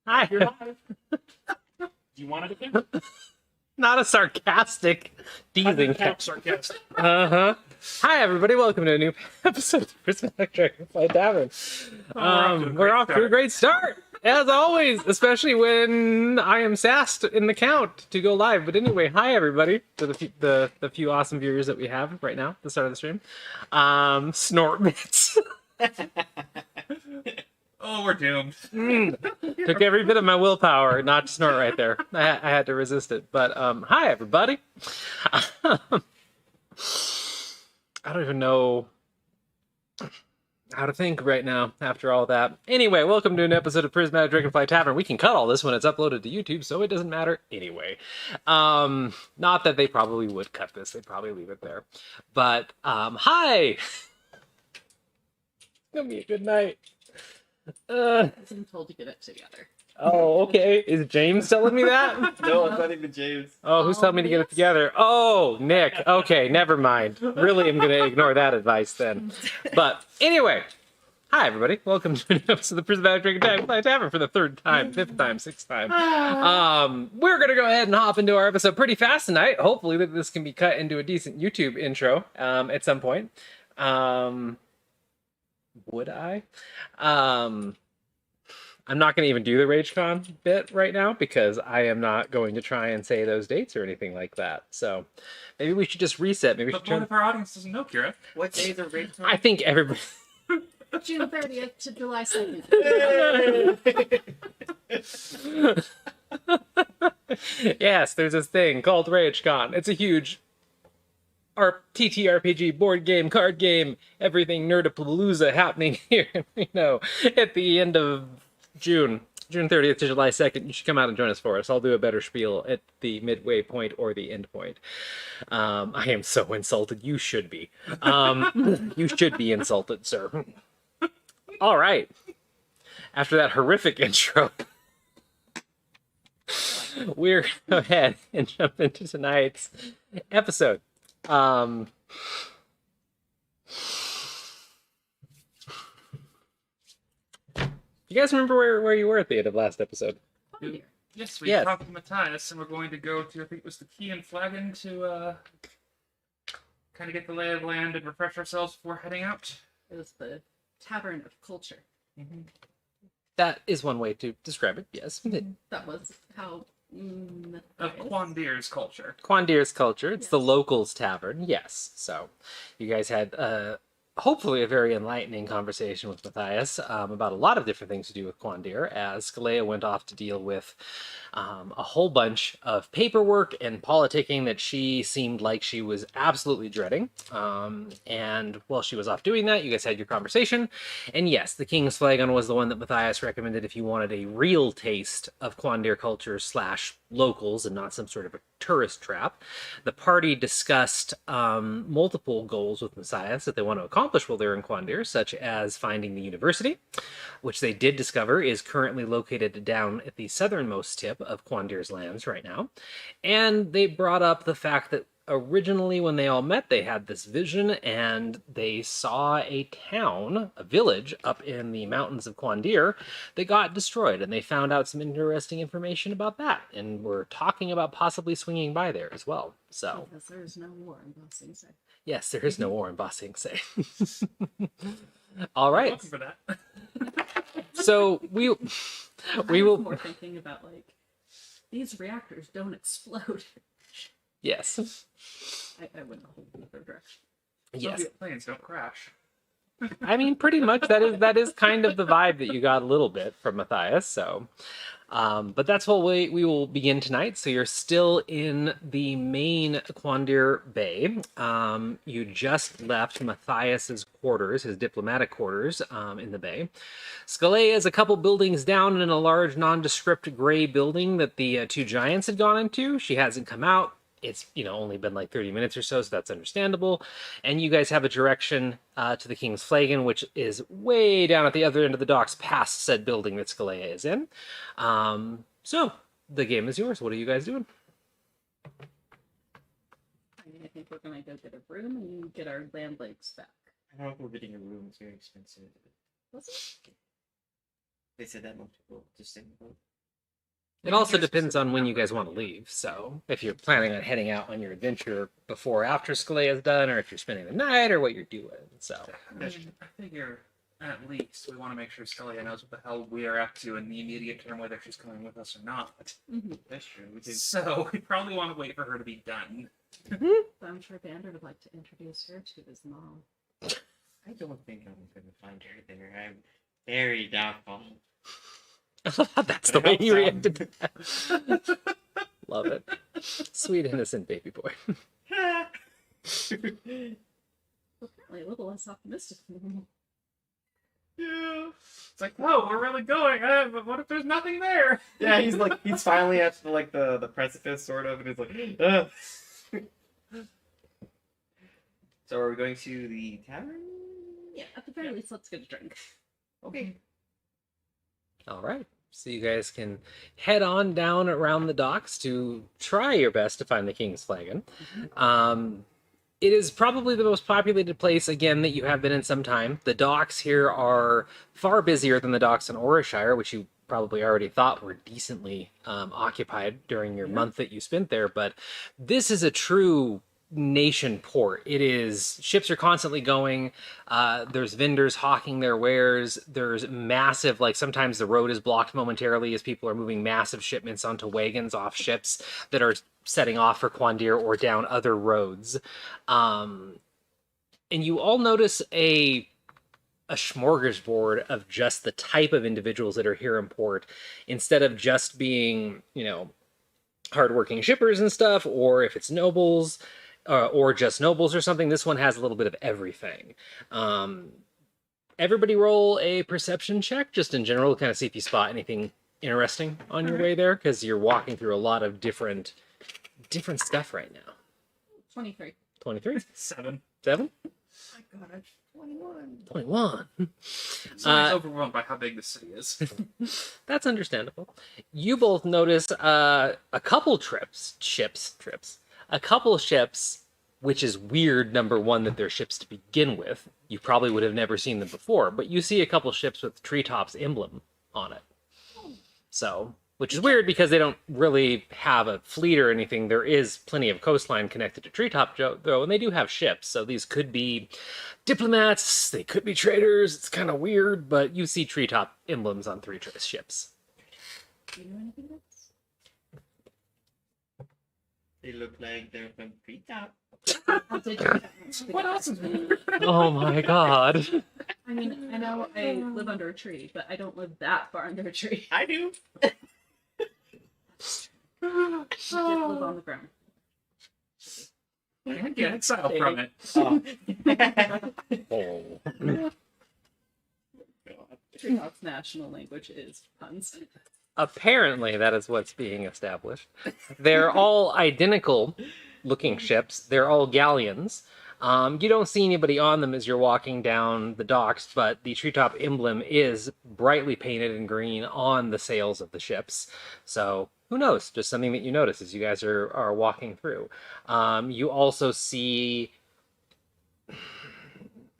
Hi. You're live. Do you want it again? Not a sarcastic teasing. Sarcastic. Uh-huh. Hi, everybody. Welcome to a new episode of Prismatic Dragonfly Tavern. We're off to a great start, as always, especially when I am sassed in the count to go live. But anyway, hi, everybody, to the few awesome viewers that we have right now at the start of the stream. Snort bits. Oh, we're doomed. Took every bit of my willpower not to snort right there. I had to resist it. But hi, everybody. I don't even know how to think right now after all that. Anyway, welcome to an episode of Prismatic Dragonfly Tavern. We can cut all this when it's uploaded to YouTube, so it doesn't matter anyway. Not that they probably would cut this. They'd probably leave it there. But hi! It's gonna be a good night. I'm told to get it together. Oh, okay. Is James telling me that? No, it's not even James. Oh, who's telling me to get it together? Oh, Nick. Okay, never mind. Really, I'm going to ignore that advice then. But anyway, hi, everybody. Welcome to an episode of the Prismatic Dragonfly Tavern for the third time, fifth time, sixth time. We're going to go ahead and hop into our episode pretty fast tonight. Hopefully that this can be cut into a decent YouTube intro at some point. Would I? I'm not going to even do the RageCon bit right now because I am not going to try and say those dates or anything like that. So maybe we should just reset. Maybe we should But what if our audience doesn't know, Kira? What days are rated? I think everybody. June 30th to July 2nd. Yes, there's this thing called RageCon. It's a huge TTRPG board game, card game, everything Nerdapalooza happening here, at the end of June 30th to July 2nd. You should come out and join us for us. I'll do a better spiel at the midway point or the end point. I am so insulted. You should be. You should be insulted, sir. All right. After that horrific intro, we're going to go ahead and jump into tonight's episode. You guys remember where you were at the end of last episode? Yes, we talked to Matthias, and we're going to go to, I think it was the Key and Flagon, to kind of get the lay of the land and refresh ourselves before heading out. It was the Tavern of Culture. Mm-hmm. That is one way to describe it, yes. That was how... Of Quandir's culture. Quandir's culture. It's Yes. the locals tavern, yes. So you guys had hopefully a very enlightening conversation with Matthias about a lot of different things to do with Quandir, as Skalea went off to deal with a whole bunch of paperwork and politicking that she seemed like she was absolutely dreading. And while she was off doing that, you guys had your conversation. And yes, the King's Flagon was the one that Matthias recommended if you wanted a real taste of Quandir culture / locals and not some sort of a tourist trap. The party discussed multiple goals with Matthias that they want to accomplish while they're in Quandir, such as finding the university, which they did discover is currently located down at the southernmost tip of Quandir's lands right now. And they brought up the fact that originally when they all met, they had this vision and they saw a town, a village up in the mountains of Quandir that got destroyed, and they found out some interesting information about that, and we're talking about possibly swinging by there as well. So Because there's no war in Ba Sing Se. yes, there is no war in Ba Sing Se. All right. Welcome for that. So we I will. was more thinking about, like, these reactors don't explode. Yes. I went a whole other direction. Yes. Soviet planes don't crash. I mean, pretty much that is kind of the vibe that you got a little bit from Matthias. So, but that's what we will begin tonight. So you're still in the main Quandir Bay. You just left Matthias's quarters, his diplomatic quarters, in the bay. Skalea is a couple buildings down in a large nondescript gray building that the two giants had gone into. She hasn't come out. It's, only been like 30 minutes or so that's understandable. And you guys have a direction to the King's Flagon, which is way down at the other end of the docks past said building that Skalea is in. So, the game is yours. What are you guys doing? I think we're going to go get a room and get our land lakes back. I don't know if we're getting a room. It's very expensive. Was it? They said that most people just think, well, It also depends on when you guys want to leave. So if you're planning on heading out on your adventure before or after Skalea is done, or if you're spending the night, or what you're doing. So I figure at least we want to make sure Scully knows what the hell we are up to in the immediate term, whether she's coming with us or not. That's true. So we probably want to wait for her to be done. I'm sure Bander would like to introduce her to his mom. I don't think I'm going to find her there. I'm very doubtful. that's the way you reacted to that. Love it. Sweet, innocent baby boy. Apparently a little less optimistic than normal. Yeah. It's like, whoa, we're really going. But what if there's nothing there? Yeah, he's finally at the precipice, sort of, and he's like, ugh. So are we going to the tavern? Yeah, at the very least, let's get a drink. Okay. All right. So you guys can head on down around the docks to try your best to find the King's Flagon. It is probably the most populated place, again, that you have been in some time. The docks here are far busier than the docks in Orishire, which you probably already thought were decently occupied during your month that you spent there. But this is a true nation port. It is, ships are constantly going. There's vendors hawking their wares. There's massive, like sometimes the road is blocked momentarily as people are moving massive shipments onto wagons off ships that are setting off for Quandir or down other roads. And you all notice a smorgasbord of just the type of individuals that are here in port, instead of just being, hardworking shippers and stuff, or if it's nobles, or just nobles or something. This one has a little bit of everything. Everybody roll a perception check, just in general, kind of see if you spot anything interesting on your way there, because you're walking through a lot of different stuff right now. 23. 23? 7. 7? Oh my god, I'm 21. 21. Somebody's overwhelmed by how big the city is. That's understandable. You both notice a couple ships, which is weird, number one, that they're ships to begin with. You probably would have never seen them before, but you see a couple ships with Treetop's emblem on it. So, which is weird because they don't really have a fleet or anything. There is plenty of coastline connected to Treetop, though, and they do have ships. So these could be diplomats, they could be traders. It's kind of weird, but you see Treetop emblems on 3 ships. Do you know anything else? They look like they're from Treetop. How did you What else is Oh my god. I mean, I know I live under a tree, but I don't live that far under a tree. I do. I did live on the ground. And get exiled from it. Oh. Treetop's national language is puns. Apparently, that is what's being established. They're all identical looking ships. They're all galleons. You don't see anybody on them as you're walking down the docks, but the Treetop emblem is brightly painted in green on the sails of the ships. So, who knows? Just something that you notice as you guys are walking through. You also see...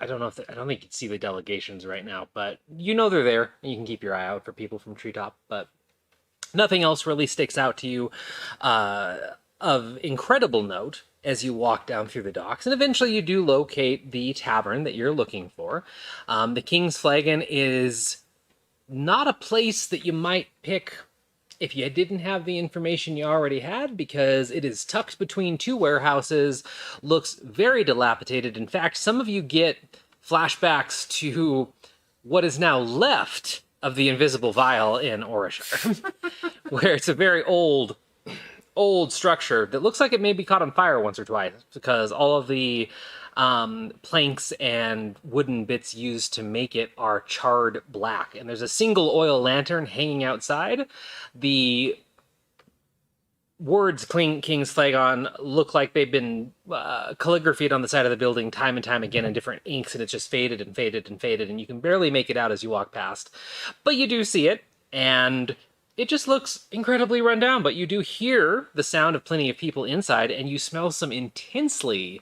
I don't think you can see the delegations right now, but you know they're there, and you can keep your eye out for people from Treetop, but nothing else really sticks out to you of incredible note as you walk down through the docks, and eventually you do locate the tavern that you're looking for. The King's Flagon is not a place that you might pick if you didn't have the information you already had, because it is tucked between 2 warehouses, looks very dilapidated. In fact, some of you get flashbacks to what is now left of the Invisible Vial in Orishire, where it's a very old structure that looks like it may be caught on fire once or twice, because all of the planks and wooden bits used to make it are charred black, and there's a single oil lantern hanging outside. The words King's Flagon look like they've been calligraphied on the side of the building time and time again in different inks, and it's just faded and faded and faded, and you can barely make it out as you walk past. But you do see it, and it just looks incredibly run down, but you do hear the sound of plenty of people inside, and you smell some intensely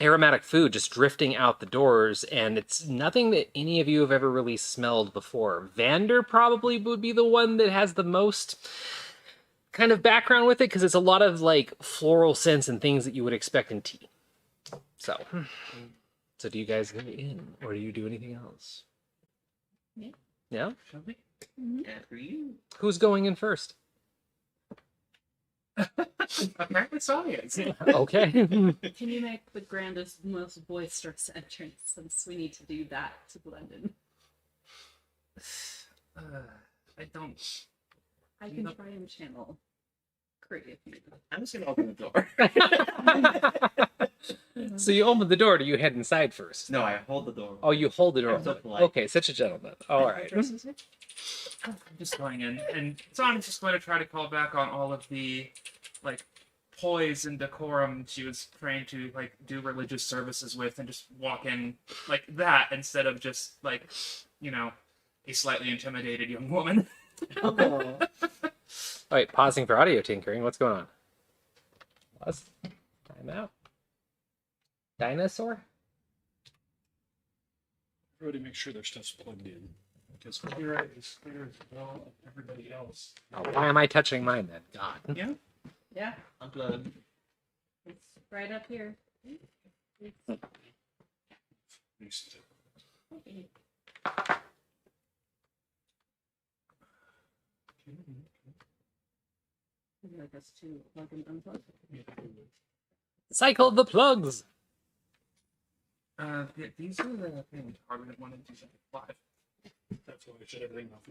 aromatic food just drifting out the doors, and it's nothing that any of you have ever really smelled before. Vander probably would be the one that has the most kind of background with it, because it's a lot of like floral scents and things that you would expect in tea. So do you guys go in, or do you do anything else? Yeah. Yeah? Shall we? After you. Who's going in first? Apparently, Science. Okay. Can you make the grandest, most boisterous entrance, since we need to do that to blend in? I don't. I can try and channel creative. I'm just gonna open the door. So you open the door. Do you head inside first? No, I hold the door. Oh, you hold the door. I'm so polite. Okay, such a gentleman. All right. I'm just going in, and Sonia's just going to try to call back on all of the, like, poise and decorum she was trained to, like, do religious services with, and just walk in like that instead of just, like, you know, a slightly intimidated young woman. All right, pausing for audio tinkering. What's going on? Pause. Time out. Dinosaur? Everybody make sure their stuff's plugged in. Because copyright is clear as well as everybody else. Oh, why am I touching mine then? God. Yeah. Yeah, Unplugged. it's right up here. Needs to- I guess to plug and unplug. Cycle of the plugs. These are the things targeted 1 and 2, 5. That's why we shut everything off.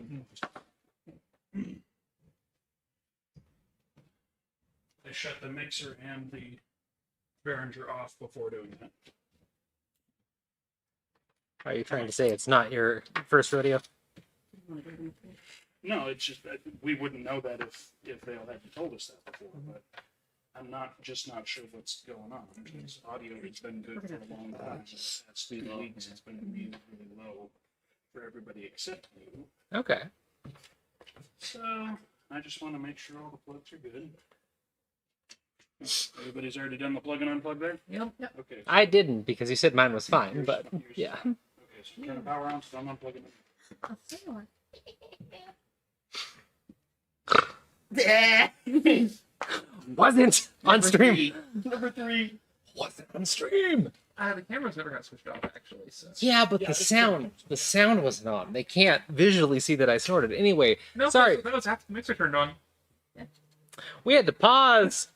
I shut the mixer and the Behringer off before doing that. Are you trying to say it's not your first rodeo? No, it's just that we wouldn't know that if they all hadn't told us that before. But I'm not sure what's going on. Because audio has been good for a long time. The past 3 weeks it's been really, really low for everybody except you. Okay. So I just want to make sure all the plugs are good. Everybody's already done the plug and unplug there? Yep. Okay. I didn't, because you said mine was fine, but yeah. Okay, so turn the power on, so I'm unplugging it. Wasn't on stream. Number 3. Wasn't on stream. The cameras never got switched off, actually. So. Yeah, but the sound wasn't on. They can't visually see that I snorted. Anyway, No, sorry. that was after the mixer turned on. We had to pause.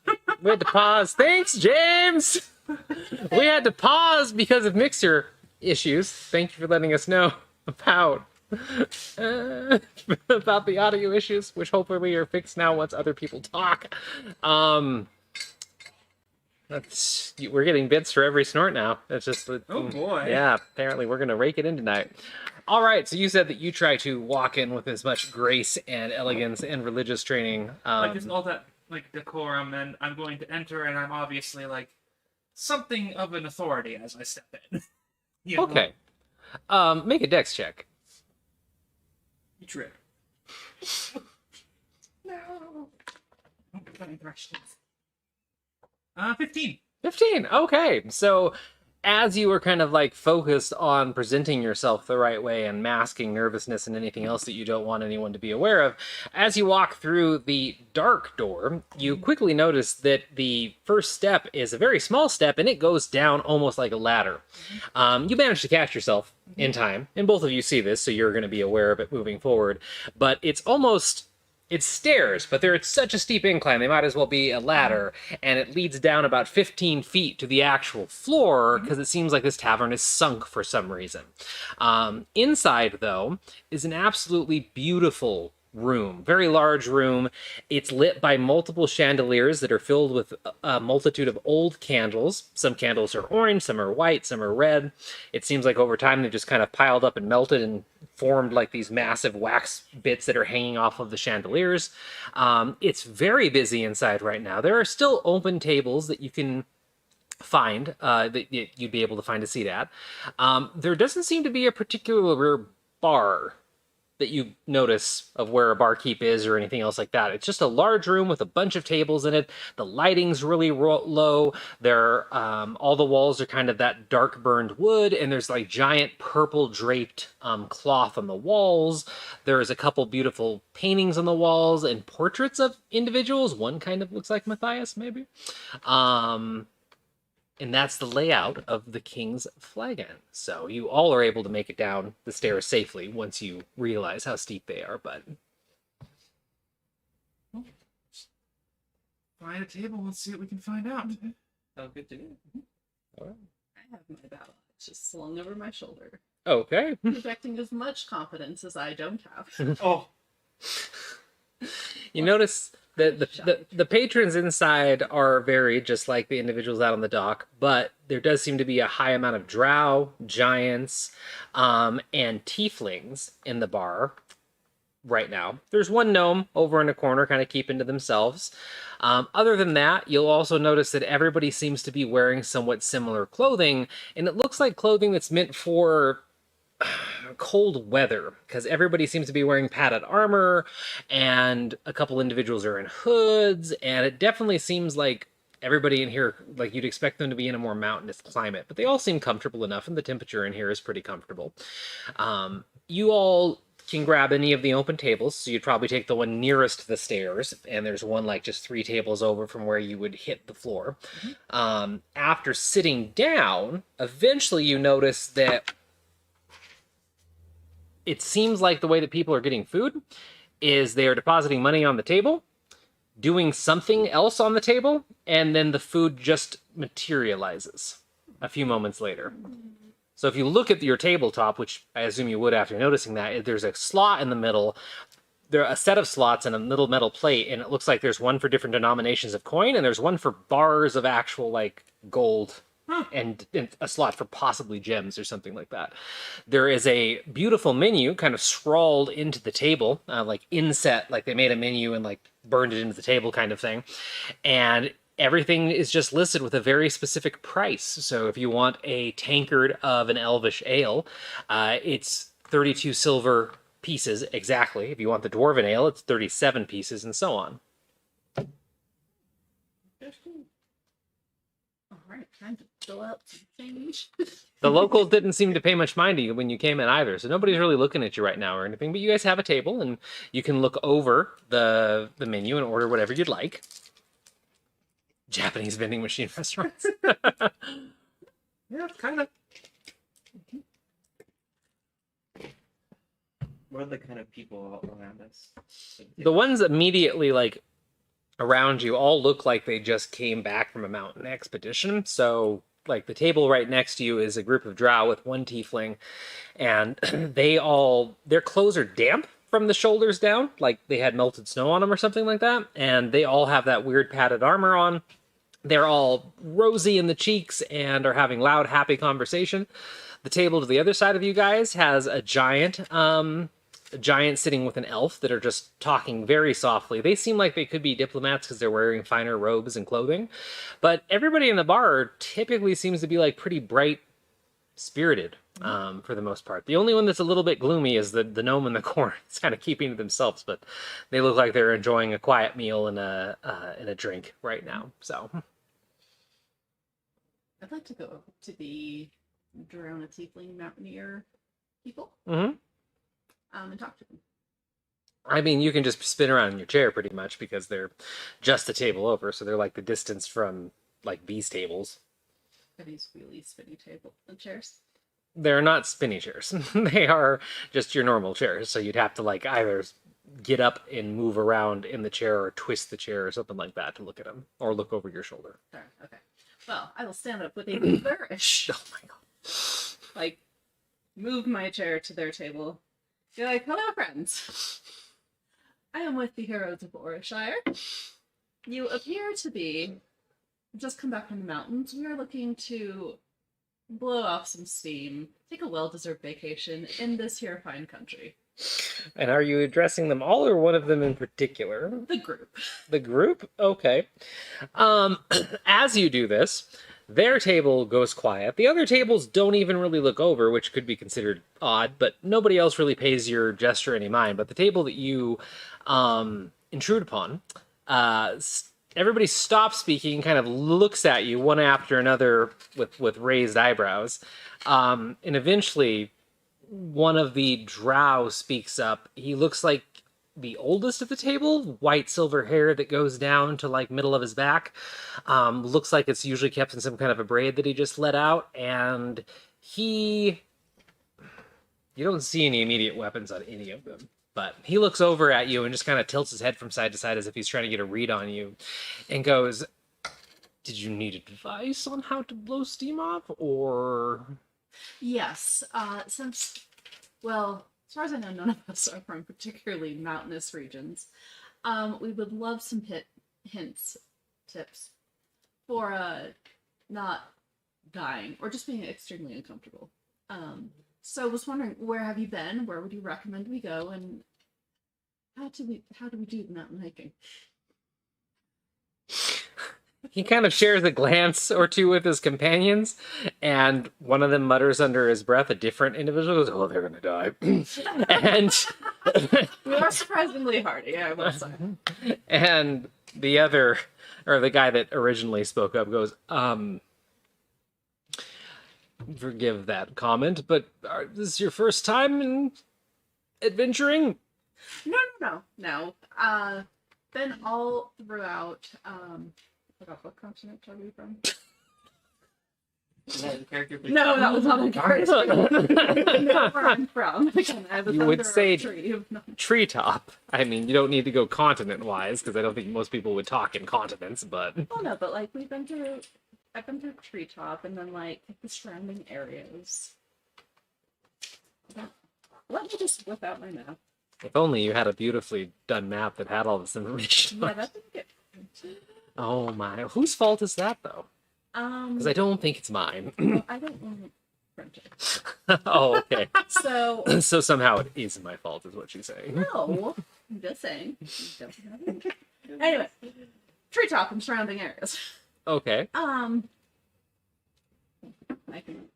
Thanks, James. We had to pause because of mixer issues. Thank you for letting us know about about the audio issues, which hopefully are fixed now once other people talk. We're getting bits for every snort now. That's just Oh boy. Yeah, apparently we're gonna rake it in tonight. All right, so you said that you try to walk in with as much grace and elegance and religious training. Like just all that like decorum, and I'm going to enter, and I'm obviously like something of an authority as I step in. You know? Okay. Make a dex check. You trip. No. Oh, funny questions. 15. 15. Okay. So as you were kind of like focused on presenting yourself the right way and masking nervousness and anything else that you don't want anyone to be aware of, as you walk through the dark door, you quickly notice that the first step is a very small step and it goes down almost like a ladder. You manage to catch yourself in time, and both of you see this, so you're going to be aware of it moving forward. But it's stairs, but they're at such a steep incline, they might as well be a ladder, and it leads down about 15 feet to the actual floor, because it seems like this tavern is sunk for some reason. Inside, though, is an absolutely beautiful room, very large room. It's lit by multiple chandeliers that are filled with a multitude of old candles. Some candles are orange, some are white, some are red. It seems like over time they've just kind of piled up and melted and formed like these massive wax bits that are hanging off of the chandeliers. It's very busy inside right now. There are still open tables that you can find, that you'd be able to find a seat at. There doesn't seem to be a particular bar that you notice of where a barkeep is or anything else like that. It's just a large room with a bunch of tables in it. The lighting's really low. All the walls are kind of that dark burned wood, and there's like giant purple draped cloth on the walls. There's a couple beautiful paintings on the walls and portraits of individuals. One kind of looks like Matthias, maybe. And that's the layout of the King's Flagon. So you all are able to make it down the stairs safely once you realize how steep they are, but... Find a table, let's see what we can find out. Oh, good to know. All right. I have my battle axe just slung over my shoulder, Okay. projecting as much confidence as I don't have. Oh, You notice that the patrons inside are varied, just like the individuals out on the dock, but there does seem to be a high amount of drow, giants, and tieflings in the bar right now. There's one gnome over in a corner, kind of keeping to themselves. Other than that, you'll also notice that everybody seems to be wearing somewhat similar clothing, and it looks like clothing that's meant for cold weather, because everybody seems to be wearing padded armor, and a couple individuals are in hoods, and it definitely seems like everybody in here, like you'd expect them to be in a more mountainous climate, but they all seem comfortable enough, and the temperature in here is pretty comfortable. You all can grab any of the open tables, so you'd probably take the one nearest the stairs, and there's one like just 3 tables over from where you would hit the floor. After sitting down, eventually you notice that it seems like the way that people are getting food is they are depositing money on the table, doing something else on the table, and then the food just materializes a few moments later. So if you look at your tabletop, which I assume you would after noticing that, there's a slot in the middle. There are a set of slots and a little metal plate, and it looks like there's one for different denominations of coin, and there's one for bars of actual like gold. And a slot for possibly gems or something like that. There is a beautiful menu kind of scrawled into the table, like inset, like they made a menu and like burned it into the table kind of thing. And everything is just listed with a very specific price. So if you want a tankard of an elvish ale, it's 32 silver pieces exactly. If you want the dwarven ale, it's 37 pieces, and so on. Alright, time to fill out some change. The locals didn't seem to pay much mind to you when you came in either, so nobody's really looking at you right now or anything, but you guys have a table, and you can look over the menu and order whatever you'd like. Japanese vending machine restaurants. Yeah, kind of. what are the kind of people around us? The ones immediately like around you all look like they just came back from a mountain expedition. So like the table right next to you is a group of drow with one tiefling, and their clothes are damp from the shoulders down, like they had melted snow on them or something like that, and they all have that weird padded armor on. They're all rosy in the cheeks and are having loud, happy conversation. The table to the other side of you guys has a giant sitting with an elf that are just talking very softly. They seem like they could be diplomats because they're wearing finer robes and clothing. But everybody in the bar typically seems to be like pretty bright spirited for the most part. The only one that's a little bit gloomy is the gnome in the corner. It's kind of keeping to themselves, but they look like they're enjoying a quiet meal and a drink right now. So I'd like to go to the Drona Tiefling Mountaineer people mm-hmm. And talk to them. I mean, you can just spin around in your chair pretty much because they're just a table over, so they're like the distance from like these tables. Are these really spinny table and chairs? They're not spinny chairs. They are just your normal chairs, so you'd have to like either get up and move around in the chair or twist the chair or something like that to look at them, or look over your shoulder. Sure, okay. Well, I will stand up with a flourish. Oh my god. Like, move my chair to their table. Be like, hello, friends. I am with the heroes of Orishire. You appear to be just come back from the mountains. We are looking to blow off some steam, take a well-deserved vacation in this here fine country. And are you addressing them all or one of them in particular? The group. The group? Okay. As you do this, Their table goes quiet. The other tables don't even really look over, which could be considered odd, but nobody else really pays your gesture any mind. But the table that you intrude upon, everybody stops speaking, kind of looks at you one after another with raised eyebrows, and eventually one of the drow speaks up. He looks like the oldest of the table, white silver hair that goes down to like middle of his back. Looks like it's usually kept in some kind of a braid that he just let out, and you don't see any immediate weapons on any of them, but he looks over at you and just kind of tilts his head from side to side as if he's trying to get a read on you, and goes, "Did you need advice on how to blow steam off, or?" Yes, well, as far as I know, none of us are from particularly mountainous regions. We would love some tips for not dying or just being extremely uncomfortable. So I was wondering, where have you been? Where would you recommend we go? And how do we do the mountain hiking? He kind of shares a glance or two with his companions, and one of them mutters under his breath, a different individual goes, "Oh, they're gonna die." And We are surprisingly hardy, I will say. and the other, or the guy that originally spoke up, goes, "Forgive that comment, but this is your first time in adventuring?" No. Been all throughout, what continent are we from? Is that the character? No, that was not a character. No, where I'm from. Again, I was You would under say a tree of treetop. I mean, you don't need to go continent-wise, because I don't think most people would talk in continents, but... Oh no, but like I've been through treetop and then like the surrounding areas. Let me just whip out my map. If only you had a beautifully done map that had all this information. Yeah, that didn't get printed. Oh my. Whose fault is that, though? Because I don't think it's mine. Well, I don't want it printed. Oh, okay. So So somehow it is my fault, is what she's saying. no, I'm just saying. Anyway, treetop and surrounding areas. Okay. I can.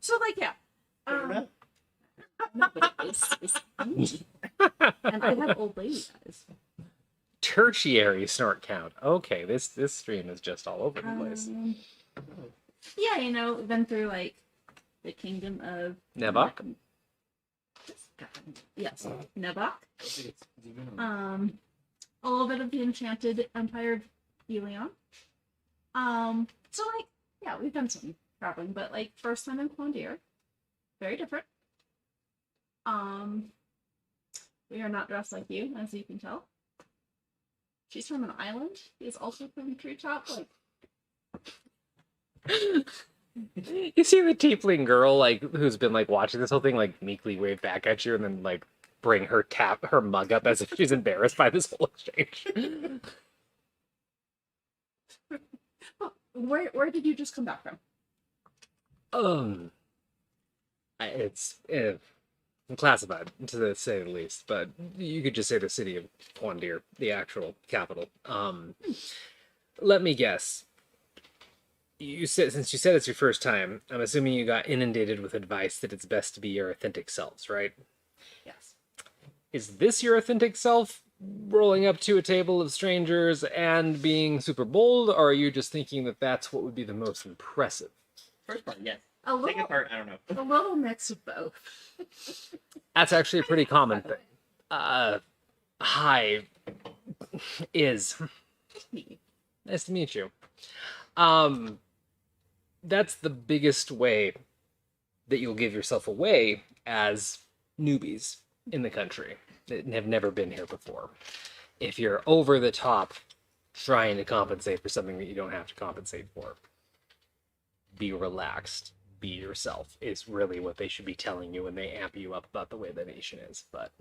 So like yeah. No, but it's and I have old lady eyes. Tertiary snort count. Okay, this stream is just all over the place. Yeah, we've been through like the kingdom of Nebok? Yes, Nebok. A little bit of the enchanted empire of Helion. So like, yeah, we've done some traveling, but like first time in Quandir. Very different. We are not dressed like you, as you can tell. She's from an island. He is also from Treetop. Like, You see the tiefling girl, like, who's been like watching this whole thing, like meekly wave back at you, and then like bring her mug up as if she's embarrassed by this whole exchange. where did you just come back from? It's classified, to say the least, but you could just say the city of Quandir, the actual capital. Let me guess. Since you said it's your first time, I'm assuming you got inundated with advice that it's best to be your authentic selves, right? Yes. Is this your authentic self, rolling up to a table of strangers and being super bold, or are you just thinking that that's what would be the most impressive? First part, yes. A little, Second part, I don't know. a little mix of both. That's actually a pretty common thing. Hi, is. Nice to meet you. That's the biggest way that you'll give yourself away as newbies in the country that have never been here before. If you're over the top trying to compensate for something that you don't have to compensate for, be relaxed, be yourself is really what they should be telling you when they amp you up about the way the nation is. But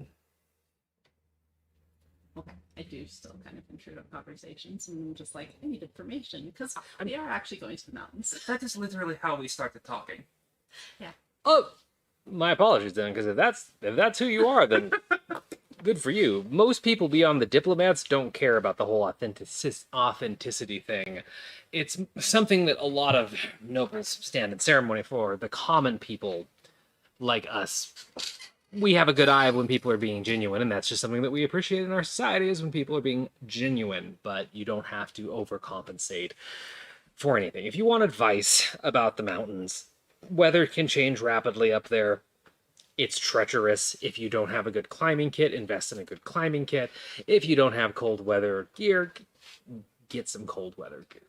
Okay, I do still kind of intrude on conversations and just like, I need information because we are actually going to the mountains. That is literally how we started talking. oh, my apologies then, because if that's who you are, then good for you. Most people beyond the diplomats don't care about the whole authenticity thing. It's something that a lot of nobles stand in ceremony for. The common people, like us, we have a good eye when people are being genuine, and that's just something that we appreciate in our society is when people are being genuine, but you don't have to overcompensate for anything. If you want advice about the mountains, weather can change rapidly up there. It's treacherous. If you don't have a good climbing kit, invest in a good climbing kit. If you don't have cold weather gear, get some cold weather gear.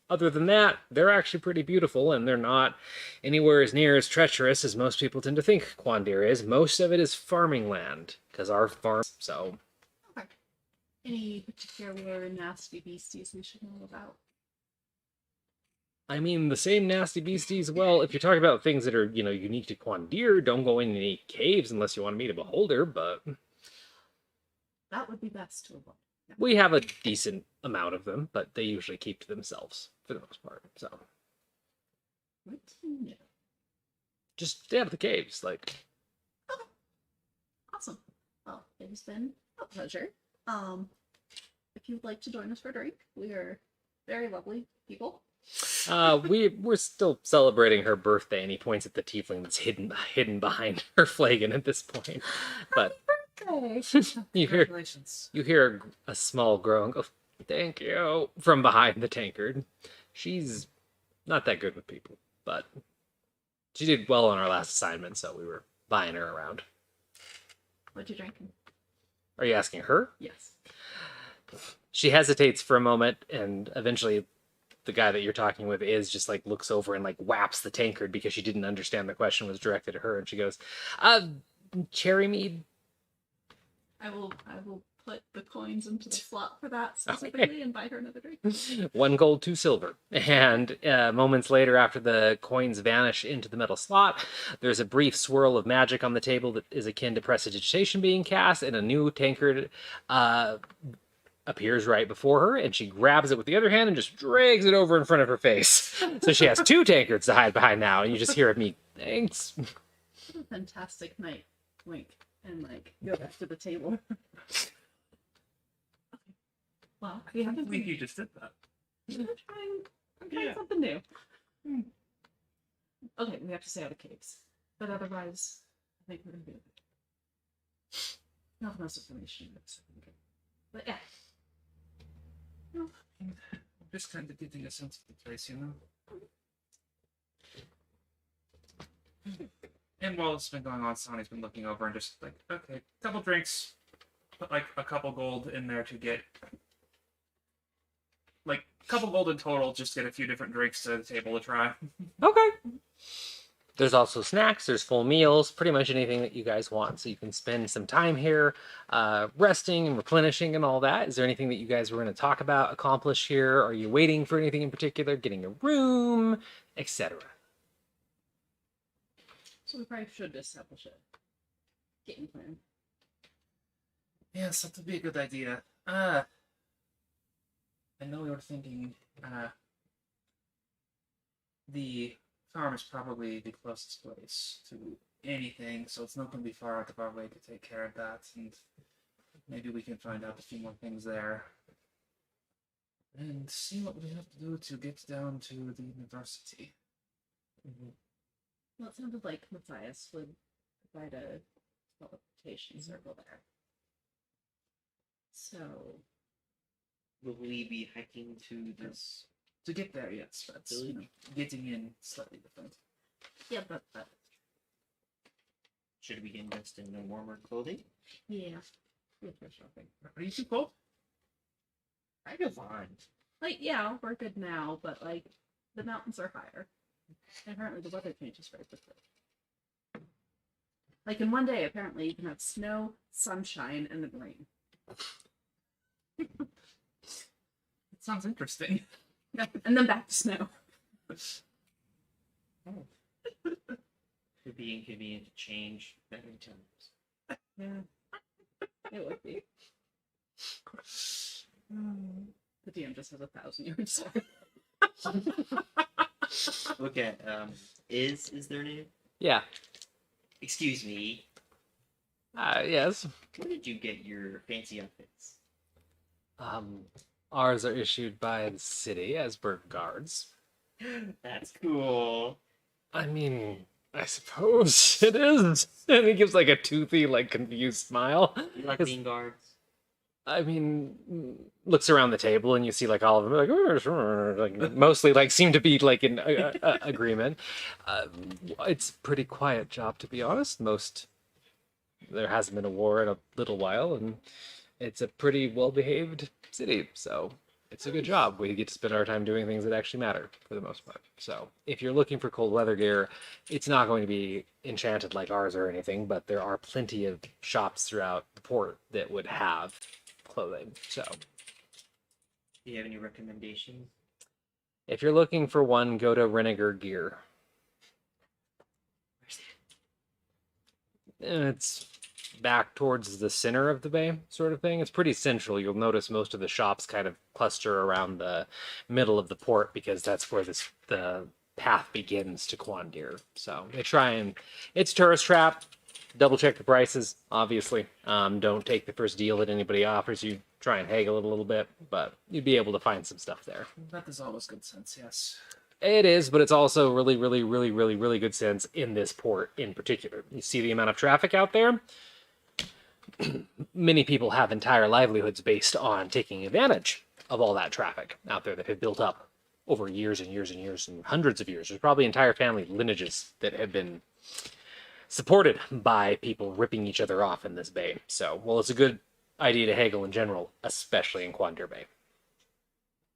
Other than that, they're actually pretty beautiful, and they're not anywhere as near as treacherous as most people tend to think Quandir is. Most of it is farming land, because our farm, so... Okay. Any particular nasty beasties we should know about? I mean, the same nasty beasties, well, if you're talking about things that are, unique to Quandir, don't go in any caves unless you want to meet a beholder, but... That would be best to avoid. Yeah. We have a decent amount of them, but they usually keep to themselves, for the most part, so... Good to know. Just stay out of the caves, like... Okay. Awesome. Well, it has been a pleasure. If you would like to join us for a drink, we are very lovely people. We're still celebrating her birthday, and he points at the tiefling that's hidden behind her flagon at this point. But you hear a small groan go, "Thank you," from behind the tankard. She's not that good with people, but she did well on our last assignment, so we were buying her around. What you drinking? Are you asking her? Yes. She hesitates for a moment, and eventually the guy that you're talking with is just like looks over and like whaps the tankard because she didn't understand the question was directed at her, and she goes, cherry mead." I will put the coins into the slot for that specifically and buy her another drink. 1 gold, 2 silver. And moments later, after the coins vanish into the metal slot, there's a brief swirl of magic on the table that is akin to prestidigitation being cast, and a new tankard appears right before her, and she grabs it with the other hand and just drags it over in front of her face. So she has 2 tankards to hide behind now, and you just hear me, "Thanks." What a fantastic night. Wink. And go back to the table. Okay. Well, we I have can't believe you just did that. I'm trying something new. Okay, we have to stay out of caves. But otherwise, I think we're gonna be okay. Not the most information. But yeah. I'm just kind of getting a sense of the place, And while it's been going on, Sonny's been looking over and just like, okay, couple drinks, put like a couple gold in there to get, like, a couple gold in total, just get a few different drinks to the table to try. Okay. There's also snacks, there's full meals, pretty much anything that you guys want. So you can spend some time here resting and replenishing and all that. Is there anything that you guys were going to talk about, accomplish here? Are you waiting for anything in particular, getting a room, etc.? So we probably should establish a game plan. Yes, that would be a good idea. I know we were thinking, the farm is probably the closest place to anything, so it's not going to be far out of our way to take care of that, and maybe we can find out a few more things there. And see what we have to do to get down to the university. Well, it sounded like Matthias would provide a teleportation circle there. So, Will we be hiking to this? To get there, yes, but getting in slightly different. yeah, but Should we invest in warmer clothing? yeah. With for shopping. Are you too cold? I go fine. Yeah, we're good now, but the mountains are higher. And apparently the weather changes very quickly. In one day, apparently you can have snow, sunshine, and then rain. It sounds interesting. Yeah, and then back to snow. Could be inconvenient to change many times. Yeah. It would be. The DM just has 1,000 yards. Look at is their name? Yeah. Excuse me. Yes. Where did you get your fancy outfits? Ours are issued by the city as burg guards. That's cool. I mean, I suppose it is. And he gives like a toothy, like confused smile. You like 'Cause, being guards? I mean, looks around the table and you see like all of them like, like mostly like seem to be like in agreement. It's a pretty quiet job to be honest. There hasn't been a war in a little while, and it's a pretty well behaved city, so it's a good job. We get to spend our time doing things that actually matter for the most part. So if you're looking for cold weather gear, it's not going to be enchanted like ours or anything, but there are plenty of shops throughout the port that would have clothing. So Do you have any recommendations? if you're looking for one, go to Renegar Gear. Where's And it's back towards the center of the bay, sort of thing. It's pretty central. You'll notice most of the shops kind of cluster around the middle of the port because that's where the path begins to Quandir. So they try and it's tourist trap. Double check the prices, obviously. Don't take the first deal that anybody offers you. Try and haggle it a little bit, but you'd be able to find some stuff there. That is always good sense, yes. It is, but it's also really, really, really, really, really good sense in this port in particular. You see the amount of traffic out there? Many people have entire livelihoods based on taking advantage of all that traffic out there that have built up over years and years and years and hundreds of years. There's probably entire family lineages that have been supported by people ripping each other off in this bay. So, well, it's a good idea to haggle in general, especially in Quandir Bay.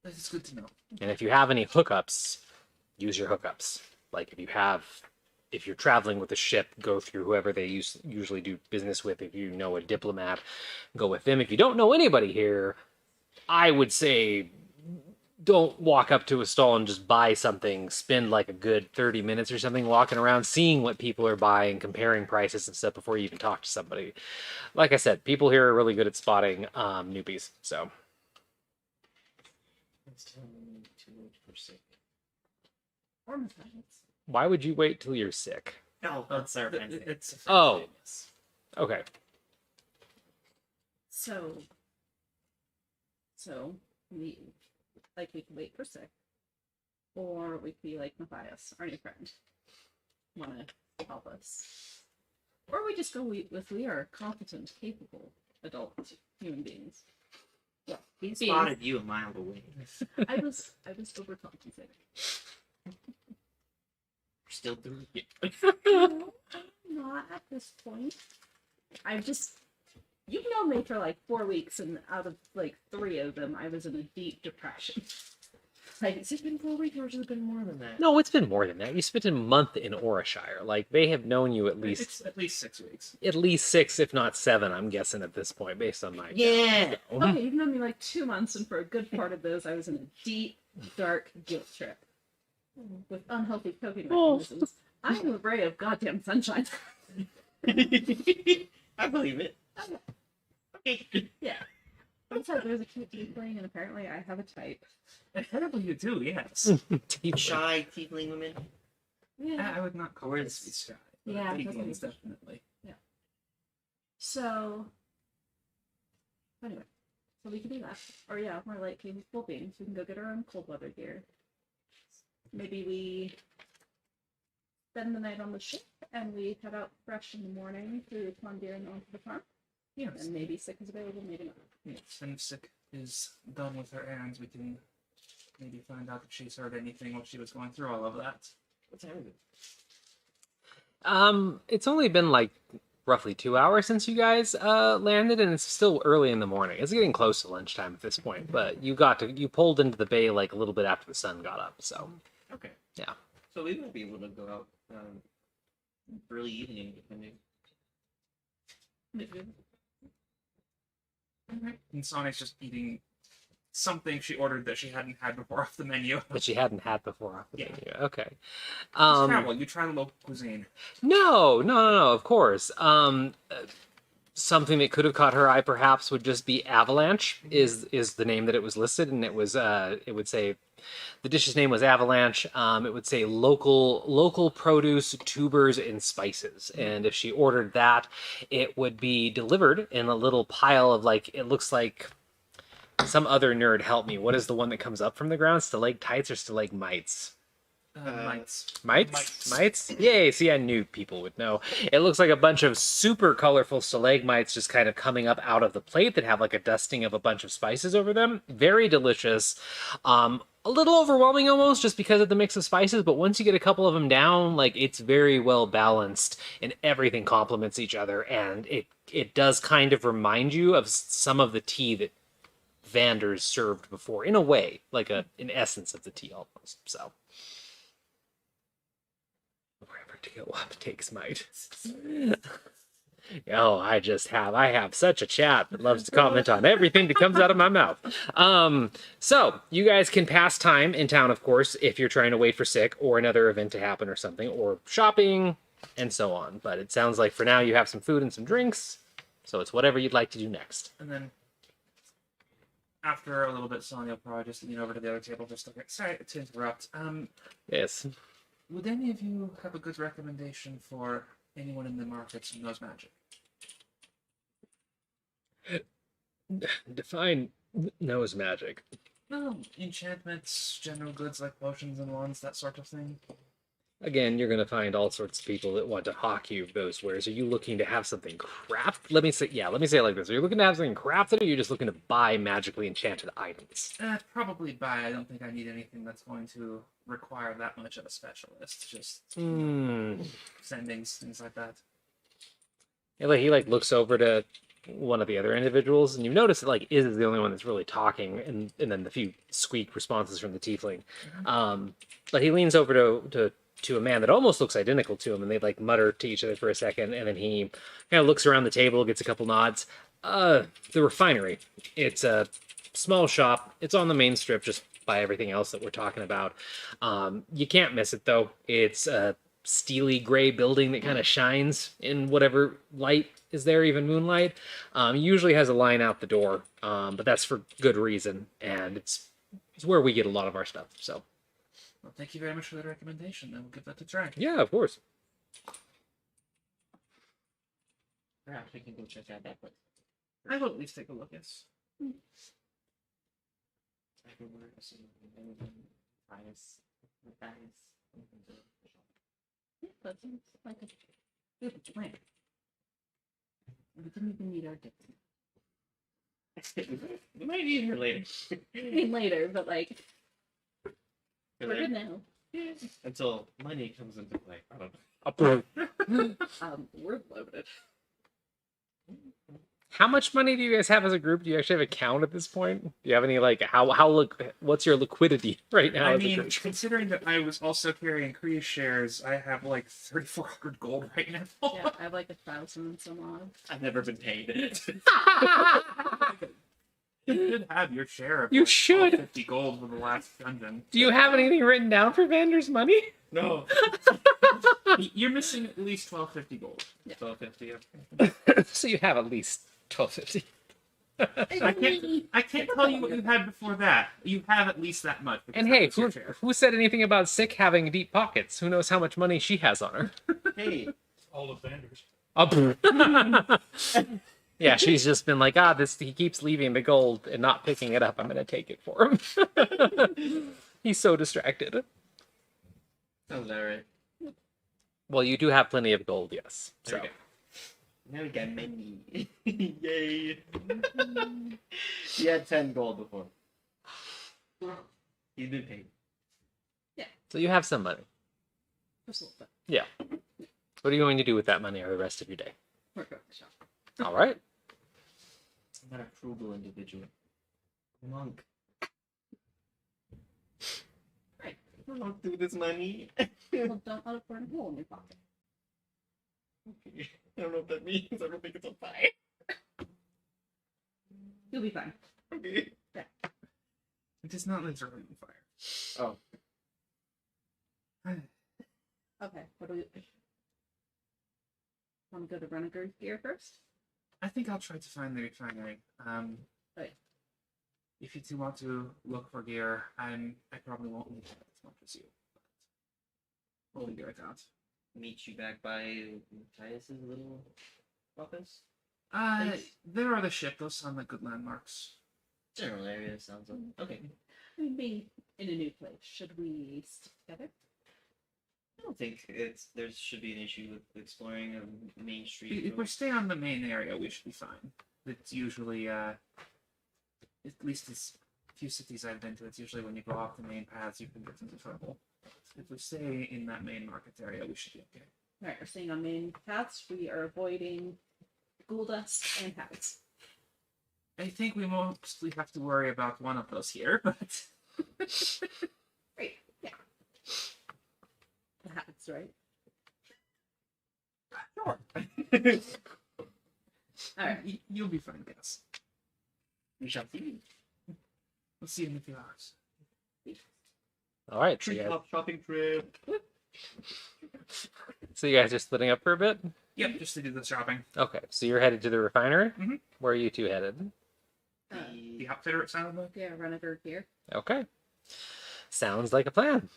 That is good to know. And if you have any hookups, use your hookups. Like if you're traveling with a ship, go through whoever they usually do business with. If you know a diplomat, go with them. If you don't know anybody here, I would say don't walk up to a stall and just buy something. Spend like a good 30 minutes or something walking around, seeing what people are buying, comparing prices and stuff before you even talk to somebody. Like I said, people here are really good at spotting newbies. So Let's tell me to wait for sick. Or Matthias. why would you wait till you're sick? No, that's our friend. It's Oh. Okay. So we could wait for sick, or we could be like Matthias, our new friend, want to help us, or we just go with we are competent, capable adult human beings. Yeah, He beings. spotted you a mile away. I was overcompensating. We're still doing it. No, not at this point. I've just. You've known me for like 4 weeks, and out of like 3 of them, I was in a deep depression. Like, Has it been 4 weeks or has it been more than that? No, it's been more than that. You spent a month in Orishire. Like they have known you at least It's at least 6 weeks. 6, if not 7. I'm guessing at this point, based on my Yeah. okay, you've known me like 2 months, and for a good part of those, I was in a deep, dark guilt trip with unhealthy coping mechanisms. I am a ray of goddamn sunshine. I believe it. Okay. Yeah. Besides, there's a cute tiefling, and apparently I have a type. Apparently you do, yes. Shy tiefling women. Yeah. I would not call Or this it's- shy. Yeah, But that's tieflings, what definitely. So, anyway, so we can do that. Or yeah, more like capable beings. We can go get our own cold weather gear. Maybe we spend the night on the ship and we head out fresh in the morning through Quandir and onto the farm. Yes. And maybe Sick is available, maybe not. Yes. And if Sick is done with her errands, we can maybe find out if she's heard anything while she was going through all of that. What time is it? It's only been like roughly 2 hours since you guys landed, and it's still early in the morning. It's getting close to lunchtime at this point, but you pulled into the bay like a little bit after the sun got up. So Okay. Yeah. So we won't be able to go out early evening, depending. Maybe. And Sonic's just eating something she ordered that she hadn't had before off the menu. that she hadn't had before off the Yeah. menu. Okay. Travel, you try the local cuisine. No, of course. something that could have caught her eye perhaps would just be Avalanche is the name that it was listed, and it was it would say the dish's name was Avalanche. It would say local produce, tubers, and spices. And if she ordered that, it would be delivered in a little pile of like it looks like some other nerd help me. What is the one that comes up from the ground? Stalactites or stalagmites? Mites. Mites? Yay! See, I knew people would know. It looks like a bunch of super colorful stalagmites just kind of coming up out of the plate that have like a dusting of a bunch of spices over them. Very delicious. A little overwhelming almost just because of the mix of spices, but once you get a couple of them down, like it's very well balanced and everything complements each other, and it does kind of remind you of some of the tea that Vander's served before, in a way, like an essence of the tea almost. So wherever to go up takes might. Oh, I have such a chat that loves to comment on everything that comes out of my mouth. So you guys can pass time in town, of course, if you're trying to wait for sick or another event to happen or something, or shopping and so on. But it sounds like for now you have some food and some drinks, so it's whatever you'd like to do next. And then after a little bit, Sonya will probably just lean over to the other table, just look at. Sorry to interrupt. Yes. Would any of you have a good recommendation for anyone in the markets who knows magic? Define knows magic. No, enchantments, general goods like potions and wands, that sort of thing. Again, you're going to find all sorts of people that want to hawk you those wares. Are you looking to have something crafted? Let me say it like this. Are you looking to have something crafted, or are you just looking to buy magically enchanted items? Probably buy. I don't think I need anything that's going to require that much of a specialist. Just sendings, things like that. He looks over to one of the other individuals, and you notice that Iz is the only one that's really talking, and then the few squeak responses from the tiefling. But he leans over to a man that almost looks identical to him, and they mutter to each other for a second, and then he kind of looks around the table, gets a couple nods. The refinery. It's a small shop. It's on the main strip, just by everything else that we're talking about. You can't miss it though. It's a steely gray building that kind of shines in whatever light is there, even moonlight. Usually has a line out the door, but that's for good reason, and it's where we get a lot of our stuff. So, well, thank you very much for the recommendation. Then we'll give that a try. Yeah, of course. Perhaps we can go check out that place. I will at least take a look. Yes. I can work some bias. Yeah, that seems like a good plan. We didn't even need our dick. We might need her later. Later, but we're good now. Until money comes into play. I don't know. We're loaded. How much money do you guys have as a group? Do you actually have a count at this point? Do you have any what's your liquidity right now? I as a mean, group? considering that I was also carrying Kree shares, I have 3,400 gold right now. Yeah, I have 1,000 and some odd. I've never been paid. You should have your share of You should. 50 gold for the last dungeon. Do you have anything written down for Vander's money? No. You're missing at least 1,250 gold. Yeah. 1,250. So you have at least 1250. I can't tell you what you had before that. You have at least that much. because And that hey, was your share. who said anything about Sick having deep pockets? Who knows how much money she has on her? Hey. All of Vander's. Yeah, she's just been like, he keeps leaving the gold and not picking it up. I'm gonna take it for him. He's so distracted. Sounds alright. Well, you do have plenty of gold, yes. There So we go. Now we got money. Yay. He had 10 gold before. He's been paid. so you have some money. Just a little bit. Yeah. What are you going to do with that money for the rest of your day? We're going to shop. All right. I'm not a frugal individual. Monk. Right. I don't do this money. Well, don't let it burn a hole in your pocket. Okay. I don't know what that means. I don't think it's on fire. You'll be fine. Okay. It is not literally on fire. Oh. Okay, what do we... Want to go to Renegade Gear first? I think I'll try to find the refinery. Right. If you two want to look for gear, I probably won't need that as much as you. But we'll figure it out. Meet you back by Matthias's little office. There are the ship. Those sound like good landmarks. General area sounds like okay. I mean, being in a new place, should we stick together? I don't think there should be an issue with exploring a main street. If we stay on the main area, we should be fine. It's usually, at least as few cities I've been to, it's usually when you go off the main paths you can get into trouble. If we stay in that main market area, we should be okay. Alright, we're staying on main paths. We are avoiding ghoul dust and habits. I think we mostly have to worry about one of those here, but Great, yeah. The habits, right? sure. Alright. You'll be fine, guys. We shall see. We'll see you in a few hours. All right, so Treetop shopping trip. you guys are splitting up for a bit. Yep, just to do the shopping. Okay, so you're headed to the refinery. Mhm. Where are you two headed? The outfitter, it sounded like. Yeah, run over here. Okay, sounds like a plan.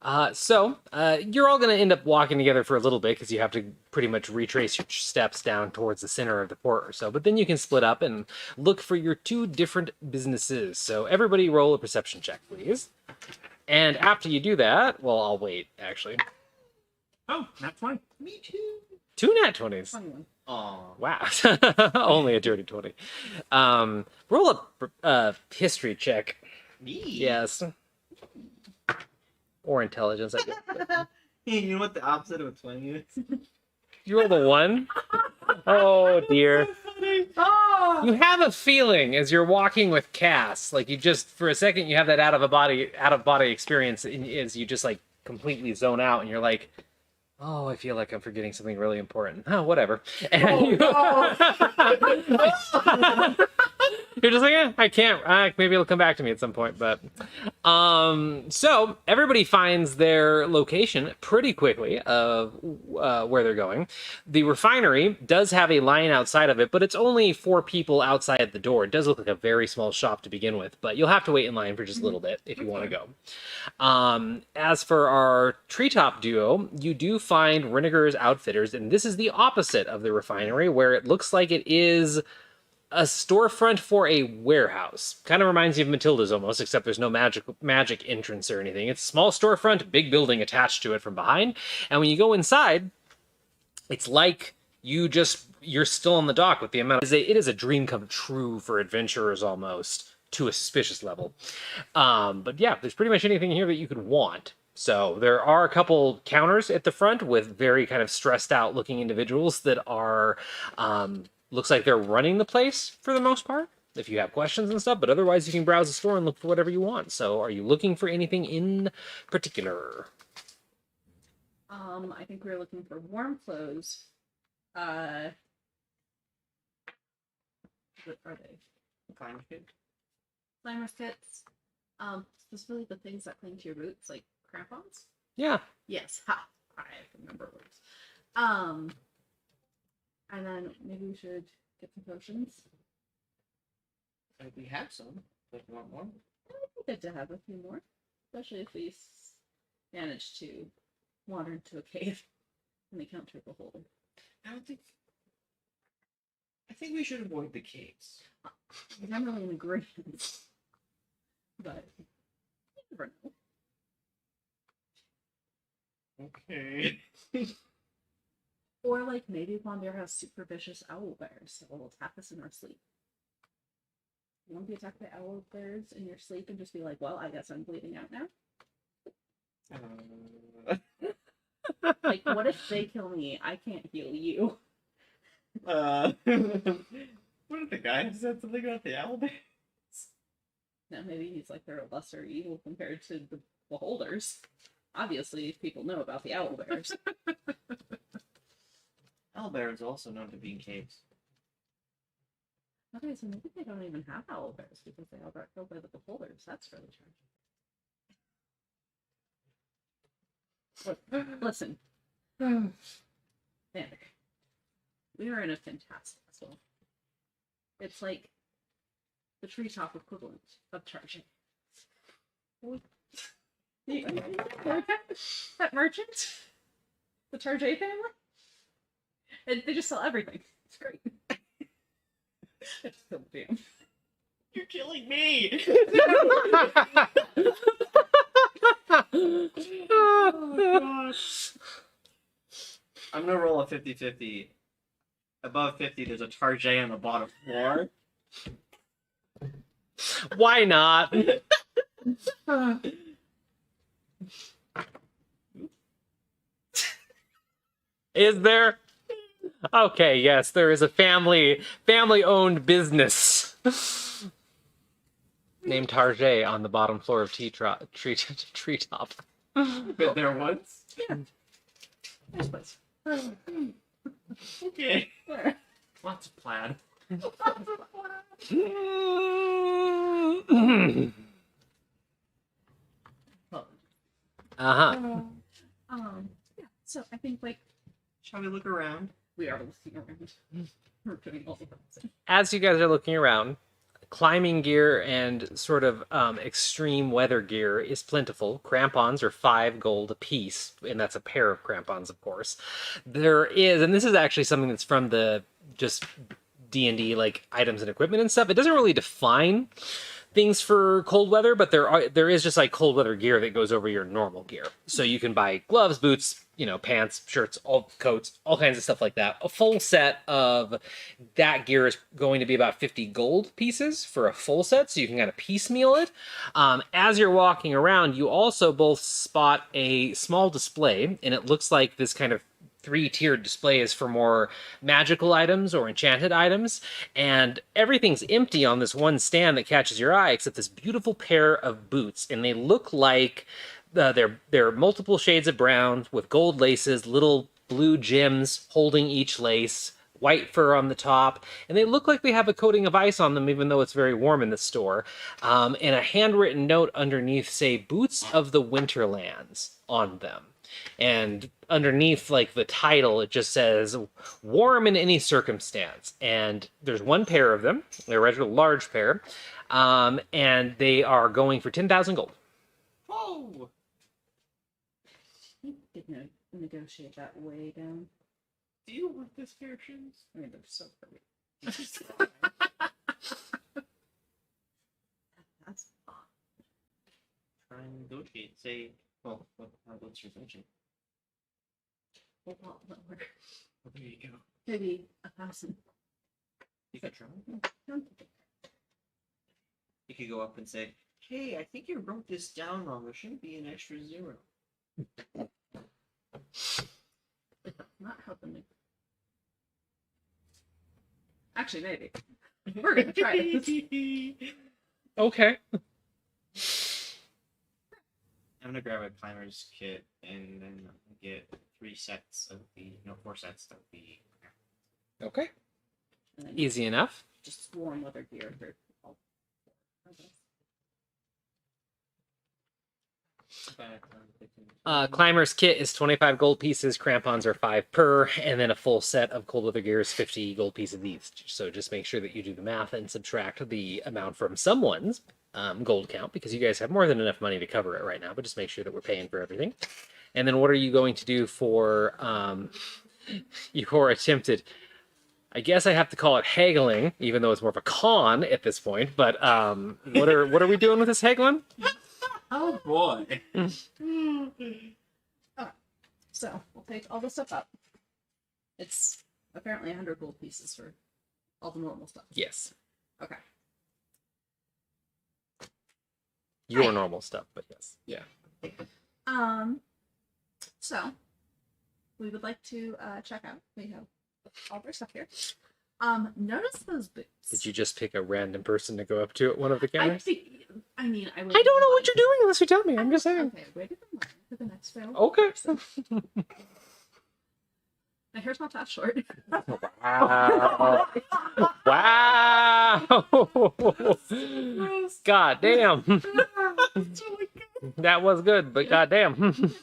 You're all going to end up walking together for a little bit because you have to pretty much retrace your steps down towards the center of the port or so. But then you can split up and look for your two different businesses. So everybody roll a perception check, please. And after you do that, well, I'll wait, actually. Oh, not 20. Me too. 2 nat 20s. 21. Aw. Wow. Only a dirty 20. Roll a history check. Me. Yes. Or intelligence, I guess. You know what the opposite of a 20 is? You rolled a 1? Oh, dear. You have a feeling as you're walking with Cass, like you just, for a second, you have that out of body experience as you just like completely zone out and you're like, oh, I feel like I'm forgetting something really important. Oh, whatever. And you're just like, I can't. Maybe it'll come back to me at some point. But so everybody finds their location pretty quickly of where they're going. The refinery does have a line outside of it, but it's only 4 people outside the door. It does look like a very small shop to begin with, but you'll have to wait in line for just a little bit if you want to go. As for our treetop duo, you do find Renneger's Outfitters, and this is the opposite of the refinery, where it looks like it is a storefront for a warehouse. Kind of reminds you of Matilda's almost, except there's no magic entrance or anything. It's a small storefront, big building attached to it from behind, and when you go inside, it's like you're still on the dock with the amount of... It is a dream come true for adventurers almost, to a suspicious level. But yeah, there's pretty much anything here that you could want. So there are a couple counters at the front with very kind of stressed out looking individuals that are... looks like they're running the place for the most part, if you have questions and stuff, but otherwise you can browse the store and look for whatever you want. So are you looking for anything in particular? I think we're looking for warm clothes. What are they? Climber fit. Climber fits. Specifically the things that cling to your boots, like crampons. Yeah. Yes. Ha! I remember words. And then maybe we should get some potions. We have some. But you want more? It would be good to have a few more, especially if we manage to wander into a cave and encounter the hole. I think we should avoid the caves. I'm really in agreement, but you never know. Okay. Or like maybe Quandare has super vicious owl bears that will attack us in our sleep. You want to be attacked by owl bears in your sleep and just be like, well, I guess I'm bleeding out now? Like, what if they kill me? I can't heal you. What if the guy said something about the owl bears? Now maybe he's like they're a lesser evil compared to the beholders. Obviously, people know about the owl bears. Owlbear is also known to be in caves. Okay, so maybe they don't even have owl bears because they all got killed by the beholders. That's really tragic. Listen, Vander, we are in a fantastic spot. pencil. It's like the treetop equivalent of charging. That merchant? The Tarjay family? And they just sell everything. It's great. It's so damn. You're killing me! Oh, I'm gonna roll a 50-50. Above 50, there's a Tarjay on the bottom floor. why not? Is there? Okay, yes, there is a family-owned business named Tarjay on the bottom floor of Treetop. Been there once. Yeah. Nice place. Okay. Lots of plaid. Uh-huh. Yeah. So I think like Shall we look around? we are looking around. We're doing all the things. As you guys are looking around, climbing gear and sort of extreme weather gear is plentiful. Crampons are 5 gold a piece, and that's a pair of crampons, of course. There is, and this is actually something that's from the just D&D like items and equipment and stuff. It doesn't really define things for cold weather, but there is just like cold weather gear that goes over your normal gear. So you can buy gloves, boots, pants, shirts, all coats, all kinds of stuff like that. A full set of that gear is going to be about 50 gold pieces for a full set, so you can kind of piecemeal it. As you're walking around, you also both spot a small display, and it looks like this kind of 3-tiered display is for more magical items or enchanted items, and everything's empty on this one stand that catches your eye except this beautiful pair of boots, and they look like they're multiple shades of brown with gold laces, little blue gems holding each lace, white fur on the top, and they look like they have a coating of ice on them even though it's very warm in the store, and a handwritten note underneath say Boots of the Winterlands on them. And underneath, like, the title, it just says, warm in any circumstance. And there's one pair of them. They're a large pair. And they are going for 10,000 gold. Whoa! You did negotiate that way down. Do you want this pair of shoes? I mean, they're so pretty. That's Try and negotiate. Say, well, what's your budget? a lot lower. Well, there you go. Maybe 1,000. You could try. Don't You could go up and say, hey, I think you wrote this down wrong. There shouldn't be an extra 0. not helping me. Actually, maybe. We're gonna try it. Okay. I'm gonna grab a climber's kit and then get 4 sets of the. Okay. And then Easy enough. just warm weather gear for all. Climber's kit is 25 gold pieces, crampons are 5 per, and then a full set of cold weather gear is 50 gold pieces each. So just make sure that you do the math and subtract the amount from someone's gold count, because you guys have more than enough money to cover it right now, but just make sure that we're paying for everything. And then what are you going to do for your attempted... I guess I have to call it haggling, even though it's more of a con at this point, but what are we doing with this haggling? Oh boy. So we'll take all this stuff up. It's apparently 100 gold pieces for all the normal stuff. Yes. Okay. Your normal stuff, but yes. Yeah. So we would like to check out. We have all their stuff here. Notice those boots. Did you just pick a random person to go up to at one of the I cameras? think. I mean, I I don't know what you're doing unless you tell me. I'm just saying. Okay, waited in line for the next film. Okay. My hair's not that short. Wow. Wow. God damn. That was good, but god damn.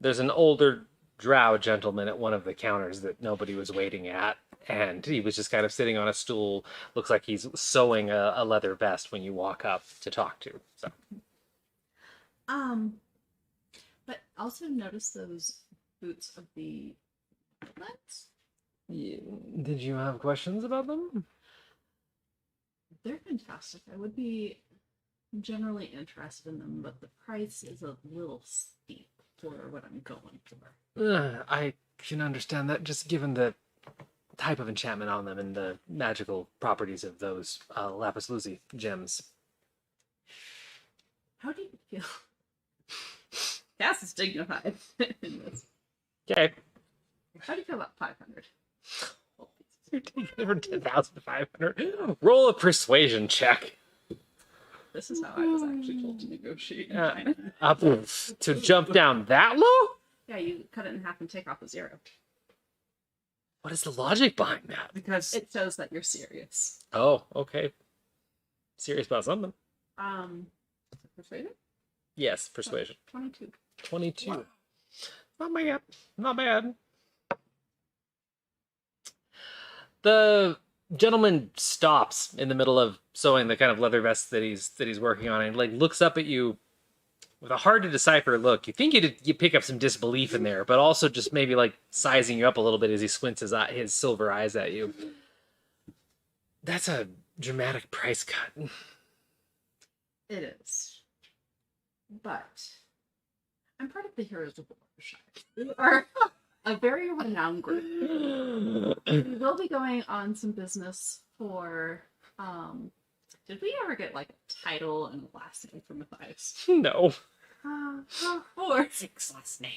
There's an older drow gentleman at one of the counters that nobody was waiting at, and he was just kind of sitting on a stool. Looks like he's sewing a leather vest when you walk up to talk to. So But also notice those boots of the outlets. did you have questions about them? They're fantastic. I would be generally interested in them, but the price is a little steep for what I'm going for. I can understand that, just given the type of enchantment on them and the magical properties of those lapis lazuli gems. How do you feel? Cass is dignified in this. Okay. How do you feel about 500? You're taking it for 10,500. Roll a persuasion check. This is how I was actually told to negotiate in China. Up to jump down that low? Yeah, you cut it in half and take off a 0. What is the logic behind that? Because It shows that you're serious. Oh, okay. Serious about something. Persuasion? Yes, persuasion. 22. 22. Wow. Not bad. Not bad. The gentleman stops in the middle of sewing the kind of leather vest that he's working on, and like looks up at you with a hard to decipher look. You think you pick up some disbelief in there, but also just maybe like sizing you up a little bit as he squints his silver eyes at you. That's a dramatic price cut. It is. But I'm part of the Heroes of Warshire. We are a very renowned group. We will be going on some business for did we ever get like a title and a last name for Matthias? No. For Sixth last name.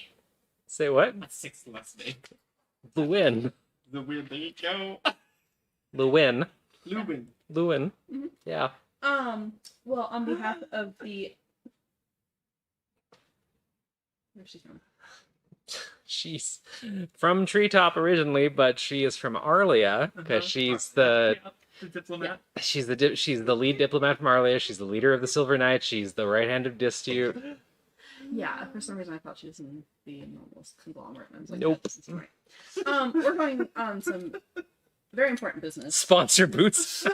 Say what? My sixth last name. Lewin. The weird thing you go. Lewin. Lubin. Lewin. Mhm. Yeah. well, on behalf of the where's she from? She's from Treetop originally, but she is from Arlia because she's the diplomat. she's the lead diplomat from Arlia. She's the leader of the Silver Knight. She's the right hand of Dispute. Yeah, for some reason I thought she was in the normal conglomerate. And I was like, Nope. that doesn't seem right. We're going on some very important business. Sponsor boots.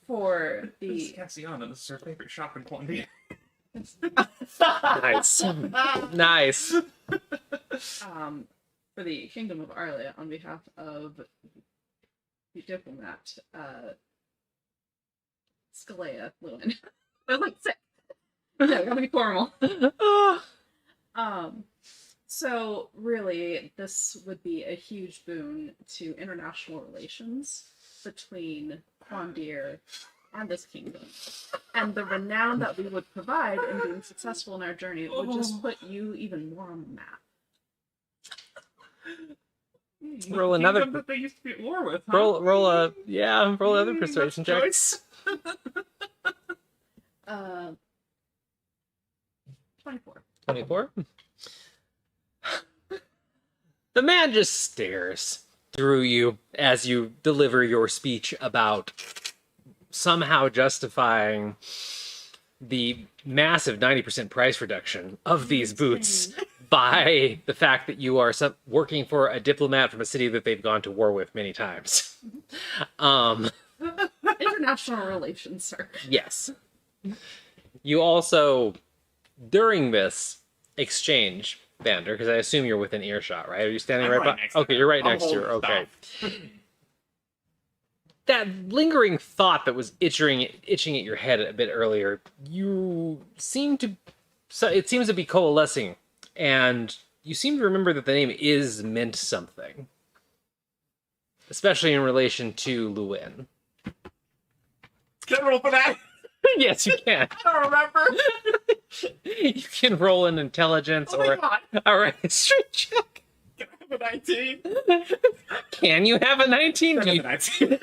For This is the Cassiana. This is her favorite shop in Quandia. Nice. Nice. For the Kingdom of Arlia on behalf of the diplomat, Scalea Lewin. I was like, sick. No, gotta be formal. So really, this would be a huge boon to international relations between Quandir and this kingdom. And the renown that we would provide in being successful in our journey would just put you even more on the map. Roll The another- kingdom that they used to be at war with. Huh? roll another persuasion check. Choice. 24. 24. The man just stares through you as you deliver your speech about somehow justifying the massive 90% price reduction of these boots by the fact that you are working for a diplomat from a city that they've gone to war with many times. International relations, sir. Yes. You also, during this exchange, Vander, because I assume you're within earshot, right? Are you standing I'm right right by? next to Okay, her. you're right I'll next to hold her. Okay. stuff. That lingering thought that was itching at your head a bit earlier, it seems to be coalescing, and you seem to remember that the name is meant something, especially in relation to Lewin. Can I roll for that? Yes, you can. I don't remember. You can roll an intelligence Oh my or god. a history check. Can I have a 19? Can you have a 19? Can I have a 19?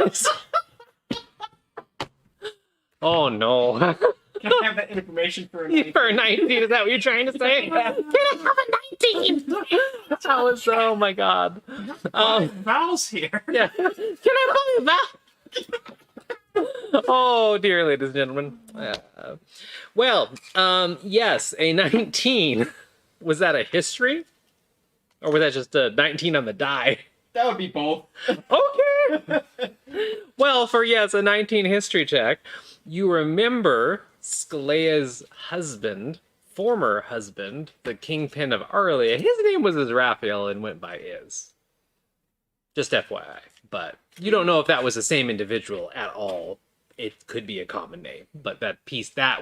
Oh no. Can I have that information for a 19? For a 19, is that what you're trying to say? Yeah. Can I have a 19? That was, oh my god. Val's here. Yeah. Can I buy that? Oh dear, ladies and gentlemen. Well, yes, a 19 Was that a history? Or was that just a 19 on the die? That would be both. Okay. Well, for yes, a 19 history check, you remember Sklea's husband, former husband, the kingpin of Arlia. His name was Azraphel and went by Iz. Just FYI. But you don't know if that was the same individual at all. It could be a common name. But that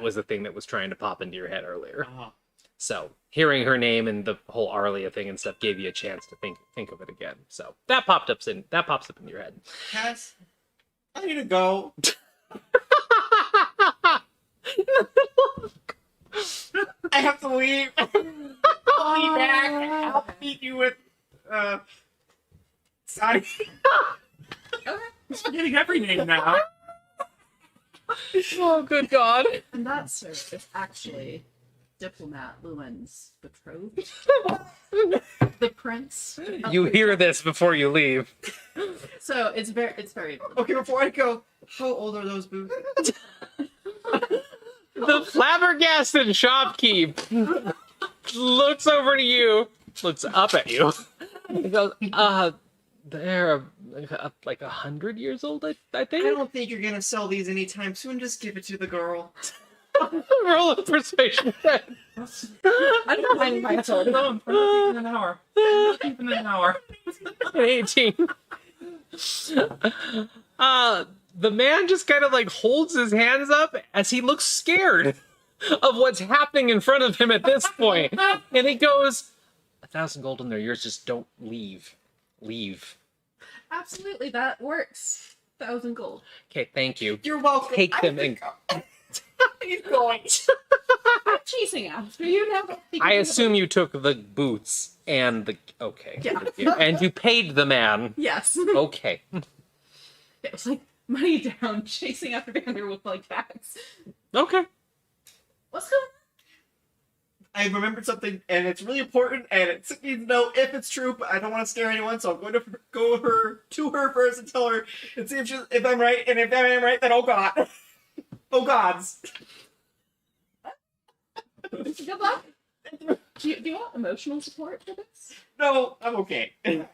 was the thing that was trying to pop into your head earlier. So hearing her name and the whole Arlia thing and stuff gave you a chance to think of it again. So that pops up in your head. Cass, I need to go. I have to leave. I'll be back. I'll meet you with Sonny. He's forgetting every name now. Oh, good God. And that, sir, is actually Diplomat Lumen's betrothed. The prince. You hear this before you leave. So it's very. Okay, before I go, how old are those boots? The flabbergasted shopkeep looks over to you, looks up at you. He goes, they're like 100 years old, I think. I don't think you're gonna sell these anytime soon. Just give it to the girl. Roll a persuasion check. I don't mind my sword. No, for not even an hour. Not even an hour. 18. The man just kind of like holds his hands up as he looks scared of what's happening in front of him at this point. And he goes, 1,000 gold and they're yours, just don't leave. Leave. Absolutely, that works. 1,000 gold. Okay, thank you. You're welcome. Take them and He's going. I'm chasing after you now. I assume you took the boots and the... Okay. Yeah. And you paid the man. Yes. Okay. It was like money down, chasing after Vander with like bags. Okay. What's going I remembered something, and it's really important, and it took me to know if it's true, but I don't want to scare anyone, so I'm going to go to her first and tell her and see if I'm right, and if I am right, then oh god. Oh gods. on? Good luck. Do you want emotional support for this? No, I'm okay. But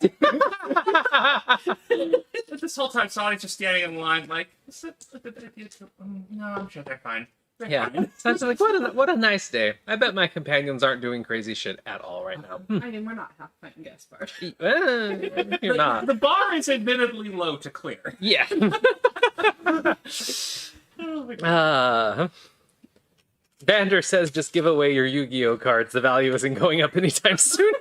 this whole time, Sonny's just standing in line, like, no, I'm sure they're fine. They're Yeah. fine. So it's like, what a nice day. I bet my companions aren't doing crazy shit at all right now. I mean, we're not half fighting Gaspard. You're not. The bar is admittedly low to clear. Yeah. Vander says just give away your Yu-Gi-Oh cards. The value isn't going up anytime soon.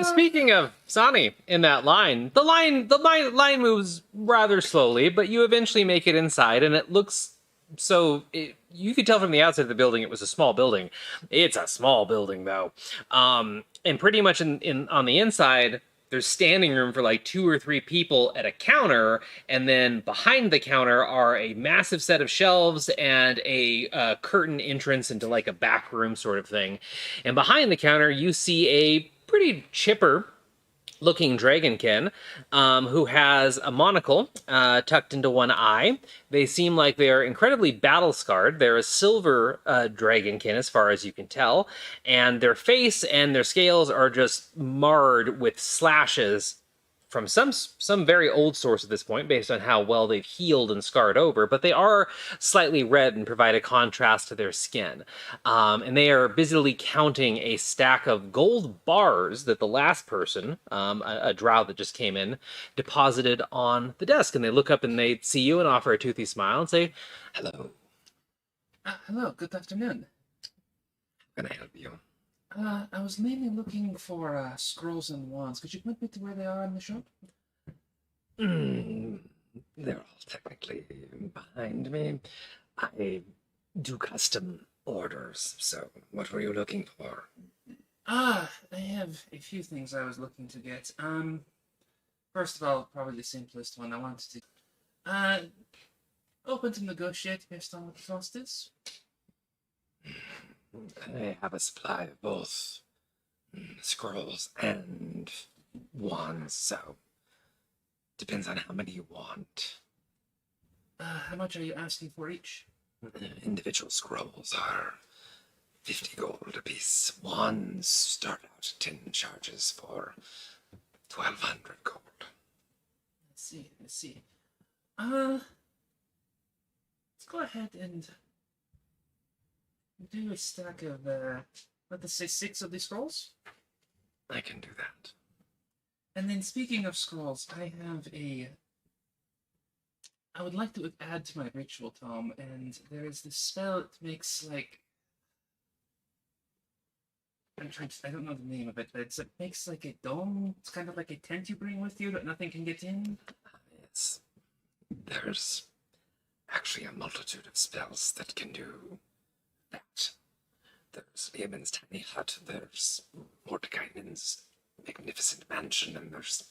Speaking of Sonny in that line, the line moves rather slowly, but you eventually make it inside, and it looks you could tell from the outside of the building it was a small building. It's a small building though, and pretty much on the inside, there's standing room for like 2 or 3 people at a counter, and then behind the counter are a massive set of shelves and a curtain entrance into like a back room sort of thing. And behind the counter, you see a pretty chipper looking dragonkin who has a monocle tucked into one eye. They seem like they are incredibly battle scarred. They're a silver dragonkin as far as you can tell, and their face and their scales are just marred with slashes from some very old source at this point, based on how well they've healed and scarred over, but they are slightly red and provide a contrast to their skin. And they are busily counting a stack of gold bars that the last person, a drow that just came in, deposited on the desk. And they look up and they see you and offer a toothy smile and say, "Hello. Hello, good afternoon. How can I help you?" I was mainly looking for scrolls and wands. Could you point me to where they are in the shop? They're all technically behind me. I do custom orders, so what were you looking for? I have a few things I was looking to get. First of all, probably the simplest one I wanted to... open to negotiate based on what the cost is. I have a supply of both scrolls and wands, so depends on how many you want. How much are you asking for each? Individual scrolls are 50 gold apiece. Wands start out at 10 charges for 1,200 gold. Let's see. Let's go ahead and do a stack of, let us say 6 of these scrolls. I can do that. And then speaking of scrolls, I would like to add to my ritual tome, and there is this spell that makes like I don't know the name of it, but it makes like a dome. It's kind of like a tent you bring with you that nothing can get in. There's actually a multitude of spells that can do that. There's Yemen's tiny hut, there's Mordekainen's magnificent mansion, and there's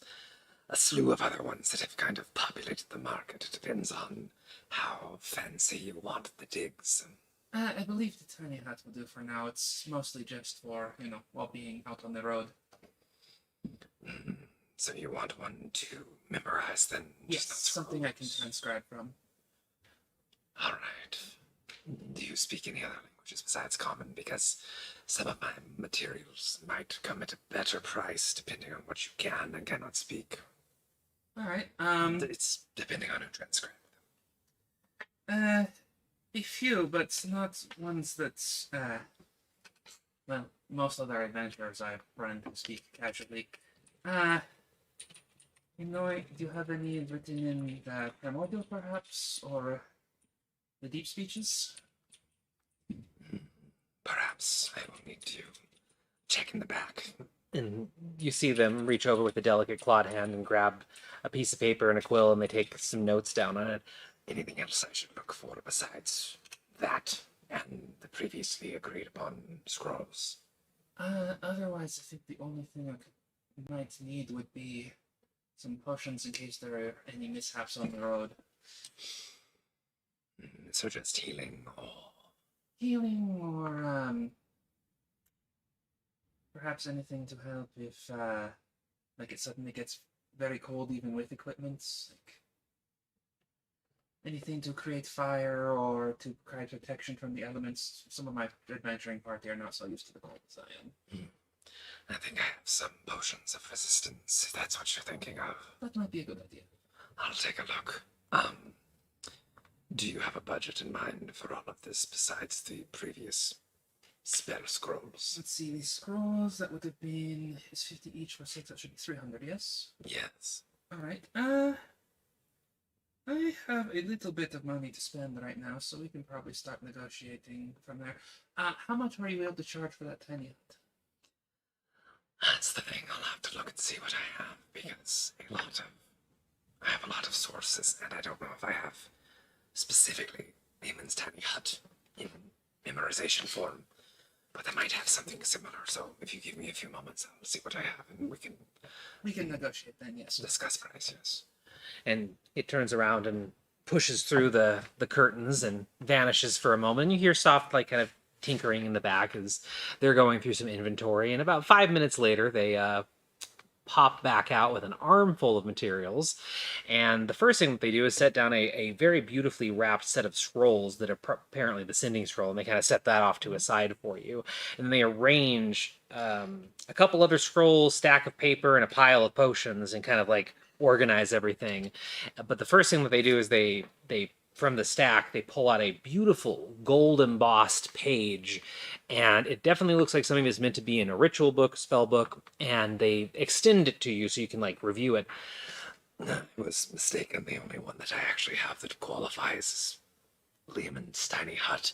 a slew of other ones that have kind of populated the market. It depends on how fancy you want the digs. I believe the tiny hut will do for now. It's mostly just for, while being out on the road. So you want one to memorize then? Yes, something I can transcribe from. All right. Do you speak any other languages besides Common? Because some of my materials might come at a better price depending on what you can and cannot speak. All right. It's depending on who transcribes A few, but not ones that, well, most other adventurers I've run into speak casually. Do you have any written in the primordial, perhaps, or the deep speeches? Perhaps I will need to check in the back. And you see them reach over with a delicate clawed hand and grab a piece of paper and a quill, and they take some notes down on it. Anything else I should look for besides that and the previously agreed upon scrolls? Otherwise, I think the only thing I might need would be some potions in case there are any mishaps on the road. So just healing or... Healing, or, perhaps anything to help if, like, it suddenly gets very cold even with equipment. Like, anything to create fire or to create protection from the elements. Some of my adventuring party are not so used to the cold as I am. I think I have some potions of resistance, if that's what you're thinking of. That might be a good idea. I'll take a look. Do you have a budget in mind for all of this besides the previous spell scrolls? Let's see, these scrolls, that would have been, is 50 each for 6, that should be 300, yes? Yes. Alright, I have a little bit of money to spend right now, so we can probably start negotiating from there. How much are you able to charge for that tiny hut? That's the thing. I'll have to look and see what I have, because I have a lot of sources, and I don't know if I have specifically Eamon's tiny hut in memorization form, but I might have something similar. So if you give me a few moments, I'll see what I have, and we can negotiate then, yes. discuss prices. And it turns around and pushes through the curtains and vanishes for a moment. You hear soft, like, kind of tinkering in the back as they're going through some inventory. And about 5 minutes later, they pop back out with an armful of materials. And the first thing that they do is set down a very beautifully wrapped set of scrolls that are apparently the sending scroll. And they kind of set that off to a side for you. And then they arrange a couple other scrolls, stack of paper, and a pile of potions, and kind of like organize everything. But the first thing that they do is they from the stack, they pull out a beautiful gold embossed page, and it definitely looks like something that's meant to be in a ritual book, spell book, and they extend it to you so you can, like, review it. I was mistaken. The only one that I actually have that qualifies is Lehman's tiny hut.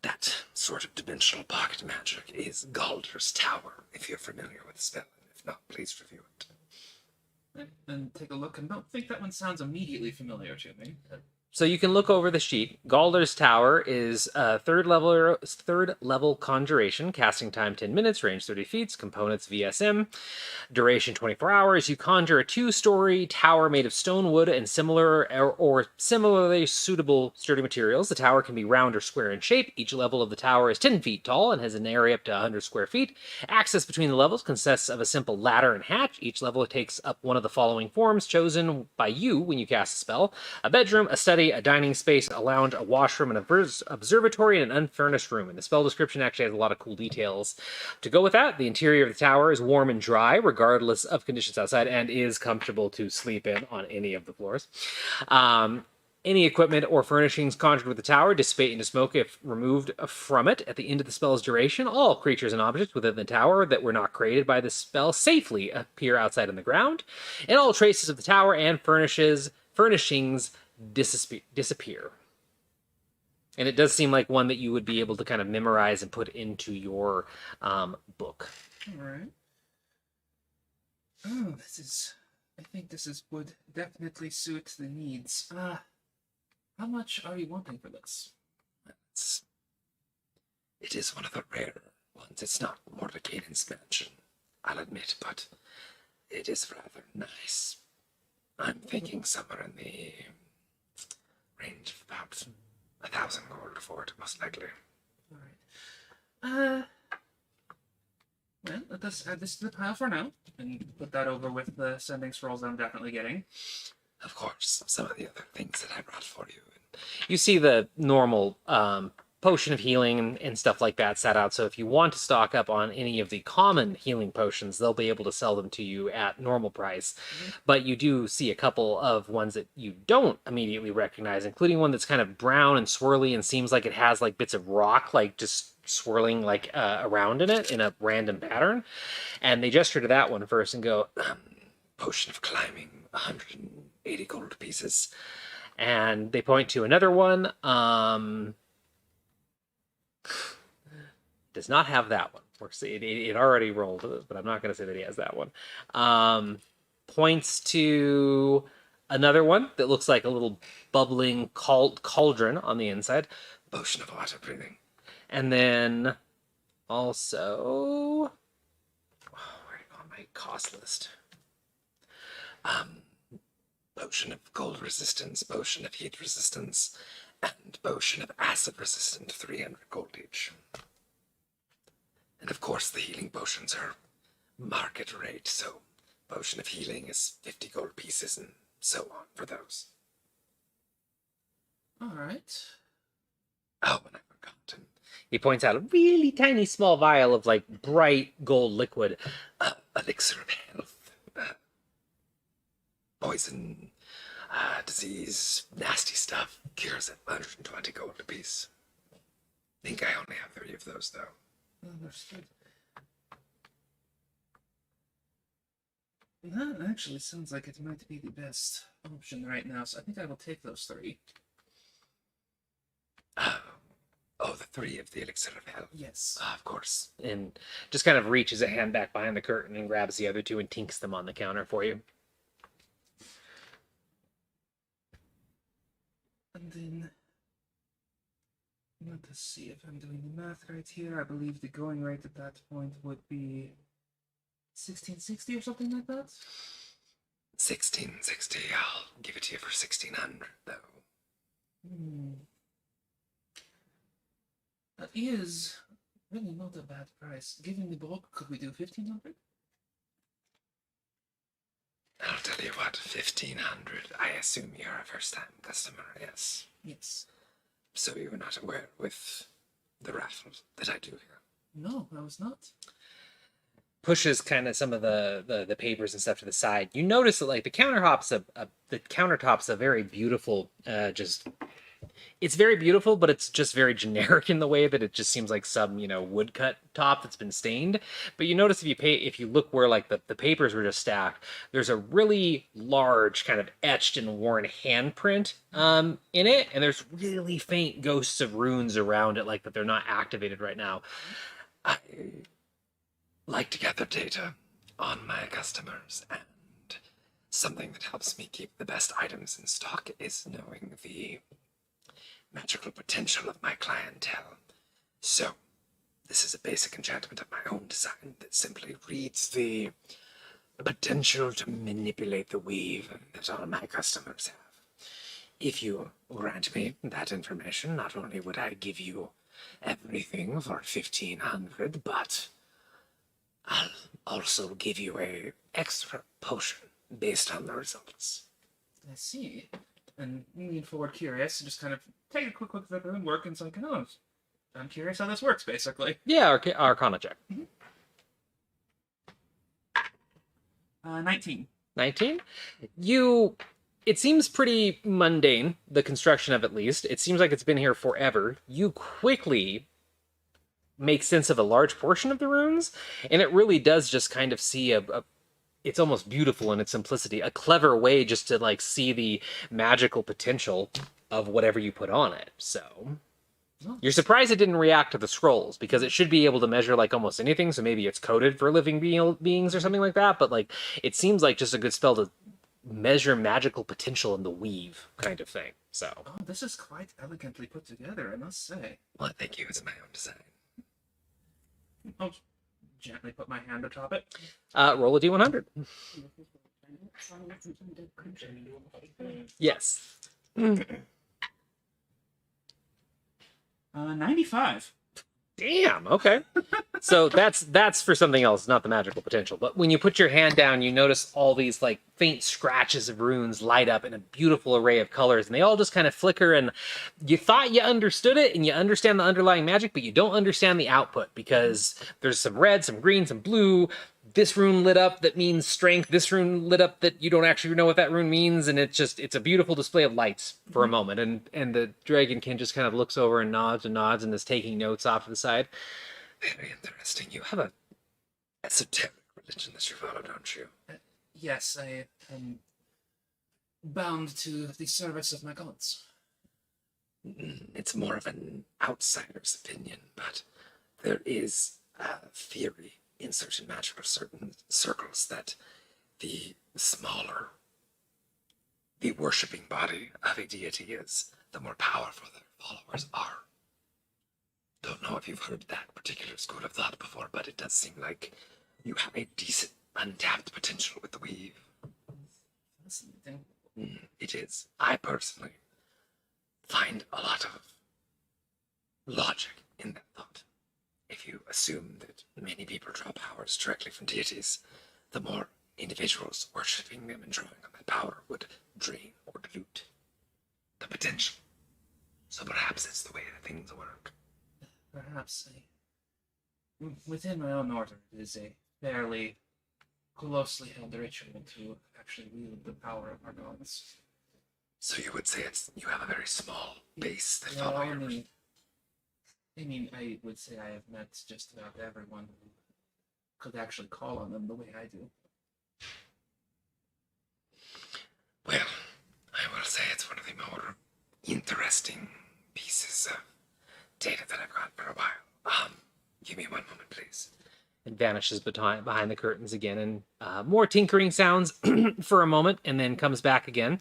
That sort of dimensional pocket magic is Galder's Tower, if you're familiar with the spell. If not, please review it. And take a look, and don't think that one sounds immediately familiar to me. So you can look over the sheet. Galder's Tower is a third level conjuration, casting time 10 minutes, range 30 feet, components VSM, duration 24 hours. You conjure a 2-story tower made of stone, wood, and similar or similarly suitable sturdy materials. The tower can be round or square in shape. Each level of the tower is 10 feet tall and has an area up to 100 square feet. Access between the levels consists of a simple ladder and hatch. Each level takes up one of the following forms chosen by you when you cast a spell: a bedroom, a study, study, a dining space, a lounge, a washroom, an observatory, and an unfurnished room. And the spell description actually has a lot of cool details. To go with that, the interior of the tower is warm and dry, regardless of conditions outside, and is comfortable to sleep in on any of the floors. Any equipment or furnishings conjured with the tower dissipate into smoke if removed from it. At the end of the spell's duration, all creatures and objects within the tower that were not created by the spell safely appear outside on the ground, and all traces of the tower and furnishings disappear. And it does seem like one that you would be able to kind of memorize and put into your book. All right. Oh, I think this would definitely suit the needs. How much are you wanting for this? It is one of the rarer ones. It's not Mordecai's mansion, I'll admit, but it is rather nice. I'm thinking somewhere in the range of about 1,000 gold for it, most likely. All right. Well, let us add this to the pile for now, and put that over with the sending scrolls that I'm definitely getting. Of course, some of the other things that I brought for you. You see the normal potion of healing and stuff like that set out. So if you want to stock up on any of the common healing potions, they'll be able to sell them to you at normal price. But you do see a couple of ones that you don't immediately recognize, including one that's kind of brown and swirly and seems like it has like bits of rock like just swirling like around in it in a random pattern. And they gesture to that one first and go, Potion of climbing, 180 gold pieces. and they point to another one. Does not have that one. It already rolled, but I'm not going to say that he has that one. Points to another one that looks like a little bubbling cauldron on the inside. Potion of water breathing. And then also, where on my cost list? Potion of cold resistance, potion of heat resistance, and potion of acid resistant, 300 gold each. And of course, the healing potions are market rate, so potion of healing is 50 gold pieces and so on for those. All right. Oh, and I forgot. He points out a really tiny small vial of like bright gold liquid. Elixir of health. Poison, disease, nasty stuff. Cures at 120 gold apiece. I think I only have 3 of those, though. Understood. That actually sounds like it might be the best option right now, so I think I will take those 3. Oh, the 3 of the elixir of health. Yes. Of course. And just kind of reaches a hand back behind the curtain and grabs the other 2 and tinks them on the counter for you. And then, let us see if I'm doing the math right here. I believe the going rate at that point would be 1660 or something like that. 1660. I'll give it to you for 1600, though. That is really not a bad price. Given the bulk, could we do 1500? I'll tell you what, 1500. I assume you're a first-time customer, yes? Yes. So you were not aware with the raffle that I do here? No, I was not. Pushes kind of some of the papers and stuff to the side. You notice that like the countertop's a very beautiful it's very beautiful, but it's just very generic in the way that it just seems like some, woodcut top that's been stained. But you notice if you look where like the papers were just stacked, there's a really large kind of etched and worn handprint in it, and there's really faint ghosts of runes around it, like that they're not activated right now. I like to gather data on my customers, and something that helps me keep the best items in stock is knowing the magical potential of my clientele. So, this is a basic enchantment of my own design that simply reads the potential to manipulate the weave that all my customers have. If you grant me that information, not only would I give you everything for 1500, but I'll also give you a extra potion based on the results. I see. and lean forward curious, and just kind of take a quick look at the room work, and it's like, oh, I'm curious how this works, basically. Yeah, Arcana check. 19. 19. It seems pretty mundane, the construction of at least. It seems like it's been here forever. You quickly make sense of a large portion of the runes, and it really does just kind of see it's almost beautiful in its simplicity, a clever way just to like see the magical potential of whatever you put on it. So you're surprised it didn't react to the scrolls, because it should be able to measure like almost anything, so maybe it's coded for living beings or something like that, but like it seems like just a good spell to measure magical potential in the weave kind of thing. So Oh, this is quite elegantly put together, I must say. Well, thank you. It's my own design. I'll gently put my hand atop it. roll a d100. Yes. 95. Damn. Okay. So that's for something else, not the magical potential. But when you put your hand down, you notice all these like faint scratches of runes light up in a beautiful array of colors, and they all just kind of flicker. And you thought you understood it, and you understand the underlying magic, but you don't understand the output, because there's some red, some green, some blue. This rune lit up that means strength. This rune lit up that you don't actually know what that rune means, and it's a beautiful display of lights for a moment. And the dragonkin just kind of looks over and nods and is taking notes off to the side. Very interesting. You have a esoteric religion that you follow, don't you? Yes, I am bound to the service of my gods. It's more of an outsider's opinion, but there is a theory in certain magical circles that the smaller the worshipping body of a deity is, the more powerful their followers are. Don't know if you've heard that particular school of thought before, but it does seem like you have a decent untapped potential with the weave. Fascinating. It is. I personally find a lot of logic in that thought. If you assume that many people draw powers directly from deities, the more individuals worshipping them and drawing on that power would drain or dilute the potential. So perhaps it's the way that things work. Perhaps within my own order, it is a fairly closely held ritual to actually wield the power of our gods. So you would say you have a very small base that Yeah, follow your... I would say I have met just about everyone who could actually call on them the way I do. Well, I will say it's one of the more interesting pieces of data that I've got for a while. Give me one moment, please. It vanishes behind the curtains again, and more tinkering sounds for a moment, and then comes back again.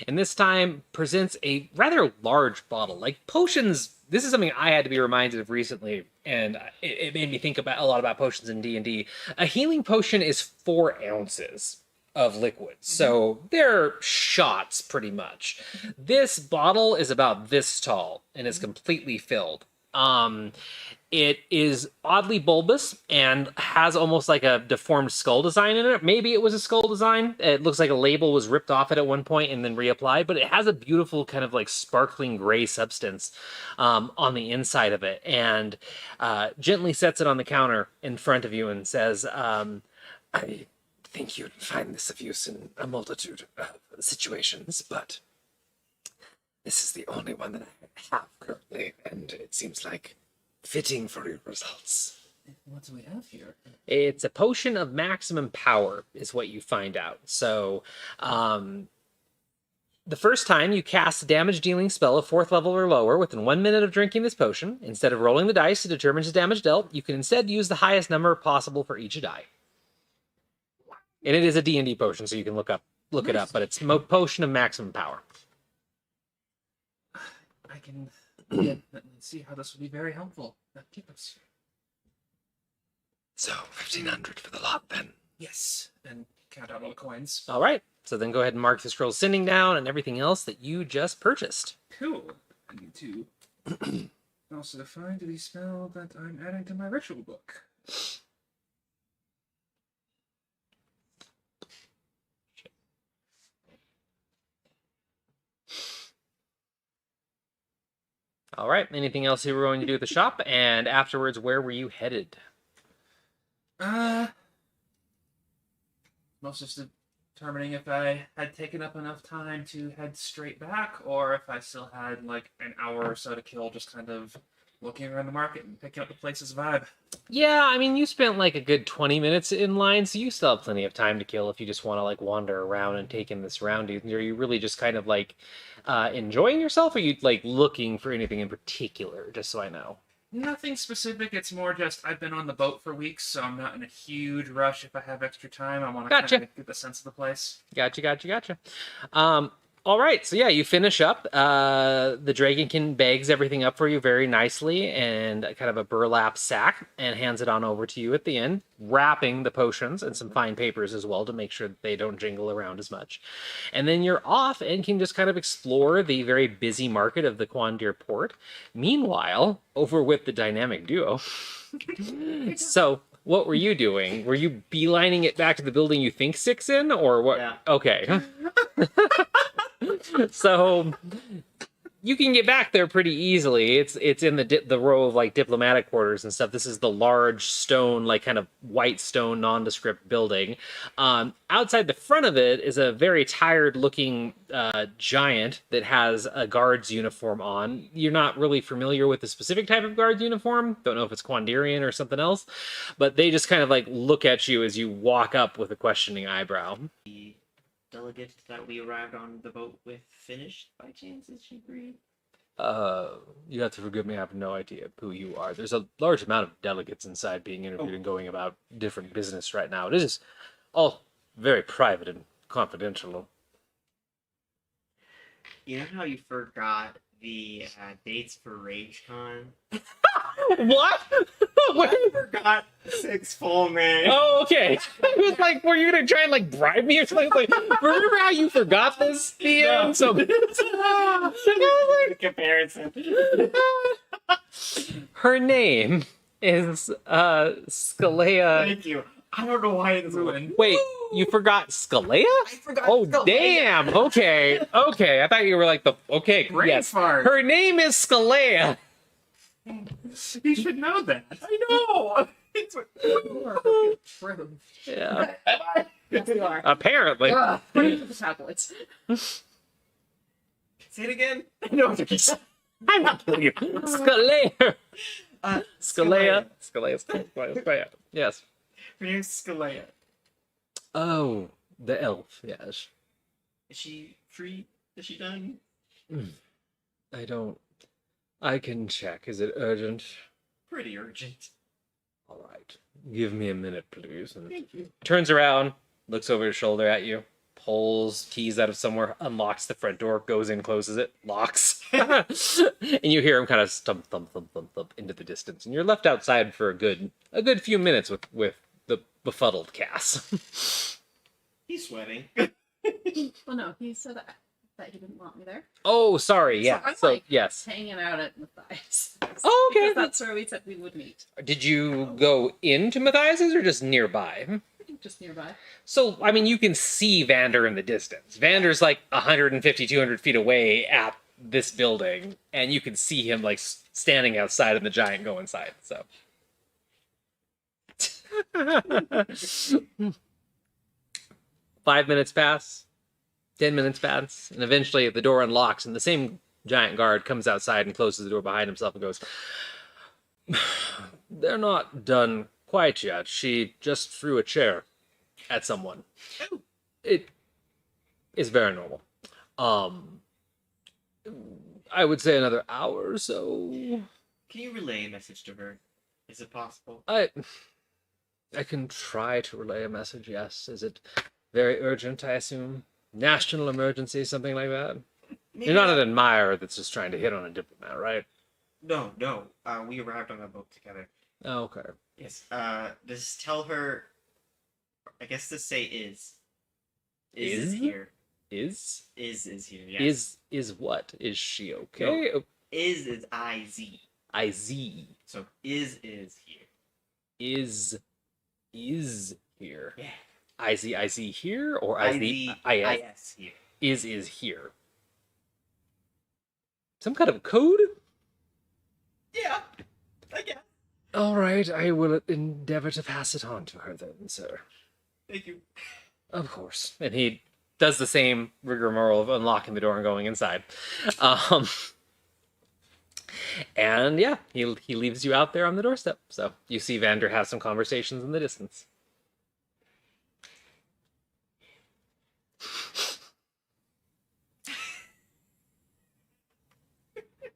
And this time presents a rather large bottle. Like potions, this is something I had to be reminded of recently, and it made me think about a lot about potions in D&D. A healing potion is 4 ounces of liquid, so they're shots pretty much. This bottle is about this tall and is completely filled. It is oddly bulbous and has almost like a deformed skull design in it. Maybe it was a skull design. It looks like a label was ripped off it at one point and then reapplied, but it has a beautiful kind of like sparkling gray substance on the inside of it, and gently sets it on the counter in front of you and says, I think you'd find this of use in a multitude of situations, but this is the only one that I have currently, and it seems like fitting for your results. What do we have here? it's a potion of maximum power is what you find out. So the first time you cast a damage dealing spell of 4th level or lower within 1 minute of drinking this potion, instead of rolling the dice to determine the damage dealt, you can instead use the highest number possible for each die. And it is a D&D potion, so you can look it up, but it's potion of maximum power. I can definitely see how this would be very helpful. Keep us. So 1,500 for the lot, then. Yes, and count out all the coins. All right, so then go ahead and mark the scroll sending down and everything else that you just purchased. Cool. I need to also find the spell that I'm adding to my ritual book. All right. Anything else you were going to do at the shop? And afterwards, where were you headed? Most just determining if I had taken up enough time to head straight back, or if I still had like an hour or so to kill, just kind of looking around the market and picking up the place's vibe. Yeah, I mean, you spent like a good 20 minutes in line, so you still have plenty of time to kill if you just want to like wander around and take in the surroundings. Are you really just kind of like enjoying yourself, or are you like looking for anything in particular, just so I know? Nothing specific. It's more just I've been on the boat for weeks, so I'm not in a huge rush. If I have extra time, I want to Gotcha. kind of get the sense of the place. Gotcha. All right, so yeah, you finish up. The Dragonkin bags everything up for you very nicely and kind of a burlap sack and hands it on over to you at the end, wrapping the potions and some fine papers as well to make sure that they don't jingle around as much. And then you're off and can just kind of explore the very busy market of the Quandir port. Meanwhile, over with the dynamic duo. So, what were you doing? Were you beelining it back to the building you think Six in, or what? Yeah. Okay. So you can get back there pretty easily. It's in the row of like diplomatic quarters and stuff. This is the large stone, like kind of white stone nondescript building. Outside the front of it is a very tired looking giant that has a guard's uniform on. You're not really familiar with the specific type of guard's uniform. Don't know if it's Quandirian or something else, but they just kind of like look at you as you walk up with a questioning eyebrow. The delegate that we arrived on the boat with finished by chance? Is she free? You have to forgive me, I have no idea who you are. There's a large amount of delegates inside being interviewed and going about different business right now. It is all very private and confidential. You know how you forgot the dates for RageCon? What? I forgot Six full name. Oh, okay. It was like, were you gonna try and like bribe me or something? Like, remember how you forgot this, Theo? No. So, Comparison. her name is Scalea. Thank you. I don't know why it's ruined. Wait, you forgot Scalea? I forgot. Oh, Scalea. damn. Okay. I thought you were like the. Okay, Brain yes. fart. Her name is Scalea. You should know that. I know. It's True. Yeah. Yes, you are. Apparently. Ugh, according to the tablets. Say it again. I know what you're saying. I'm not killing you. Scalea. Scalea. Scalea. Yes. Her name's Scalea. Oh, the elf. Yes. Is she free? Is she done? I don't. I can check. Is it urgent? Pretty urgent. All right. Give me a minute, please. And Thank you. turns around, looks over his shoulder at you, pulls keys out of somewhere, unlocks the front door, goes in, closes it, locks. And you hear him kind of thump, thump, thump, thump, thump into the distance. And you're left outside for a good few minutes with the befuddled Cass. He's sweating. Well, no, he said that he didn't want me there. Oh, sorry. Yeah. I'm So, like yes. hanging out at Matthias. Oh, okay. Because that's where we said we would meet. Did you go into Matthias's or just nearby? Just nearby. So, I mean, you can see Vander in the distance. Vander's like 150, 200 feet away at this building, and you can see him like standing outside and the giant go inside. So. 5 minutes pass, 10 minutes pass, and eventually the door unlocks, and the same giant guard comes outside and closes the door behind himself and goes, "They're not done quite yet. She just threw a chair at someone. It is very normal. I would say another hour or so. Can you relay a message to her? Is it possible? I can try to relay a message, yes. Is it very urgent, I assume? National emergency, something like that? Maybe You're not an admirer that's just trying to hit on a diplomat, right? No. We arrived on a boat together. Oh, okay. Yes. Just tell her. I guess to say is. Is? Here. Is? Is here. Yes. Is what? Is she okay? No. Is IZ. I-Z. So is here. Is here. Yeah. I-Z here? Or I-Z? I-S? IS here. Is here. Some kind of code? Yeah, I guess. All right, I will endeavor to pass it on to her then, sir. Thank you. Of course. And he does the same rigmarole of unlocking the door and going inside. Um, and yeah, he leaves you out there on the doorstep. So you see Vander have some conversations in the distance.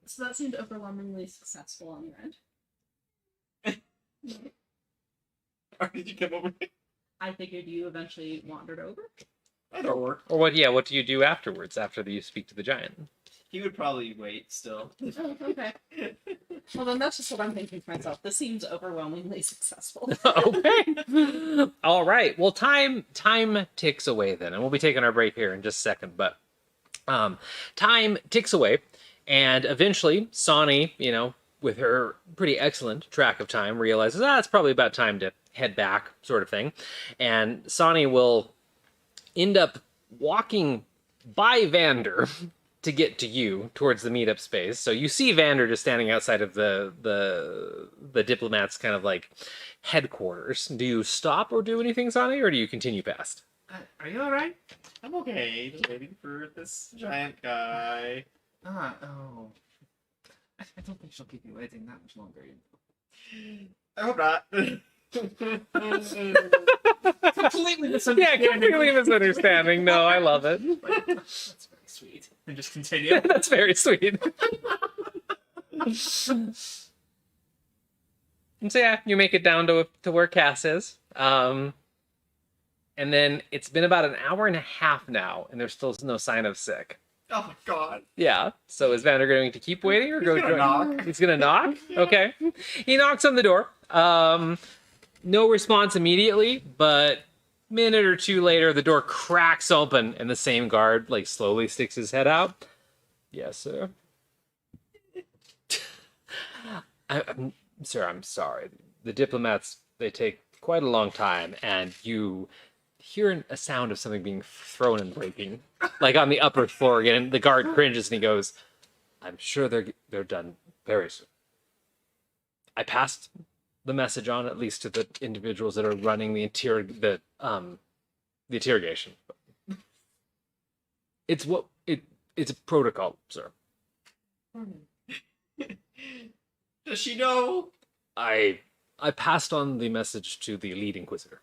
So that seemed overwhelmingly successful on your end. Or did you come over? I figured you eventually wandered over. That'll work. Or what do you do afterwards, after you speak to the giant? He would probably wait still. Oh, okay. Well, then that's just what I'm thinking to myself. This seems overwhelmingly successful. Okay. All right. Well, time ticks away then, and we'll be taking our break here in just a second. But time ticks away, and eventually, Sonny, with her pretty excellent track of time, realizes it's probably about time to head back, sort of thing. And Sonny will end up walking by Vander to get to you towards the meetup space. So you see Vander just standing outside of the diplomat's kind of like headquarters. Do you stop or do anything, Sonny, or do you continue past? Are you alright? I'm okay, just waiting for this giant guy. Oh. I don't think she'll keep you waiting that much longer. I hope not. Completely misunderstanding. Yeah, completely misunderstanding. No, I love it. That's very sweet. And just continue. That's very sweet. And so yeah, you make it down to where Cass is. And then it's been about an hour and a half now, and there's still no sign of Sick. Oh my god. Yeah. So is Vander going to keep waiting or He's go gonna join? knock. He's gonna knock. Okay. He knocks on the door. No response immediately, but minute or two later, the door cracks open, and the same guard slowly sticks his head out. Yes, sir. Sir, I'm sorry. The diplomats, they take quite a long time, and you hear a sound of something being thrown and breaking, on the upper floor again. And the guard cringes and he goes, "I'm sure they're done very soon. I passed the message on, at least to the individuals that are running the interrogation. It's a protocol, sir. Does she know? I passed on the message to the lead inquisitor."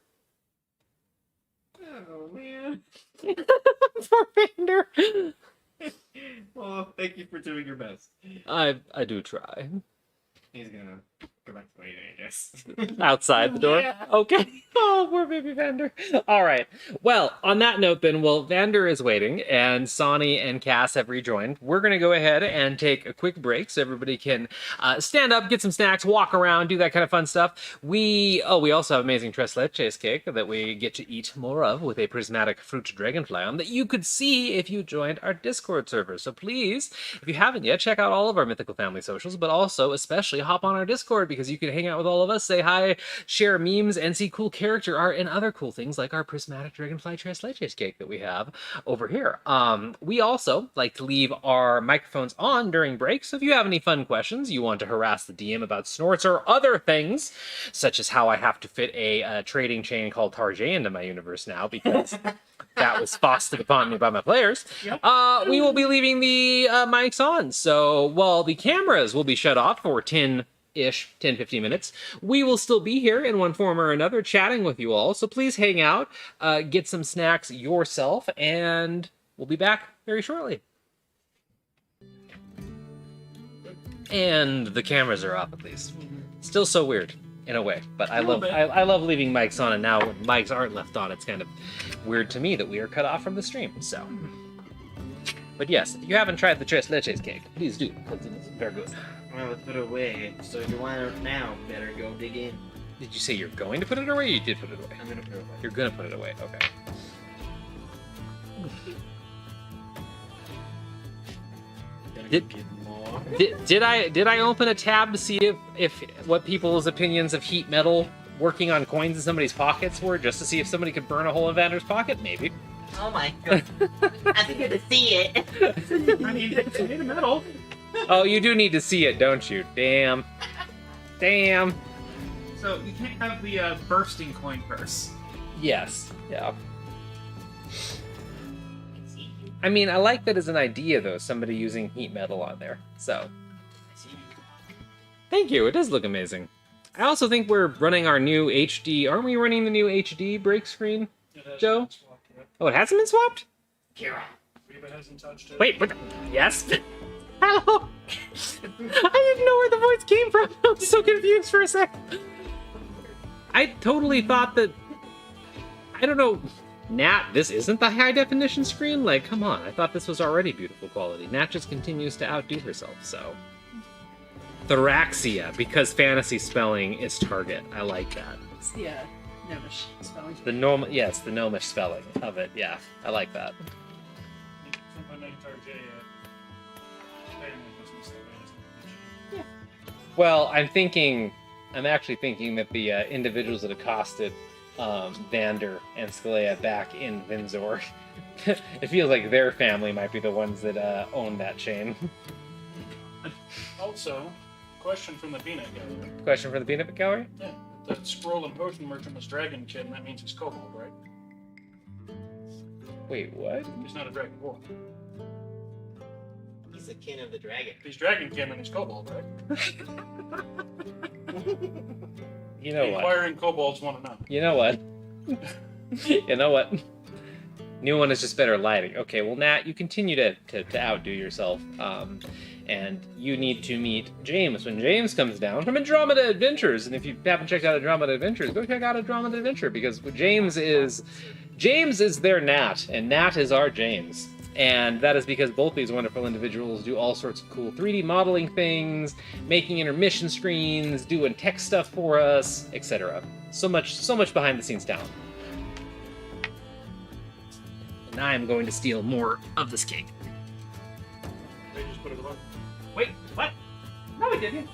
Oh man. Poor Vander. Well, thank you for doing your best. I do try. He's gonna go back to waiting, I guess. Outside the door? Yeah. Okay. Oh, poor baby Vander. All right. Well, on that note then, Vander is waiting, and Sonny and Cass have rejoined. We're going to go ahead and take a quick break so everybody can stand up, get some snacks, walk around, do that kind of fun stuff. We also have amazing tres leches cake that we get to eat more of with a prismatic fruit dragonfly on that you could see if you joined our Discord server. So please, if you haven't yet, check out all of our Mythical Family socials, but also especially hop on our Discord because you can hang out with all of us, say hi, share memes, and see cool character art and other cool things like our Prismatic Dragonfly Tres Leches cake that we have over here. We also like to leave our microphones on during breaks, so if you have any fun questions, you want to harass the DM about snorts or other things, such as how I have to fit a trading chain called Tarjay into my universe now because that was foisted upon me by my players. Yep. We will be leaving the mics on. So while the cameras will be shut off for 10-15 minutes, we will still be here in one form or another chatting with you all. So please hang out, get some snacks yourself, and we'll be back very shortly. And the cameras are up, at least. Still so weird in a way, but I love leaving mics on, and now when mics aren't left on, it's kind of weird to me that we are cut off from the stream. So, but yes, if you haven't tried the Tres Leches cake, please do because it is very good. Well, let's put it away. So if you want it now, better go dig in. Did you say you're going to put it away? Or you did put it away. I'm gonna put it away. You're gonna put it away. Okay. Better Did- get more. Did I open a tab to see if what people's opinions of heat metal working on coins in somebody's pockets were, just to see if somebody could burn a hole in Vander's pocket? Maybe. Oh my god. I'm good to see it. I mean, it's made of metal. Oh, you do need to see it, don't you? Damn. Damn. So you can't have the bursting coin purse. Yes. Yeah. I see you. I mean, I like that as an idea, though, somebody using heat metal on there. So, I see you. thank you. It does look amazing. I also think we're running our new HD. Aren't we running the new HD break screen? It hasn't Joe? been swapped yet. Oh, it hasn't been swapped? Kira. Reba hasn't touched it. Wait, what? Yes? Hello? I didn't know where the voice came from. I was so confused for a second. I totally thought that. I don't know. Nat, this isn't the high definition screen? Like, come on. I thought this was already beautiful quality. Nat just continues to outdo herself, so. Thoraxia, because fantasy spelling is target. I like that. It's the gnomish spelling. Yes, the gnomish spelling of it. Yeah, I like that. Something like RJ, family business that Well, I'm actually thinking that the individuals that accosted Vander and Skalea back in Vinzor, it feels like their family might be the ones that own that chain. Also, question from the peanut gallery. Question for the peanut gallery? Yeah, that scroll and potion merchant was dragonkin, and that means he's kobold, right? Wait, what? He's not a dragon boy. He's the kin of the dragon. He's dragonkin and he's kobold, right? You know what? Inquiring kobolds want to know. You know what? You know what? New one is just better lighting. Okay, well, Nat, you continue to outdo yourself. And you need to meet James when James comes down from Andromeda Adventures. And if you haven't checked out Andromeda Adventures, go check out Andromeda Adventure, because James is their Nat, and Nat is our James. And that is because both these wonderful individuals do all sorts of cool 3D modeling things, making intermission screens, doing tech stuff for us, etc. So much behind the scenes talent. And I am going to steal more of this cake. They just put it away. Wait, what? No, we didn't.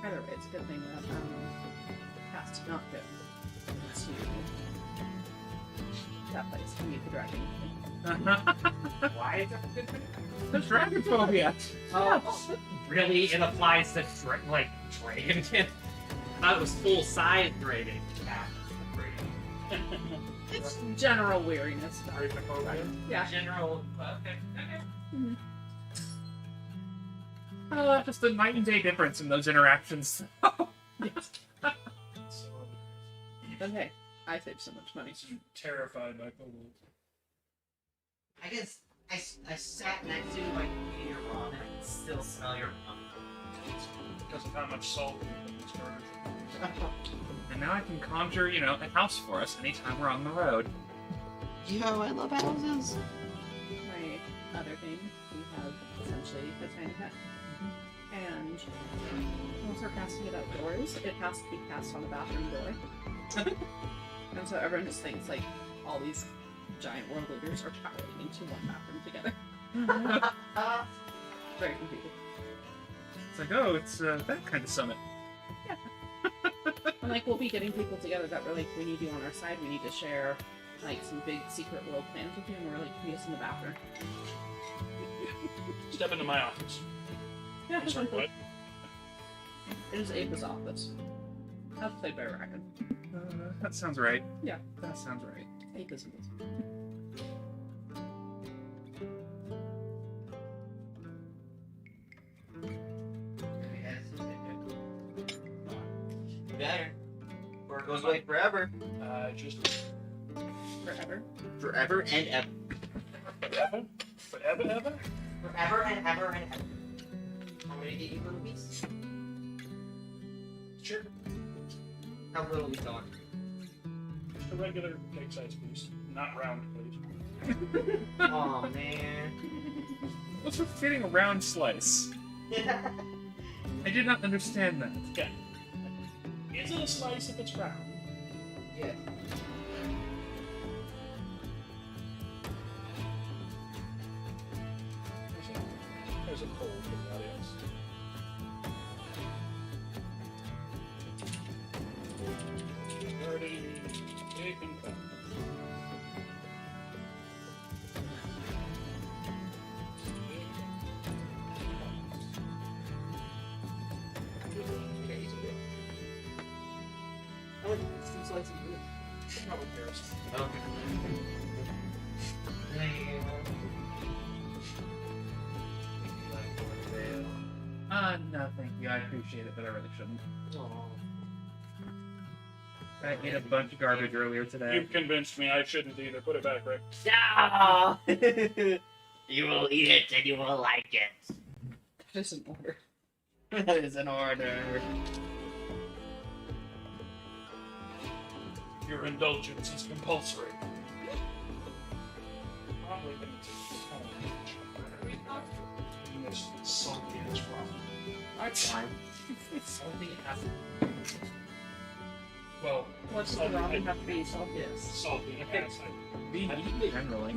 Either way, it's a good thing that has to not go to that place to meet the dragon. Why is that a good thing? The dragon phobia. Oh, really? It applies to dragon. I thought it was full size dragon. It's general weariness. Yeah. General. Okay. Just a night and day difference in those interactions. Yes. So, But hey, I saved so much money. he's terrified by kobolds. I guess I sat next to my computer raw and I can still smell your rum. Because of how much salt we put in this garbage. And now I can conjure, a house for us anytime we're on the road. Yo, I love houses. My other thing, we have essentially the tiny hut. And once we're casting it outdoors, it has to be cast on the bathroom door. And so everyone just thinks like all these giant world leaders are traveling into one bathroom together. Very confusing. It's like, oh, it's that kind of summit. And like we'll be getting people together that we're like, we need you on our side, we need to share like some big secret world plans with you, and we're like, meet us in the bathroom. Step into my office. Yeah, I'm sorry, what? It is Ava's office. That's played by Raccoon. That sounds right. Yeah. That sounds right. Ava's in this. Better. Or it goes away forever. Just Forever. Forever and ever. forever? Forever, ever? Forever and ever and ever. How many did you movies? Sure. How little we thought. Just a regular cake-sized piece. Not round, please. Oh man. What's with fitting a round slice? I did not understand that. Yeah. Is it a slice if it's round? Yeah. There's a poll for the audience. Starting cake and cup. Probably Paris. No, thank you. I appreciate it, but I really shouldn't. I ate a bunch of garbage earlier today. You've convinced me I shouldn't either. Put it back, Rick. No! You will eat it and you will like it. That is an order. That is an order. Your indulgence is compulsory. Probably going to this salty as well. That's fine. Salty as Well, What's the salty, ramen have to be salty? salty as Generally.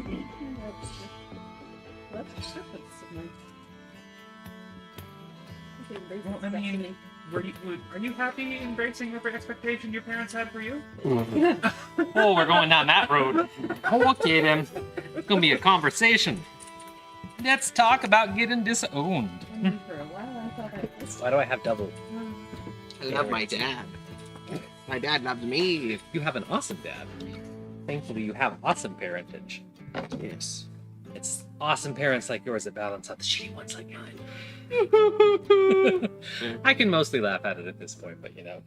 That's the difference of my. Well, I mean, are you happy embracing every expectation your parents had for you? Oh, we're going down that road. Oh, okay then. It's gonna be a conversation. Let's talk about getting disowned. For a while, I thought I was. Why do I have double? I love my dad. My dad loves me. You have an awesome dad. Thankfully, you have awesome parentage. Yes. It's awesome parents like yours that balance out the shitty ones like mine. I can mostly laugh at it at this point, but you know,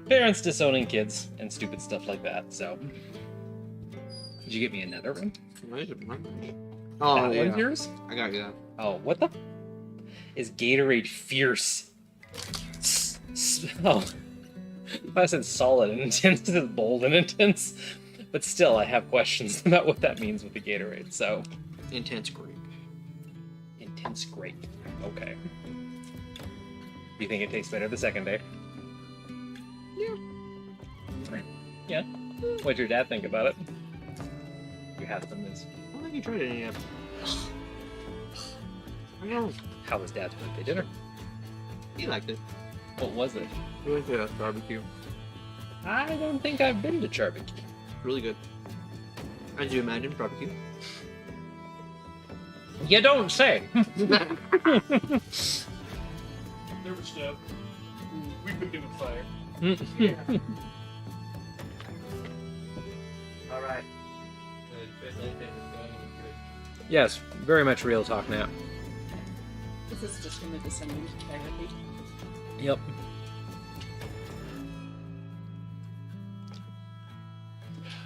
parents disowning kids and stupid stuff like that. So, did you get me another one? Oh, That yeah. one's yours? I got you that. Oh, what the? Is Gatorade fierce? Oh, if I said solid and intense, it's bold and intense. But still, I have questions about what that means with the Gatorade. So, Intense grape. intense grape. Okay. Do you think it tastes better the second day? Yeah. What'd your dad think about it? You had some this. I don't think you tried it yet. I know. How was Dad's birthday dinner? He liked it. What was it? It was a barbecue. I don't think I've been to Charbecue. Really good. As you imagine, barbecue. You don't say. There was we could do a fire. Alright. Yes, very much real talk now. This is just going to descend into therapy. Yep.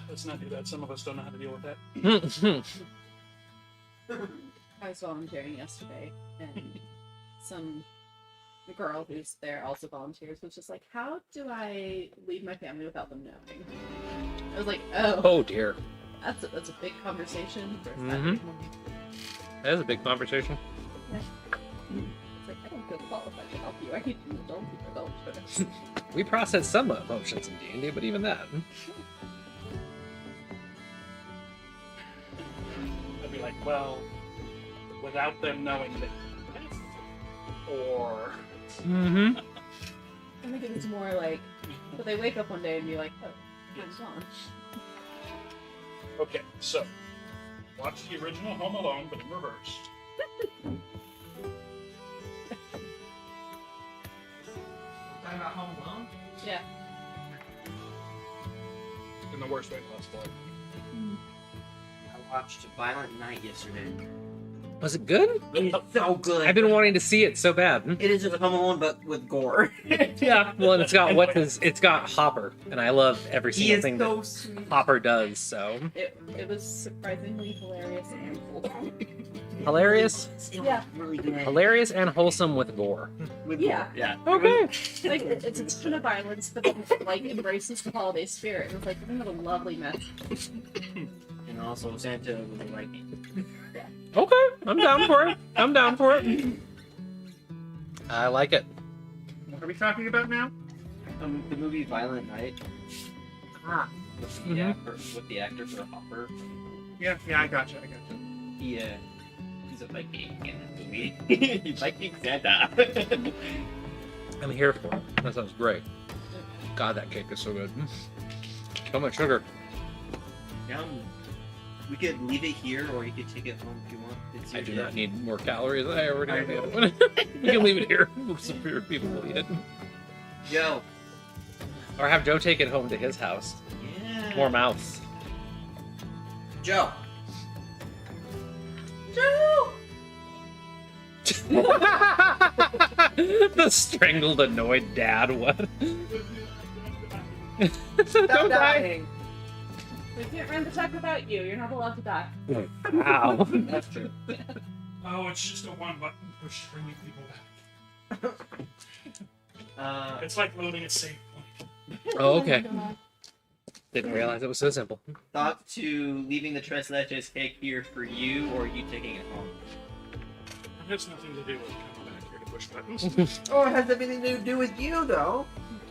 Let's not do that. Some of us don't know how to deal with that. I was volunteering yesterday, and some girl who's there also volunteers was just like, how do I leave my family without them knowing? I was like, oh, Oh dear. that's a big conversation. For Mhm. That is a big conversation. It's like, I don't feel qualified to help you. I need an adult first. We process some emotions in D&D, but even that. I'd be like, well, without them knowing that, or Mm-hmm. I think it was more like, but they wake up one day and be like, oh, I'm gone. okay, so watch the original Home Alone, but in reverse. Talking about Home Alone? Yeah. In the worst way possible. I watched Violent Night yesterday. Was it good? It is so good. I've been wanting to see it so bad. It is just Home Alone, but with gore. Yeah. Well, and it's got Hopper, and I love every He single is thing so that sweet. Hopper does. So It was surprisingly hilarious and wholesome. hilarious, It was Yeah. really good. hilarious, and wholesome with gore. With Yeah. gore. Yeah. Okay. Like, it's a ton of violence, but then it, like, embraces the holiday spirit. And it's like, isn't that a lovely message? And also Santa was a Viking. Okay. I'm down for it. I'm down for it. I like it. What are we talking about now? The movie Violent Night. Ah. With Mhm. the actor for Hopper. Yeah, I gotcha. He's a Viking in the movie. He's Viking Santa. I'm here for it. That sounds great. God, that cake is so good. So much sugar. We could leave it here, or you could take it home if you want. It's I your do day. not need more calories than I already have the other one. You can leave it here. Some people will eat it. Yo, Or have Joe take it home to his house. Yeah. More mouths. Joe. The strangled, annoyed dad. What? Stop Don't die. dying. We can't run the tech without you. You're not allowed to die. Wow. That's true. Oh, it's just a one button push to bring you people back. It's like loading a save point. Oh, okay. Didn't realize it was so simple. Thought to leaving the Tres Leches cake here for you, or you taking it home? It has nothing to do with coming back here to push buttons. Oh, it has everything to do with you, though.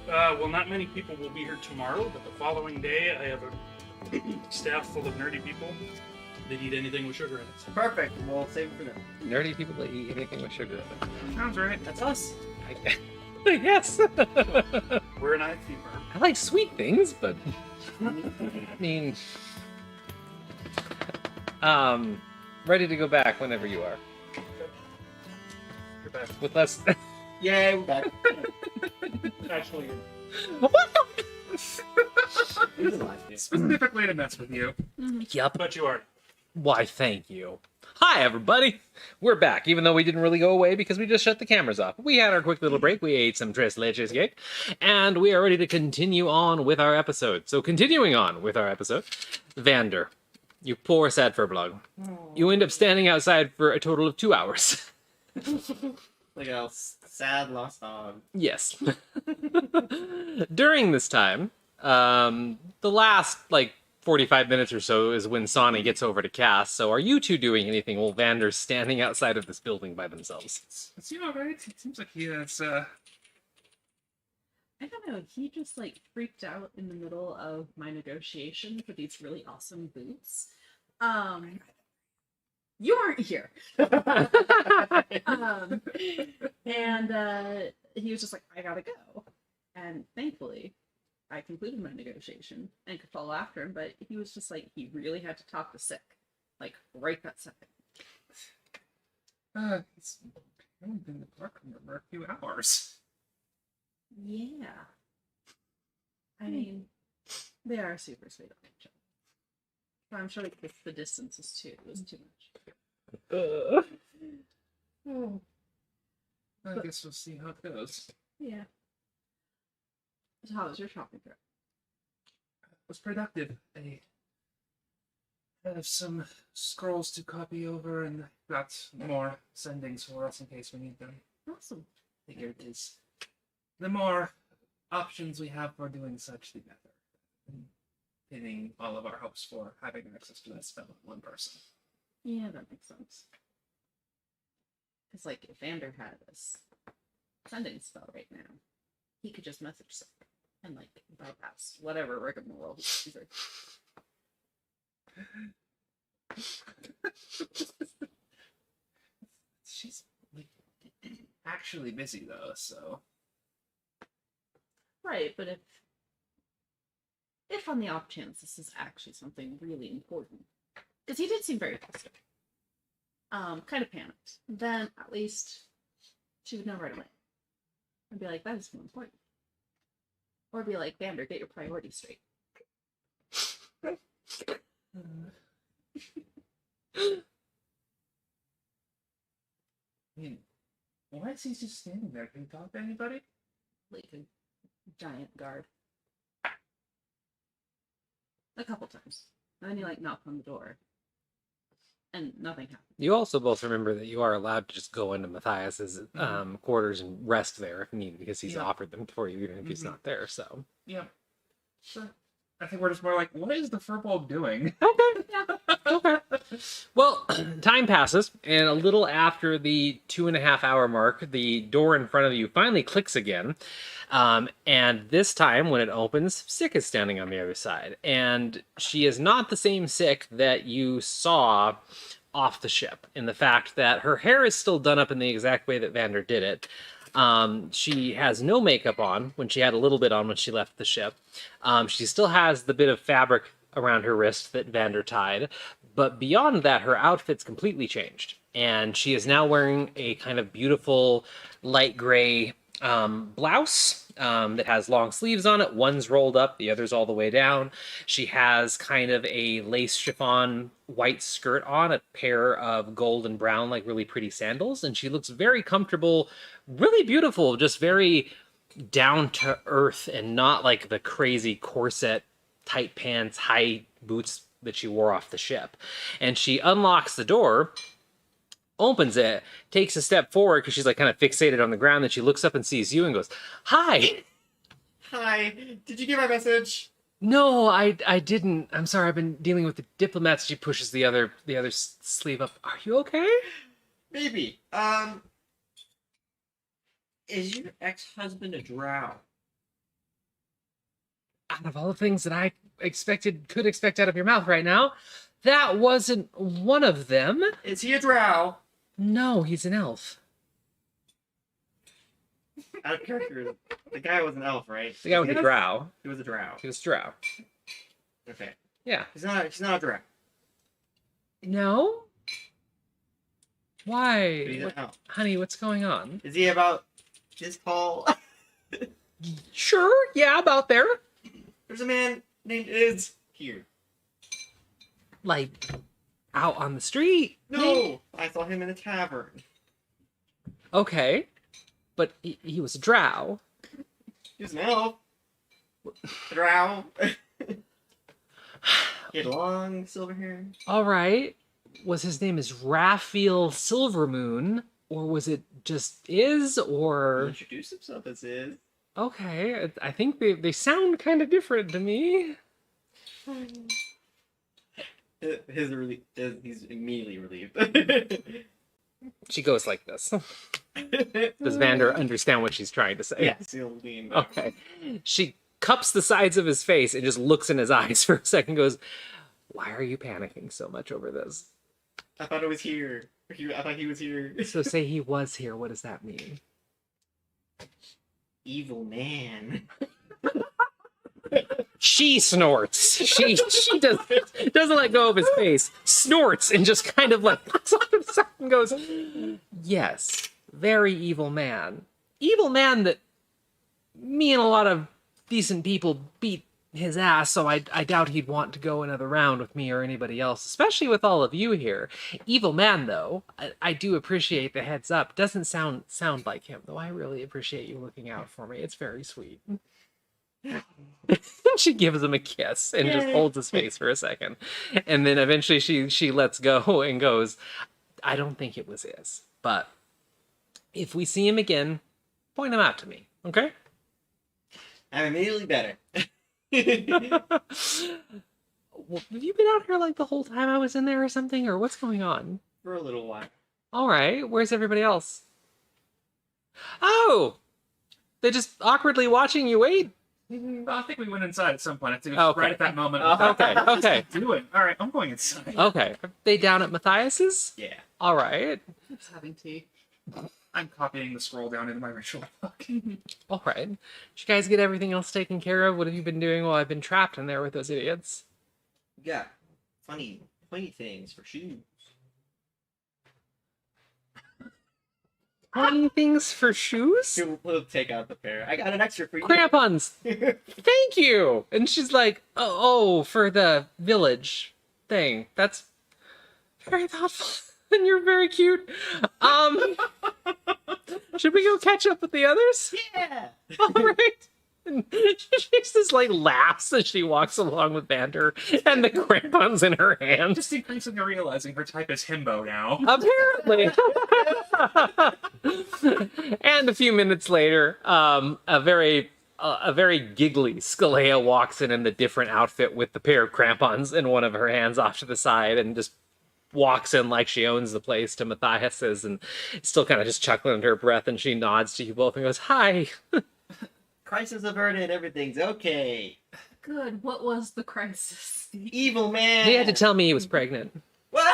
Well, not many people will be here tomorrow, but the following day I have a staff full of nerdy people. They eat anything with sugar in it. Perfect. We'll save it for them. Nerdy people that eat anything with sugar in it. Sounds right. That's us. Yes. We're an IT firm. I like sweet things, but I mean, ready to go back whenever you are. You're back. With less. Yay, we're back. Actually, What Specifically to mess with you. Yup. but you are. Why, thank you. Hi, everybody. We're back, even though we didn't really go away because we just shut the cameras off. We had our quick little break. We ate some Tres Leches cake, and we are ready to continue on with our episode. So, continuing on with our episode, Vander, you poor sad furblog. You end up standing outside for a total of 2 hours. Like a sad lost dog. Yes. During this time, the last, 45 minutes or so is when Sonny gets over to Cass. So are you two doing anything while Vander's standing outside of this building by themselves? Is he alright? It seems like he has, I don't know. He just freaked out in the middle of my negotiation for these really awesome boots. You aren't here. And he was just like, I gotta go. And thankfully, I concluded my negotiation and could follow after him, but he was just like, he really had to talk to Sick. Right that second. he's only been in the parkroom for a few hours. Yeah. I mean, they are super sweet on each other. But I'm sure the distance is too. It was too much. I guess we'll see how it goes. Yeah. So how was your shopping trip? It was productive. I have some scrolls to copy over and got more sendings for us in case we need them. Awesome. Figured is the more options we have for doing such, the better. And pinning all of our hopes for having access to that spell in one person. Yeah, that makes sense. It's like if Vander had this sending spell right now, he could just message Sick and bypass whatever rigmarole he's through. She's actually busy though, so Right, but if on the off chance this is actually something really important, because he did seem very flustered, kind of panicked, then at least she would know right away. And be like, that is more important. Or be like, Vander, get your priorities straight. I mean, why is he just standing there? Can you talk to anybody? Like a giant guard. A couple times. And then he knocked on the door. And nothing happened. You also both remember that you are allowed to just go into Matthias's quarters and rest there if needed, because he's offered them for you, even if he's not there. So Yeah. Sure. I think we're just more like, what is the furball doing? okay. Well, time passes, and a little after the 2.5 hour mark, the door in front of you finally clicks again. And this time, when it opens, Sick is standing on the other side. And she is not the same Sick that you saw off the ship, in the fact that her hair is still done up in the exact way that Vander did it. She has no makeup on when she had a little bit on when she left the ship. She still has the bit of fabric around her wrist that Vander tied, but beyond that, her outfit's completely changed. And she is now wearing a kind of beautiful light gray blouse that has long sleeves on it. One's rolled up, the other's all the way down. She has kind of a lace chiffon white skirt on, a pair of gold and brown, like really pretty sandals, and she looks very comfortable, really beautiful, just very down to earth and not like the crazy corset, tight pants, high boots that she wore off the ship. And she unlocks the door, opens it, takes a step forward because she's like kind of fixated on the ground. Then she looks up and sees you and goes, "Hi." Hi. Did you get my message? No, I didn't. I'm sorry. I've been dealing with the diplomats. She pushes the other sleeve up. Are you okay? Maybe. Is your ex-husband a drow? Out of all the things that I could expect out of your mouth right now, that wasn't one of them. Is he a drow? No, he's an elf. Out of character, the guy was an elf, right? The guy was a drow. He was a drow. He was drow. Okay. Yeah. He's not a drow. No? Why? But he's an elf. Honey, what's going on? Is he about this tall? Sure, yeah, about there. There's a man named Iz here. Like, out on the street. No! I saw him in a tavern. Okay. But he was a drow. He was an elf. A drow. He had long silver hair. All right. Was his name is Raphael Silvermoon, or was it just Iz, He or... introduced himself as Iz. Okay, I think they sound kind of different to me. He's immediately relieved. She goes like this. Does Vander understand what she's trying to say? Yes, he'll lean back. Okay. She cups the sides of his face and just looks in his eyes for a second, goes, "Why are you panicking so much over this?" I thought it was here. I thought he was here. So say he was here, what does that mean? Evil man. She snorts. She doesn't let go of his face, snorts, and just kind of like looks off to the side and goes, "Yes, very evil man. Evil man that me and a lot of decent people beat his ass, so I doubt he'd want to go another round with me or anybody else, especially with all of you here. Evil man, though, I do appreciate the heads up. Doesn't sound like him, though. I really appreciate you looking out for me. It's very sweet." She gives him a kiss and just holds his face for a second. And then eventually she lets go and goes, "I don't think it was his, but if we see him again, point him out to me, okay?" I'm immediately better. Well, have you been out here like the whole time I was in there or something, or what's going on? For a little while. All right, where's everybody else? Oh, they're just awkwardly watching you wait. I think we went inside at some point. I think it Okay. was right at that moment. Okay, okay, Doing. All right, I'm going inside. okay. Are they down at Matthias's? Yeah. All right, Just having tea. I'm copying the scroll down into my ritual book. all right. Did you guys get everything else taken care of? What have you been doing while I've been trapped in there with those idiots? We got funny things for shoes. Funny things for shoes? We'll take out the pair. I got an extra for you. Crampons! Thank you! And she's like, oh, for the village thing. That's very thoughtful. And you're very cute. Should we go catch up with the others? Yeah. All right. And she just like laughs as she walks along with Vander and the crampons in her hand. Just increasingly realizing her type is himbo now. Apparently. And a few minutes later, a very giggly Scalea walks in the different outfit with the pair of crampons in one of her hands off to the side and just walks in like she owns the place to Matthias's and still kind of just chuckling under her breath, and she nods to you both and goes, "Hi." Crisis averted. Everything's okay. Good. What was the crisis? Evil man. He had to tell me he was pregnant. What?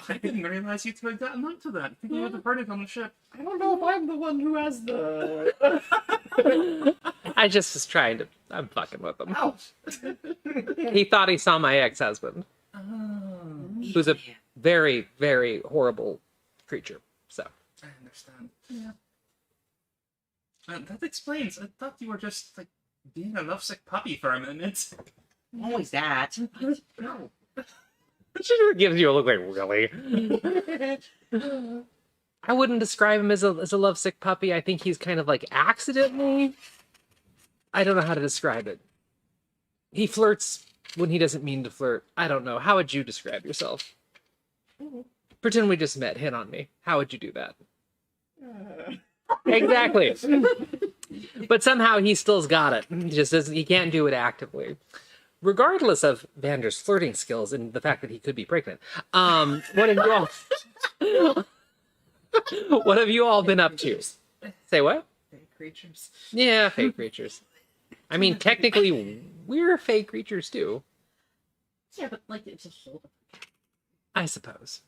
I didn't realize you two had gotten onto that. I think we would have heard it on the ship. I don't know if I'm the one who has the. I just was trying to. I'm fucking with him. Ouch. He thought he saw my ex-husband, who's a very, very horrible creature. So I understand. Yeah. That explains. I thought you were just like being a lovesick puppy for a minute. Always that. No. She gives you a look like, really? I wouldn't describe him as a lovesick puppy. I think he's kind of like accidentally. I don't know how to describe it. He flirts when he doesn't mean to flirt. I don't know. How would you describe yourself? Pretend we just met. Hit on me. How would you do that? Exactly. But somehow he still's got it. He just doesn't. He can't do it actively. Regardless of Vander's flirting skills and the fact that he could be pregnant, what have you all? What have you all been up to? Say what? Fake creatures. Yeah, fake creatures. I mean, technically, we're fake creatures too. Yeah, but like it's a whole. I suppose.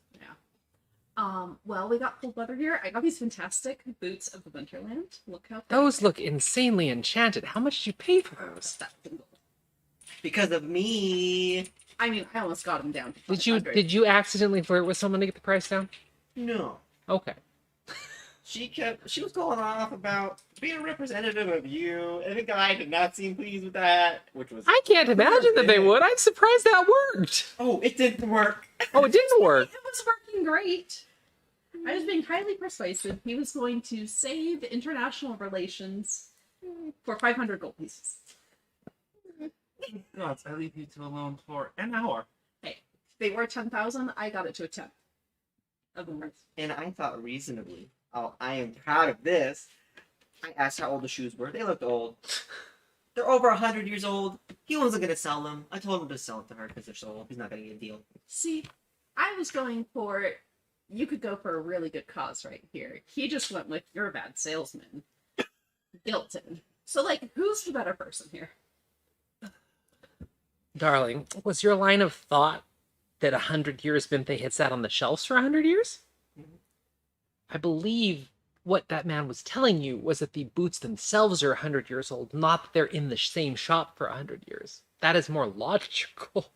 Well, we got cold weather here. I got these fantastic boots of the Winterland. Look how Those look insanely enchanted. How much did you pay for those? that's in gold. Because of me. I mean, I almost got them down to Did 500. you accidentally flirt with someone to get the price down? No. Okay. She was going off about being a representative of you, and the guy did not seem pleased with that, which was... I can't imagine that they would. I'm surprised that worked. Oh, it didn't work. Oh, it didn't work. It was working great. I was being highly persuasive. He was going to save international relations for 500 gold pieces. Gods, I leave you two alone for an hour. Hey, they were 10,000. I got it to a 10. Of the words. And I thought reasonably. Oh, I am proud of this. I asked how old the shoes were. They looked old. They're over 100 years old. He wasn't going to sell them. I told him to sell it to her because they're so old. He's not going to get a deal. See, I was going for. You could go for a really good cause right here. He just went with you're a bad salesman. Gilton. So, like, who's the better person here? Darling, was your line of thought that 100 years meant they had sat on the shelves for 100 years? I believe what that man was telling you was that the boots themselves are 100 years old, not that they're in the same shop for 100 years. That is more logical.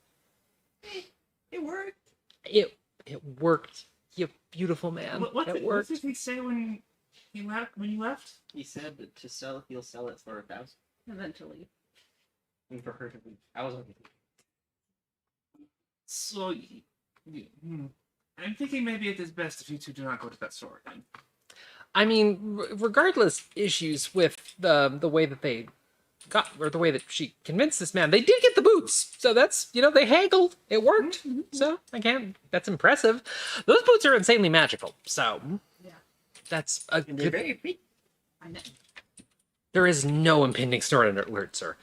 It worked. It worked, you beautiful man. What It worked. did he say when he left? When you left? He said that to sell, he'll sell it for 1,000. And then to leave. And for her to leave. I was looking. So, I'm thinking maybe it is best if you two do not go to that store again. I mean, regardless issues with the way that they got, or the way that she convinced this man, they did get the boots. So that's, they haggled. It worked. So, that's impressive. Those boots are insanely magical. So, Yeah. that's a And they're good... very big. I know. There is no impending snort alert, sir.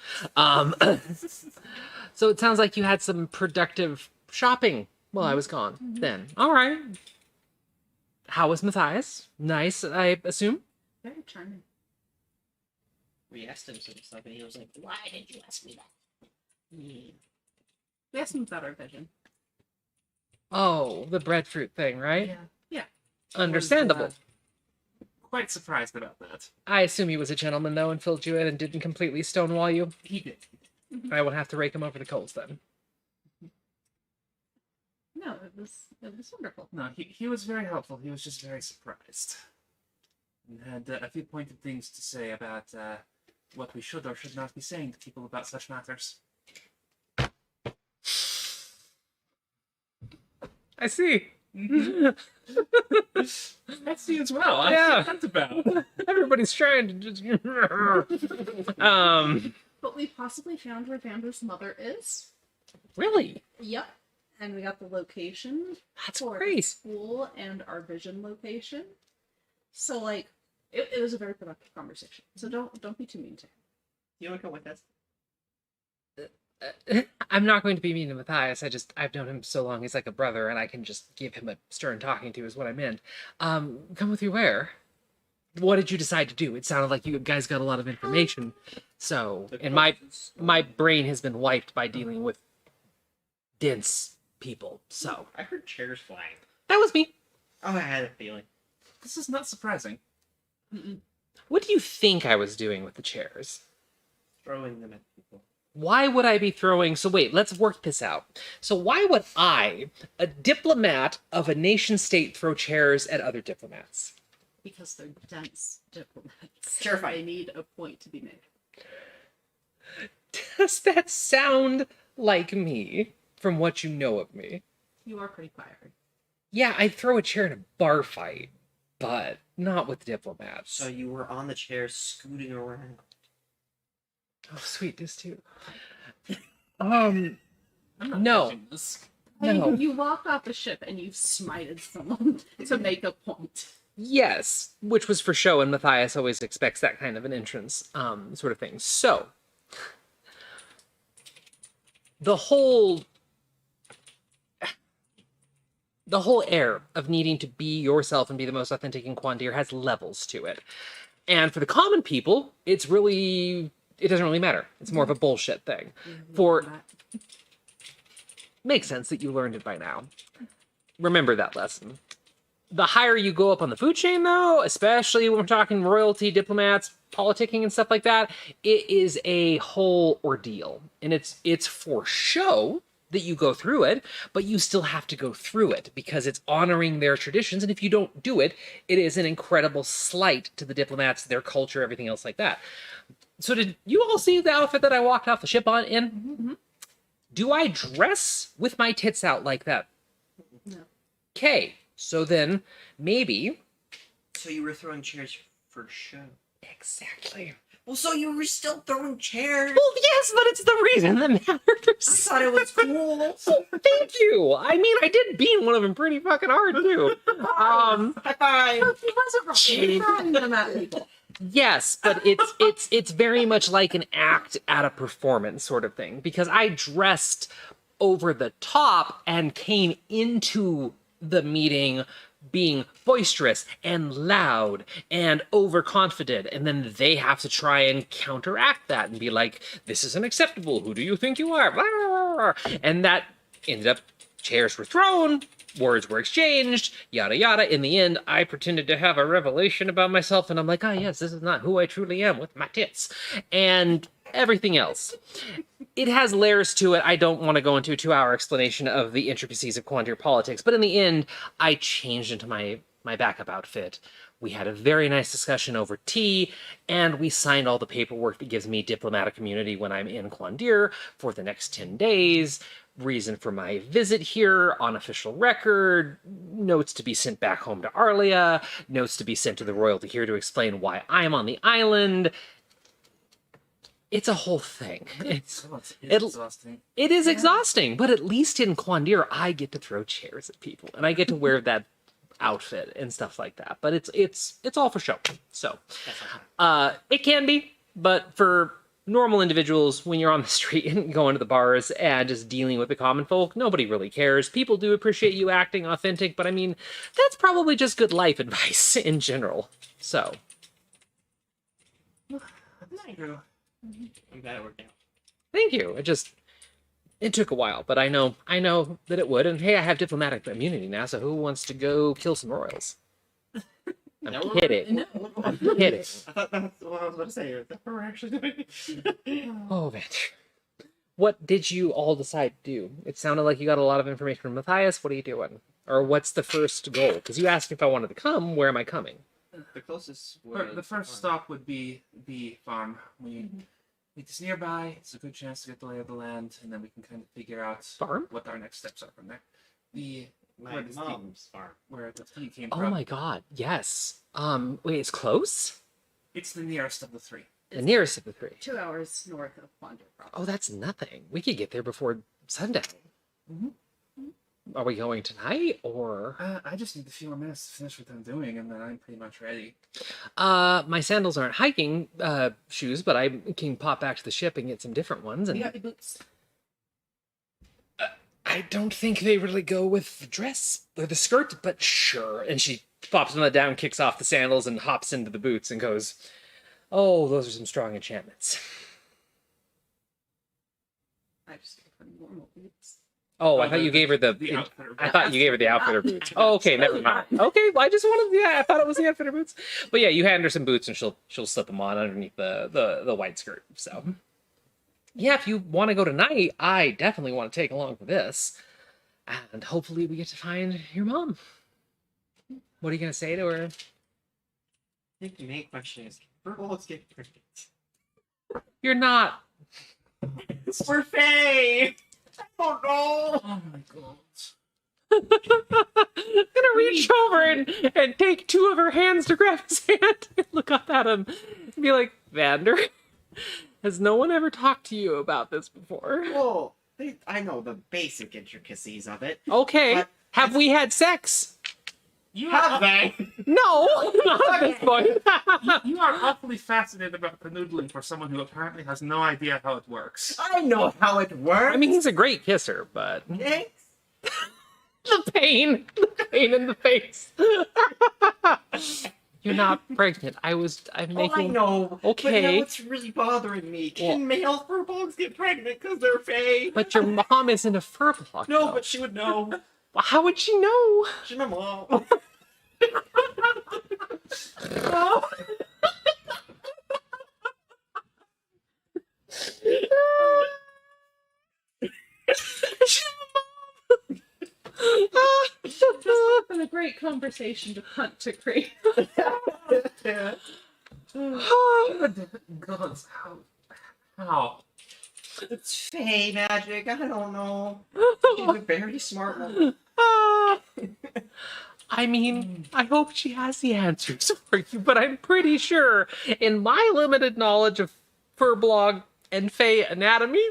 So it sounds like you had some productive shopping while I was gone then. All right. How was Matthias? Nice, I assume? Very charming. We asked him some stuff and he was like, why did you ask me that? We asked him about our vision. Oh, the breadfruit thing, right? Yeah. Understandable. Was, quite surprised about that. I assume he was a gentleman, though, and filled you in and didn't completely stonewall you. He did. I will have to rake him over the coals, then. No, it was wonderful. No, he was very helpful. He was just very surprised. And had a few pointed things to say about what we should or should not be saying to people about such matters. I see. I see as well. I Yeah. see what that's about. Everybody's trying to just... But we possibly found where Vander's mother is. Really? Yep. And we got the location That's for the great. school and our vision location. So, like, it was a very productive conversation. So don't be too mean to him. You want to come with us? I'm not going to be mean to Matthias. I've known him so long. He's like a brother, and I can just give him a stern talking to is what I meant. Come with you where? What did you decide to do? It sounded like you guys got a lot of information. So, and my brain has been wiped by dealing with dense people. So, I heard chairs flying. that was me. Oh, I had a feeling. This is not surprising. What do you think I was doing with the chairs? Throwing them at people. Why would I be throwing... So wait, let's work this out. So why would I, a diplomat of a nation state, throw chairs at other diplomats? Because they're dense diplomats. Terrifying. They need a point to be made. Does that sound like me from what you know of me? You are pretty fiery. Yeah, I'd throw a chair in a bar fight, but not with diplomats. So you were on the chair scooting around. Oh, sweet, this too. I'm not No. touching this. No. You walked off the ship and you smited someone to make a point. Yes, which was for show, and Matthias always expects that kind of an entrance, sort of thing. So, the whole air of needing to be yourself and be the most authentic in Quandir has levels to it. And for the common people, it doesn't really matter. It's more of a bullshit thing. Makes sense that you learned it by now. Remember that lesson. The higher you go up on the food chain, though, especially when we're talking royalty, diplomats, politicking, and stuff like that, it is a whole ordeal. And it's for show that you go through it, but you still have to go through it because it's honoring their traditions. And if you don't do it, it is an incredible slight to the diplomats, their culture, everything else like that. So did you all see the outfit that I walked off the ship in? Mm-hmm. Do I dress with my tits out like that? No. Okay, so then maybe... So you were throwing chairs for show. Exactly. Well, so you were still throwing chairs. Well, yes, but it's the reason that I matters. thought it was cool. Well, thank you. I mean, I did beat one of them pretty fucking hard, too. High five. He wasn't wrong. He was throwing them at people. Yes, but it's very much like an act at a performance sort of thing, because I dressed over the top and came into the meeting being boisterous and loud and overconfident, and then they have to try and counteract that and be like, this isn't acceptable, who do you think you are? Blah, blah, blah. And that ended up, chairs were thrown, words were exchanged, yada yada. In the end, I pretended to have a revelation about myself, and I'm like, yes, this is not who I truly am with my tits. And everything else. It has layers to it. I don't want to go into a 2-hour explanation of the intricacies of Quandir politics, but in the end, I changed into my backup outfit. We had a very nice discussion over tea, and we signed all the paperwork that gives me diplomatic immunity when I'm in Quandir for the next 10 days. Reason for my visit here on official record, notes to be sent back home to Arlia, notes to be sent to the royalty here to explain why I'm on the island. It's a whole thing. It's exhausting. It is exhausting, but at least in Quandir, I get to throw chairs at people, and I get to wear that outfit and stuff like that. But it's all for show. So, it can be, but for normal individuals, when you're on the street and going to the bars and just dealing with the common folk, nobody really cares. People do appreciate you acting authentic, but I mean, that's probably just good life advice in general. So, Thank you. I'm glad it worked out. thank you. It took a while, but I know that it would. And hey, I have diplomatic immunity now, so who wants to go kill some royals? I'm kidding. No. I'm kidding. I thought that's what I was about to say. Is that what we're actually doing? Oh, man. What did you all decide to do? It sounded like you got a lot of information from Matthias. What are you doing? Or what's the first goal? Because you asked me if I wanted to come. Where am I coming? The closest The first stop would be the farm. We meet this nearby. It's a good chance to get the lay of the land, and then we can kind of figure out Farm? what our next steps are from there. My Where does the- mom's farm. Where the tea came Oh from. my god, yes. Wait, it's close? It's the nearest of the three. The nearest of the three. 2 hours north of Quandir. Oh, that's nothing. We could get there before sundown. Are we going tonight, or? I just need a few more minutes to finish what I'm doing, and then I'm pretty much ready. My sandals aren't hiking shoes, but I can pop back to the ship and get some different ones. You And got your boots. I don't think they really go with the dress or the skirt, but sure. And she pops them down, kicks off the sandals, and hops into the boots and goes, "Oh, those are some strong enchantments." I just gave her normal boots. Oh, I thought you gave her the. outfitter. I thought you gave her the outfitter boots. Oh, okay, never mind. Okay, well, I just wanted. Yeah, I thought it was the outfitter boots. But yeah, you hand her some boots, and she'll slip them on underneath the white skirt. So, yeah, if you want to go tonight, I definitely want to take along for this, and hopefully we get to find your mom. What are you gonna say to her? think the main question is, can furbolgs get pregnant? You're not. It's for Faye! I don't know! Oh my god. I'm gonna reach over and take two of her hands to grab his hand and look up at him and be like, Vander, has no one ever talked to you about this before? Well, I know the basic intricacies of it. Okay. But- Have we had sex? You Have are, they? No, not at this point. you are awfully fascinated about canoodling for someone who apparently has no idea how it works. I know how it works. I mean, he's a great kisser, but Thanks. the pain in the face. You're not pregnant. I'm Oh, I making. know. Okay. But now it's really bothering me. Can male furbolgs get pregnant because they're Faye? But your mom isn't a furbolg. No, though. but she would know. Well, how would she know? She's my mom. This has been a great conversation to hunt to create. God, how? It's Faye magic. I don't know. She's a very smart woman. I mean, I hope she has the answers for you, but I'm pretty sure, in my limited knowledge of furblog and Fey anatomy,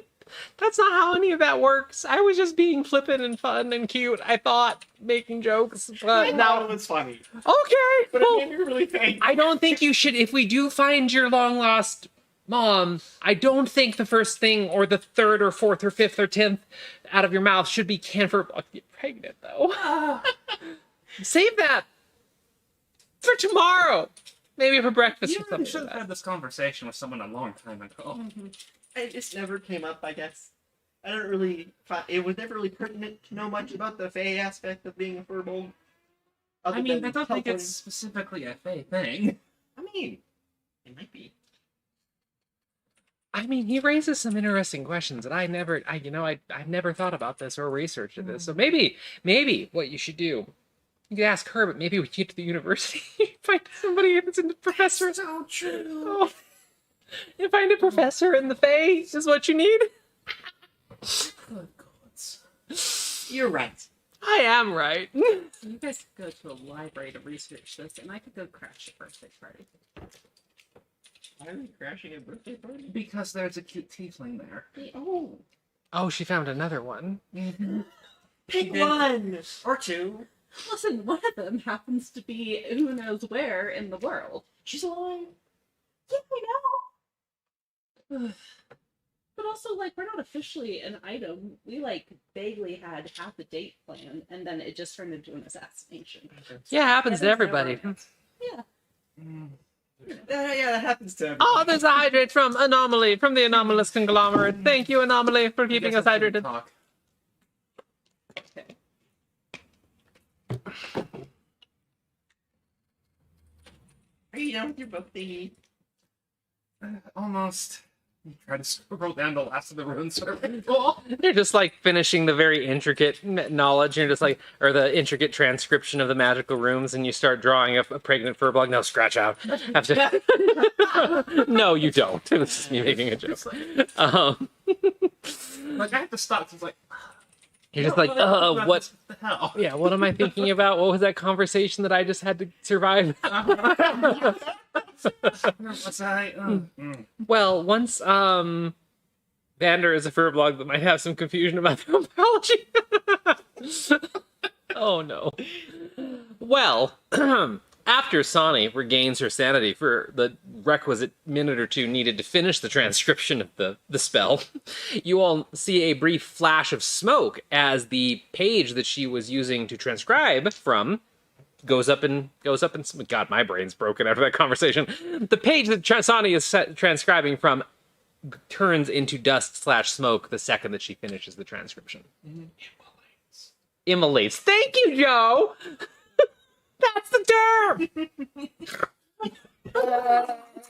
that's not how any of that works. I was just being flippant and fun and cute. I thought, making jokes, I but thought now it was funny. okay. But Well, it made me really think. I don't think you should. If we do find your long lost mom, I don't think the first thing or the third or fourth or fifth or 10th out of your mouth should be can furblog get pregnant though. Save that for tomorrow. Maybe for breakfast You or really something. should Like have had this conversation with someone a long time ago. It just never came up, I guess. I don't really. It was never really pertinent to know much about the Fae aspect of being a furbolg. I mean, I don't think it's specifically a Fae thing. I mean, it might be. I mean, he raises some interesting questions that I've never thought about this or researched this. So maybe what you should do, you could ask her, but maybe we get to the university, find somebody if it's a professor. So true. Oh, you find a professor in the Fae is what you need. Good gods. You're right. I am right. You guys could go to a library to research this, and I could go crash a birthday party. Why are we crashing a birthday party? Because there's a cute tiefling there. Oh. Oh, she found another one. Pick one or two. Listen, one of them happens to be who knows where in the world. She's alive. Yeah, I know. But also, like, we're not officially an item. We, like, vaguely had half a date plan, and then it just turned into an assassination. Yeah, happens to everybody. Yeah. Yeah, that happens to everyone. Oh, there's a hydrate from Anomaly, from the Anomalous Conglomerate. Thank you, Anomaly, for keeping us hydrated. Talk. Okay. Are you done with your book thingy? Almost. You try to scroll down the last of the rune serpent. You're just like finishing the very intricate knowledge. You're just like, or the intricate transcription of the magical rooms, and you start drawing a pregnant furbolg. No, scratch out. Have to... No, you don't. It was just me making a joke. Like, I have to stop. It's like, You're just like, what? What the hell? Yeah, what am I thinking about? What was that conversation that I just had to survive? Was I? Well, once Vander is a furbolg that might have some confusion about the homology. Oh no. Well, after Sani regains her sanity for the requisite minute or two needed to finish the transcription of the spell, you all see a brief flash of smoke as the page that she was using to transcribe from goes up and God, my brain's broken after that conversation. The page that Sani is transcribing from turns into dust/smoke the second that she finishes the transcription. Immolates. Thank you, Joe. That's the term.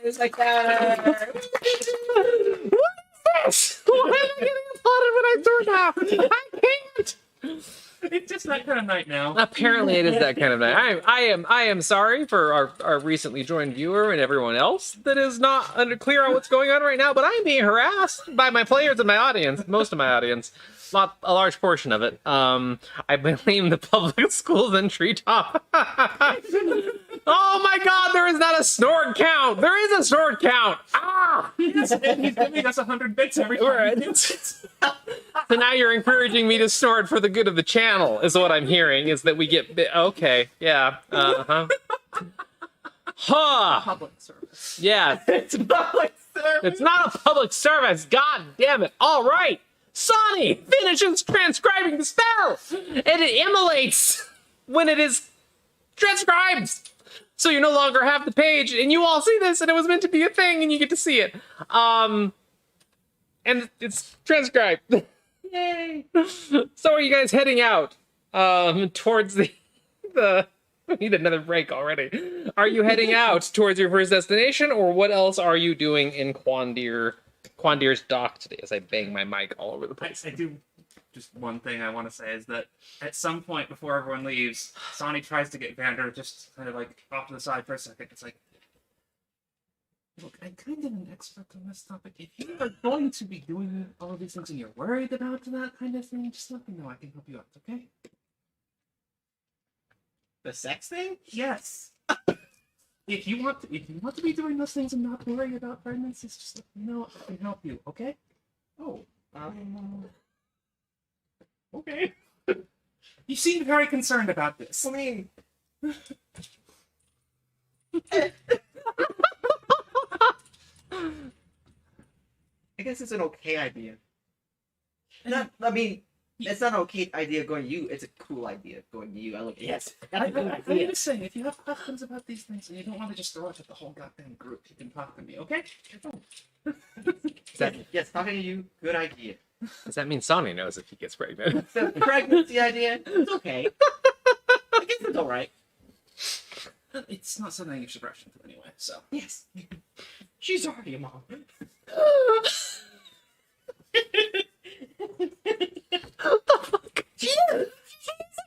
It's like that. What is this? Why am I getting applauded when I throw it out? I can't. It just it's that kind of night now. Apparently, it is that kind of night. I am sorry for our recently joined viewer and everyone else that is not clear on what's going on right now. But I am being harassed by my players and my audience, most of my audience, not a large portion of it. I blame the public schools and treetop. Oh my God! There is not a snort count. There is a snort count. Ah! Yes, and he's giving us 100 bits every time. Right. So now you're encouraging me to snort for the good of the channel, is what I'm hearing. Is that we get okay? Yeah. Huh. Public service. Yeah. It's public service. It's not a public service. God damn it! All right. Sonny finishes transcribing the spell, and it immolates when it is transcribed. So you no longer have the page, and you all see this, and it was meant to be a thing, and you get to see it. And it's transcribed. Yay! So are you guys heading out towards the we need another break already. Are you heading out towards your first destination, or what else are you doing in Quandir's dock today as I bang my mic all over the place? I do. Just one thing I want to say is that at some point before everyone leaves, Sonny tries to get Vander just kind of like off to the side for a second. It's like, look, I'm kind of an expert on this topic. If you are going to be doing all of these things and you're worried about that kind of thing, just let me know. I can help you out, okay? The sex thing? Yes. If you want to be doing those things and not worry about pregnancies, just let me know. I can help you, okay? Oh. Okay. You seem very concerned about this. I mean, I guess it's an okay idea. It's not an okay idea going to you. It's a cool idea going to you. I look, yes, that's a good I'm idea. just saying, if you have questions about these things and you don't want to just throw it at the whole goddamn group, you can talk to me, okay? Yes, talking to you, good idea. Does that mean Sonny knows if he gets pregnant? The pregnancy idea, it's okay. I guess it's alright. It's not something you should rush into anyway, so. Yes. She's already a mom.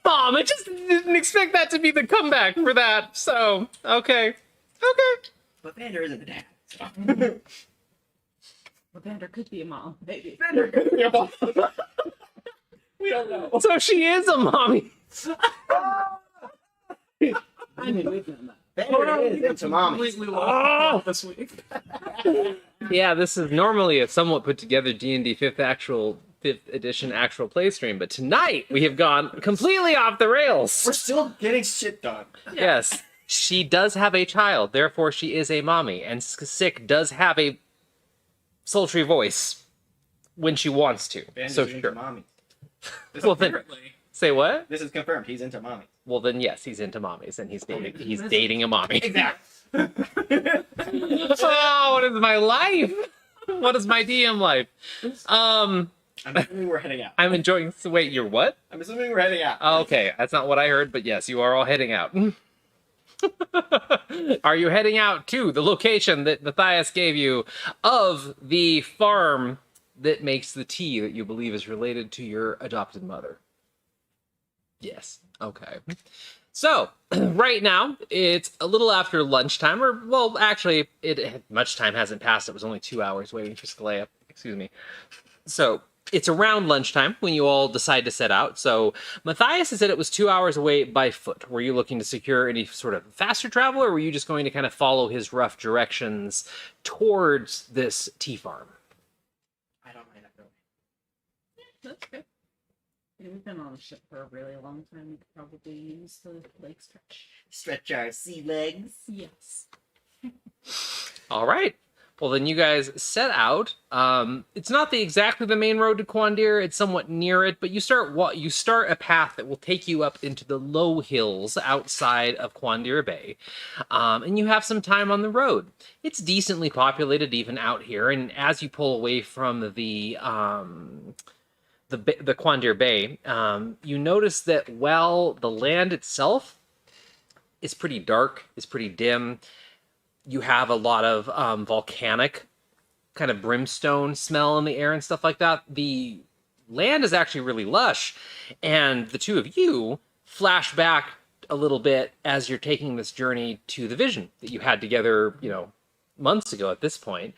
Mom, I just didn't expect that to be the comeback for that. So, okay. But Vander isn't a dad. So. Well, Vander could be a mom, maybe. Vander could be a mom. We don't know. So she is a mommy. I mean, we've done that. Vander is into mommy. Completely lost this week. Yeah, this is normally a somewhat put together D&D 5th edition actual play stream, but tonight we have gone completely off the rails. We're still getting shit done. Yes, she does have a child, therefore she is a mommy, and Sick does have a sultry voice when she wants to. Vander's So into sure. mommy. Well then, Apparently. say what? This is confirmed. He's into mommy. Well then, yes, he's into mommies, and he's dating a mommy. Exactly. Oh, what is my life? What is my DM life? I'm assuming we're heading out. I'm enjoying. Wait, you're what? I'm assuming we're heading out. Oh, okay, that's not what I heard, but yes, you are all heading out. Are you heading out to the location that Matthias gave you of the farm that makes the tea that you believe is related to your adopted mother? Yes. Okay. So, right now, it's a little after lunchtime, or, well, actually, much time hasn't passed. It was only 2 hours waiting for Skalea. Excuse me. So, it's around lunchtime when you all decide to set out. So, Matthias has said it was 2 hours away by foot. Were you looking to secure any sort of faster travel, or were you just going to kind of follow his rough directions towards this tea farm? I don't mind that going. That's good. Yeah, we've been on a ship for a really long time. We could probably use the leg stretch. Stretch our sea legs. Yes. All right. Well, then you guys set out. It's not exactly the main road to Quandir. It's somewhat near it, but you start a path that will take you up into the low hills outside of Quandir Bay, and you have some time on the road. It's decently populated even out here, and as you pull away from the Quandir Bay, you notice that while the land itself is pretty dark, is pretty dim, you have a lot of volcanic kind of brimstone smell in the air and stuff like that. The land is actually really lush, and the two of you flash back a little bit as you're taking this journey to the vision that you had together, months ago at this point,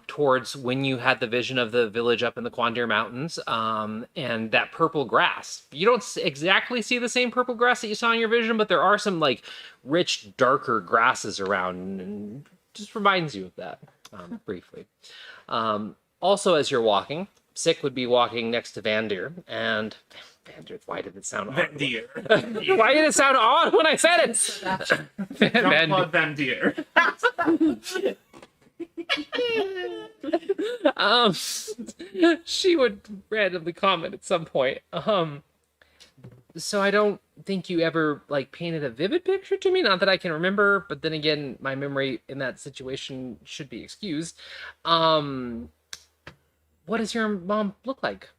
towards when you had the vision of the village up in the Quandir Mountains, and that purple grass. You don't exactly see the same purple grass that you saw in your vision, but there are some like rich, darker grasses around, and just reminds you of that briefly. Also, as you're walking, Sick would be walking next to Vandir, and Vandir, why did it sound odd? Vandir. Why did it sound odd when I said it? Jean-Claude Vandir. She would randomly comment at some point. So I don't think you ever like painted a vivid picture to me. Not that I can remember, but then again, my memory in that situation should be excused. What does your mom look like?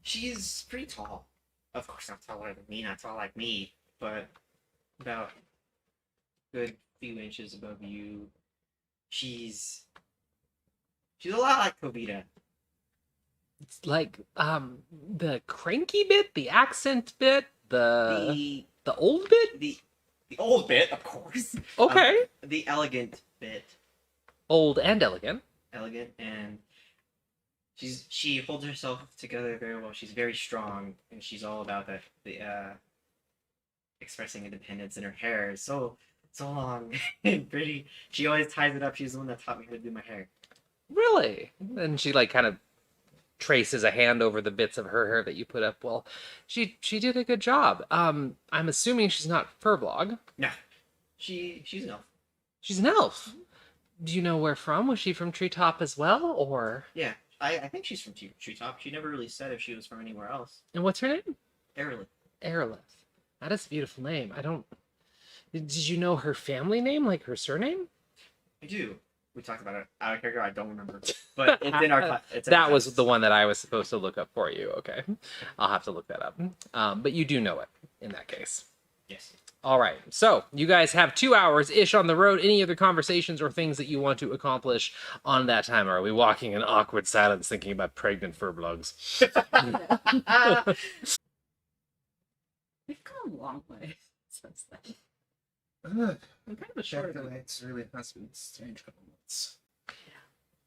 She's pretty tall. Of course, not taller than me, not tall like me, but about a good few inches above you. She's a lot like Kovita. It's like the cranky bit, the accent bit, the old bit. The old bit, of course. Okay. The elegant bit. Old and elegant. Elegant, and she holds herself together very well. She's very strong, and she's all about that. The expressing independence, and her hair is so long and pretty. She always ties it up. She's the one that taught me how to do my hair. Really? And she like kind of traces a hand over the bits of her hair that you put up. Well, she did a good job. I'm assuming she's not Furblog. No, she's an elf. She's an elf. Do you know where from? Was she from Treetop as well, or? Yeah, I think she's from Treetop. She never really said if she was from anywhere else. And what's her name? Airly. Aerolith. That is a beautiful name. I don't. Did you know her family name, like her surname? I do. We talked about it out of character. I don't remember, but it's in our. That was the one that I was supposed to look up for you. Okay, I'll have to look that up. But you do know it in that case. Yes. All right. So you guys have 2 hours-ish on the road. Any other conversations or things that you want to accomplish on that time? Or are we walking in awkward silence thinking about pregnant Furblogs? We've come a long way since then. Ugh. I'm kind of a short. It's really has been a strange couple months.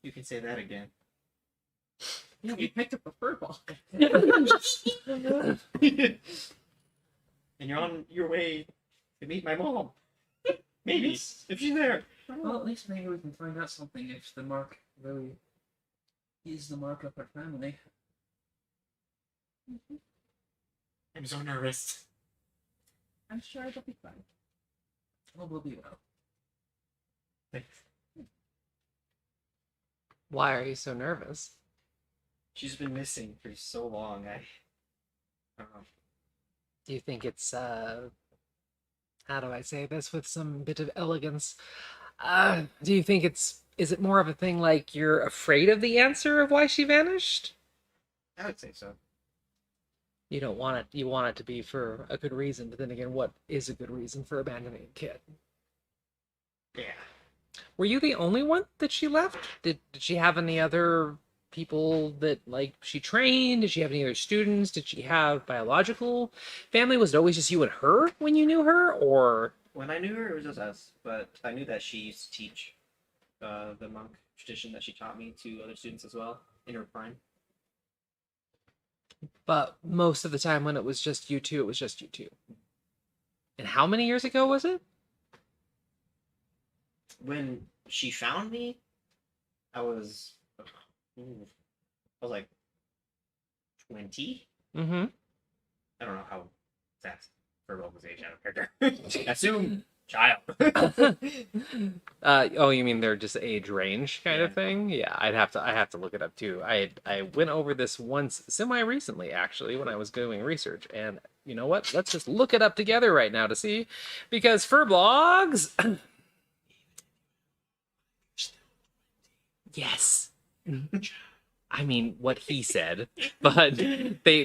You can say that again. Yeah, we picked up a fur ball. And you're on your way to meet my mom. Maybe, if she's there. Well, at least maybe we can find out something if the mark really is the mark of our family. I'm so nervous. I'm sure it'll be fine. Oh, we'll be well. Thanks. Why are you so nervous? She's been missing for so long. I don't know. Do you think it's, how do I say this with some bit of elegance? Do you think is it more of a thing like you're afraid of the answer of why she vanished? I would say so. You don't want it, you want it to be for a good reason, but then again, what is a good reason for abandoning a kid? Yeah. Were you the only one that she left? Did she have any other people that, like, she trained? Did she have any other students? Did she have biological family? Was it always just you and her when you knew her, or? When I knew her, it was just us. But I knew that she used to teach the monk tradition that she taught me to other students as well in her prime. But most of the time when it was just you two, it was just you two. And how many years ago was it? When she found me, I was like 20. Mm-hmm. I don't know how that's for Boba's age out of character. Assume child. Oh, you mean they're just age range kind of Yeah. thing? Yeah, I have to look it up too. I went over this once semi recently actually when I was doing research, and you know what? Let's just look it up together right now to see, because Furblogs. Yes. I mean, what he said, but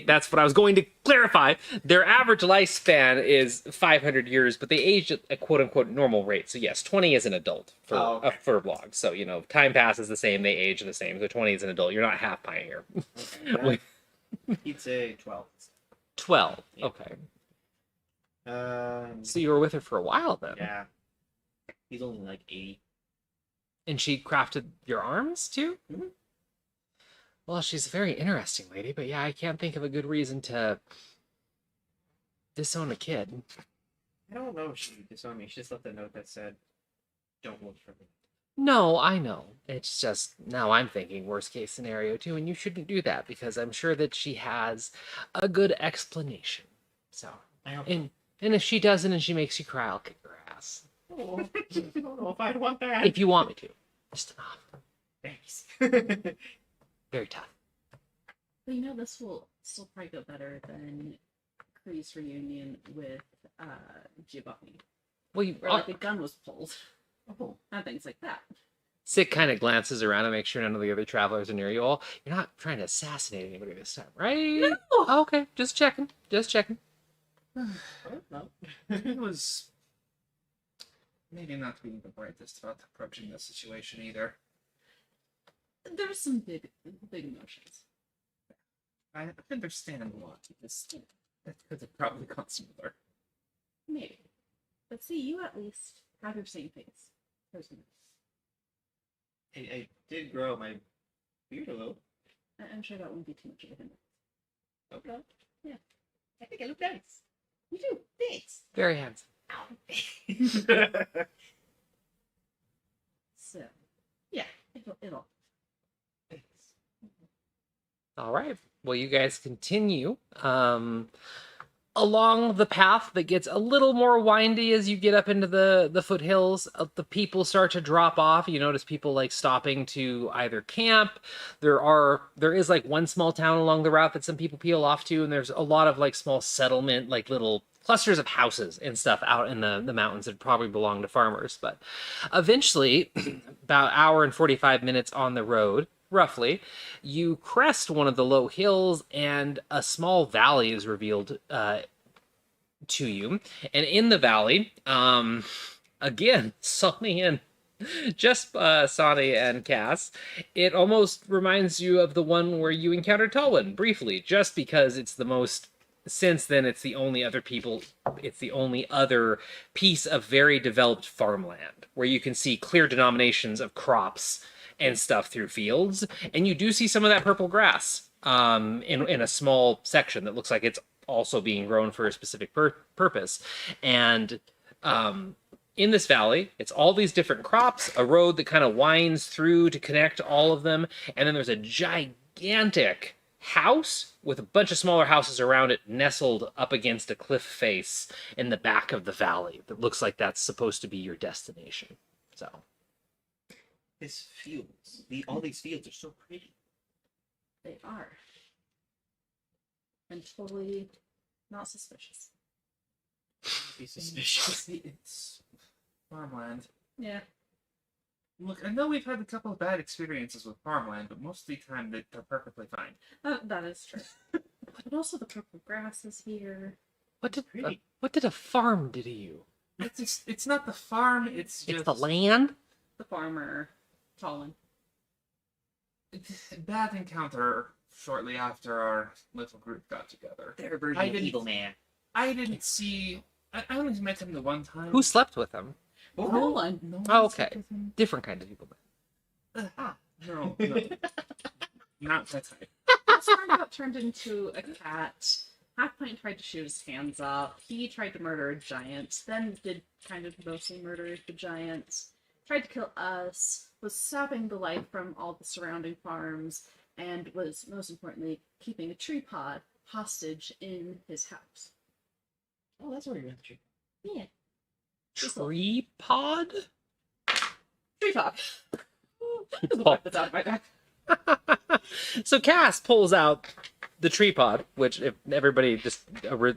that's what I was going to clarify. Their average lifespan is 500 years, but they age at a quote-unquote normal rate. So yes, 20 is an adult for a furblog. So, time passes the same, they age the same. So 20 is an adult. You're not half pioneer. Okay. He'd say 12. 12. Okay. So you were with her for a while then. Yeah. He's only like 80. And she crafted your arms too? Mhm. Well, she's a very interesting lady, but yeah, I can't think of a good reason to disown a kid. I don't know if she disowned me. She just left a note that said, "Don't look for me." No, I know. It's just now I'm thinking worst case scenario too, and you shouldn't do that because I'm sure that she has a good explanation. So, I hope. and if she doesn't and she makes you cry, I'll kick her ass. Oh, I don't know if I'd want that. If you want me to. Just enough. Thanks. Very tough. But this will still probably go better than Kree's reunion with Giovanni. Well, you, Where the gun was pulled. Oh. And things like that. Sick kind of glances around to make sure none of the other travelers are near you all. You're not trying to assassinate anybody this time, right? No! Oh, okay, just checking. Just checking. No. It was maybe not being the brightest about approaching this situation either. There's some big emotions. I understand why. That could have probably gone smoother. Maybe. But see, you at least have your same face. Personally. I did grow my beard a little. I'm sure that won't be too much of a hindrance. Okay. Yeah. I think I look nice. You do. Thanks. Very handsome. So, yeah, it'll. All right. Well, you guys continue along the path that gets a little more windy as you get up into the foothills. The people start to drop off. You notice people like stopping to either camp. There is like one small town along the route that some people peel off to, and there's a lot of like small settlement, like little clusters of houses and stuff out in the mountains that probably belong to farmers. But eventually, about hour and 45 minutes on the road, roughly, you crest one of the low hills and a small valley is revealed to you. And in the valley, again, Sonny and Sonny and Cass, it almost reminds you of the one where you encountered Talwyn briefly, just because it's the most, since then it's the only other piece of very developed farmland where you can see clear denominations of crops and stuff through fields, and you do see some of that purple grass in a small section that looks like it's also being grown for a specific purpose. And in this valley, it's all these different crops, a road that kind of winds through to connect all of them, and then there's a gigantic house with a bunch of smaller houses around it nestled up against a cliff face in the back of the valley that looks like that's supposed to be your destination. So This fields. All these fields are so pretty. They are. And totally not suspicious. Be suspicious. It's farmland. Yeah. Look, I know we've had a couple of bad experiences with farmland, but most of the time they're perfectly fine. That is true. But also the purple grass is here. what did a farm do to you? It's not the farm, it's just It's the land? The farmer, Colin. bad encounter shortly after our little group got together. They're a version I of didn't- Evil Man. I didn't see. I only met him the one time. Who slept with him? Colin. No one Oh, slept okay. with him. Different kind of people. No, not that type. Started got turned into a cat. Half-Pint tried to shoot his hands off. He tried to murder a giant, then did kind of mostly murder the giant. Tried to kill us, was sapping the life from all the surrounding farms, and was, most importantly, keeping a tree pod hostage in his house. Oh, that's where you're at. Yeah. Tree pod? Tree pod. Just wipe this out of my back. So Cass pulls out the tree pod, which, if everybody just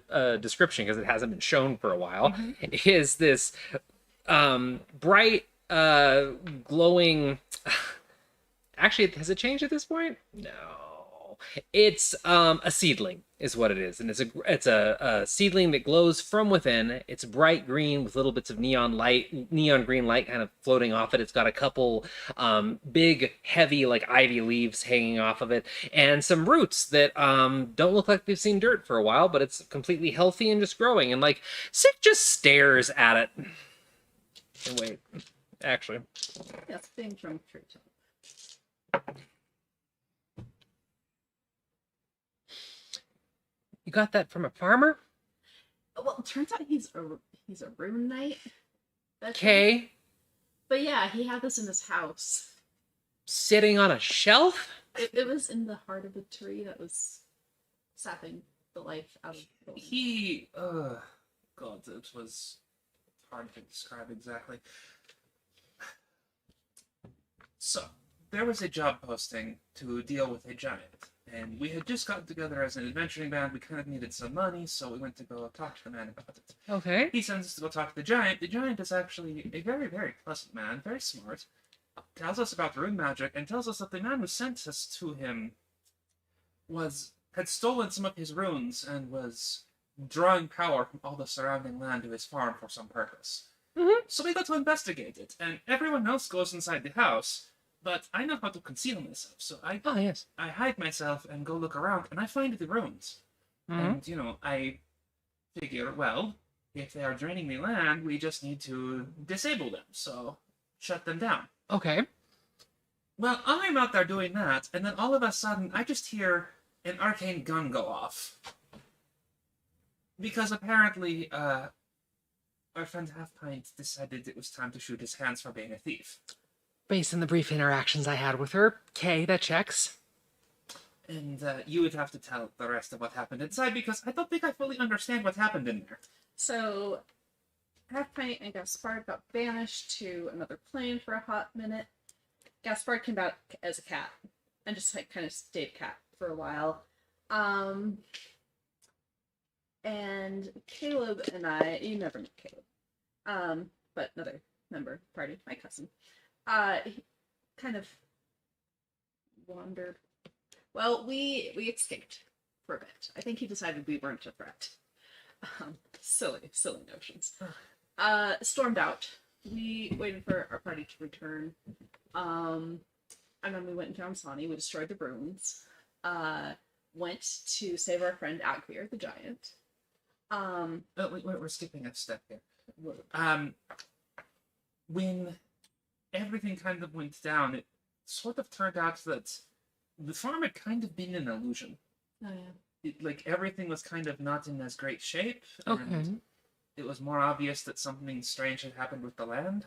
a description because it hasn't been shown for a while, is this bright, glowing. Actually, has it changed at this point? No. It's a seedling is what it is, and it's a seedling that glows from within. It's bright green with little bits of neon green light kind of floating off it. It's got a couple big, heavy like ivy leaves hanging off of it, and some roots that don't look like they've seen dirt for a while, but it's completely healthy and just growing. And like Sick just stares at it. And wait, actually, Yes, thing from treetop. you got that from a farmer? Well, it turns out he's a rune knight. Okay. But yeah, he had this in his house. Sitting on a shelf? It was in the heart of a tree that was sapping the life out of the land. He, God, it was hard to describe exactly. So, there was a job posting to deal with a giant, and we had just gotten together as an adventuring band. We kind of needed some money, so we went to go talk to the man about it. Okay. He sends us to go talk to the giant. The giant is actually a very, very pleasant man, very smart. Tells us about rune magic, and tells us that the man who sent us to him had stolen some of his runes and was drawing power from all the surrounding land to his farm for some purpose. Mhm. So we got to investigate it, and everyone else goes inside the house, but I know how to conceal myself, so Oh, yes. I hide myself and go look around, and I find the runes. And, I figure, well, if they are draining the land, we just need to disable them, so shut them down. Okay. Well, I'm out there doing that, and then all of a sudden, I just hear an arcane gun go off. Because apparently, our friend Half Pint decided it was time to shoot his hands for being a thief. Based on the brief interactions I had with her, okay, that checks. And you would have to tell the rest of what happened inside, because I don't think I fully understand what happened in there. So, Half Pint and Gaspard got banished to another plane for a hot minute. Gaspard came back as a cat and just like kind of stayed cat for a while. And Caleb and I, you never met Caleb, but another member of the party, my cousin, he kind of wandered. Well, we escaped for a bit. I think he decided we weren't a threat. Silly notions. Stormed out. We waited for our party to return. And then we went and found Sani. We destroyed the ruins. Went to save our friend Akorah, the giant. We're skipping a step here. When everything kind of went down, it sort of turned out that the farm had kind of been an illusion. Oh, yeah. Everything was kind of not in as great shape. Okay. And it was more obvious that something strange had happened with the land.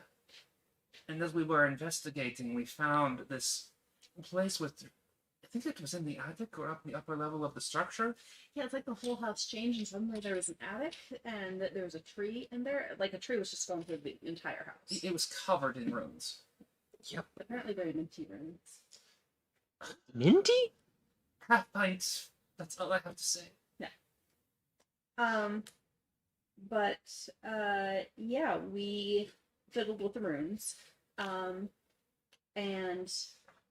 And as we were investigating, we found this place with, I think it was in the attic or up the upper level of the structure. Yeah, it's like the whole house changed, and suddenly there was an attic, and there was a tree in there. Like a tree was just going through the entire house. It was covered in runes. Yep. Apparently very minty runes. Minty? Half pints. That's all I have to say. But yeah, we fiddled with the runes. And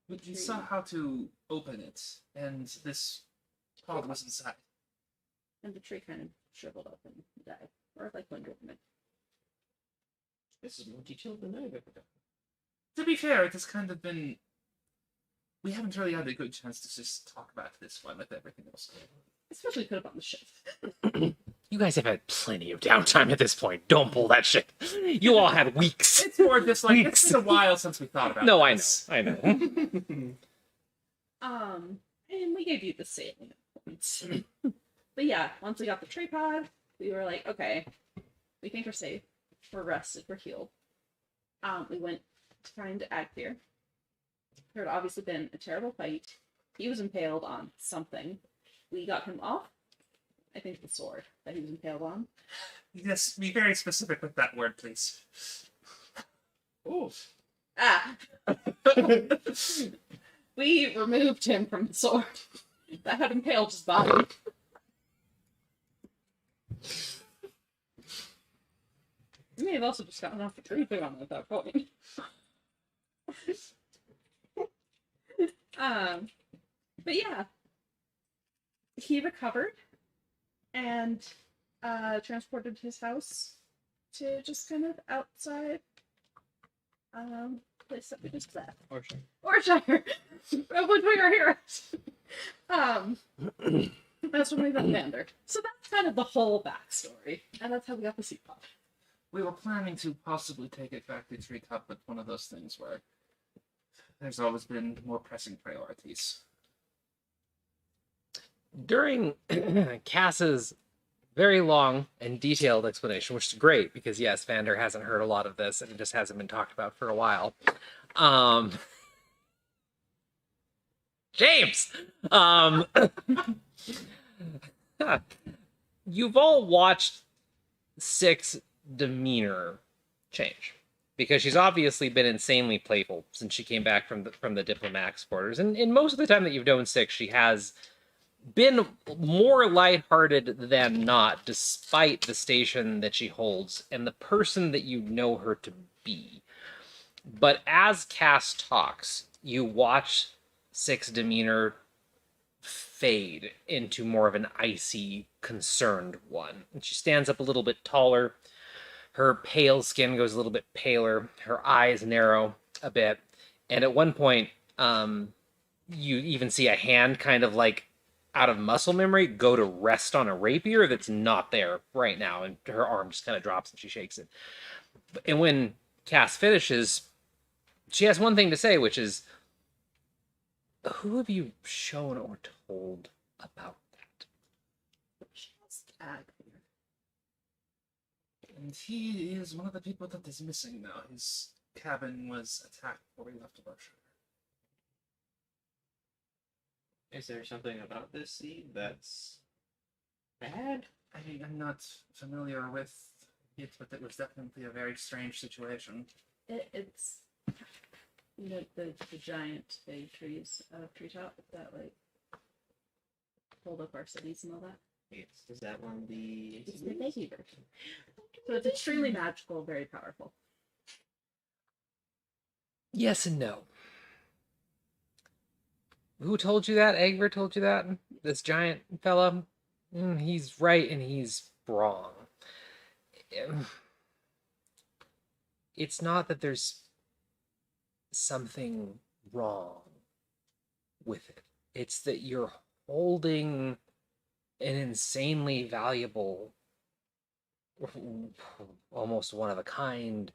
We saw how to open it, and this pod was inside. the tree kind of shriveled up and died. Or like one dormant. This is more detailed than I've ever done. To be fair, it has kind of been. We haven't really had a good chance to just talk about this one with everything else. Especially put up on the ship. You guys have had plenty of downtime at this point. Don't pull that shit. You all had weeks. It's more just like, Weeks. it's been a while since we thought about No, this. I know. And we gave you the salient points. But yeah, once we got the tripod, we were like, okay, we think we're safe. We're rested. We're healed. We went to find Akorah. There had obviously been a terrible fight. He was impaled on something. We got him off. I think the sword that he was impaled on. Yes, be very specific with that word, please. Oh. Ah! We removed him from the sword that had impaled his body. We may have also just gotten off the tree on at that point. But yeah, he recovered and transported his house to just kind of outside place that we just left. Orshire, of which we are heroes. That's when we met Vander. So that's kind of the whole backstory, and that's how we got the seed pod. We were planning to possibly take it back to Treetop, but one of those things where there's always been more pressing priorities. During Cass's very long and detailed explanation, which is great because yes, Vander hasn't heard a lot of this and it just hasn't been talked about for a while. James, you've all watched Six demeanor change because she's obviously been insanely playful since she came back from the Diplomax quarters, and in most of the time that you've known Six, she has been more lighthearted than not, despite the station that she holds and the person that you know her to be. But as Cass talks, you watch Six demeanor fade into more of an icy, concerned one. And she stands up a little bit taller. Her pale skin goes a little bit paler. Her eyes narrow a bit. And at one point, you even see a hand kind of like out of muscle memory go to rest on a rapier that's not there right now. And her arm just kind of drops and she shakes it. And when Cass finishes, she has one thing to say, which is, who have you shown or told about that? And he is one of the people that is missing now. His cabin was attacked before we left Russia. Is there something about this seed that's bad? I mean, I'm not familiar with it, but it was definitely a very strange situation. It's the giant big trees of Treetop that like hold up our cities and all that. Is that one the... It's the baby version. So it's extremely magical, very powerful. Yes and no. Who told you that? Egbert told you that? This giant fella? He's right and he's wrong. It's not that there's something wrong with it. It's that you're holding an insanely valuable, almost one of a kind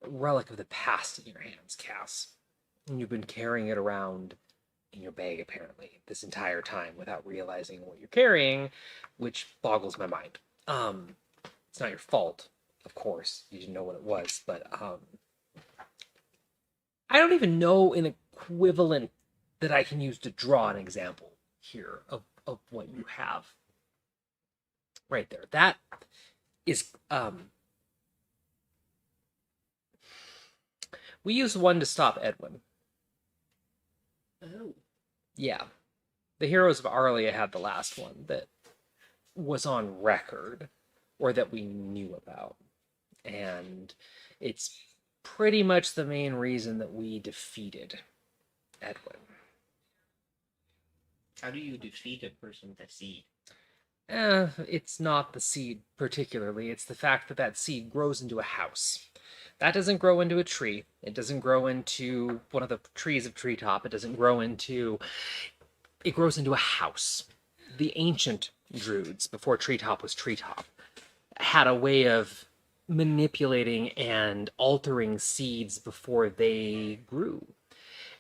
relic of the past in your hands, Cass. And you've been carrying it around in your bag, apparently, this entire time without realizing what you're carrying, which boggles my mind. It's not your fault, of course. You didn't know what it was, but I don't even know an equivalent that I can use to draw an example here of what you have. Right there. That is, we used one to stop Edwin. Oh. Yeah. The Heroes of Arlia had the last one that was on record, or that we knew about. And it's pretty much the main reason that we defeated Edwin. How do you defeat a person with a seed? It's not the seed particularly. It's the fact that that seed grows into a house. That doesn't grow into a tree. It doesn't grow into one of the trees of Treetop. It doesn't grow into... It grows into a house. The ancient Druids, before Treetop was Treetop, had a way of manipulating and altering seeds before they grew.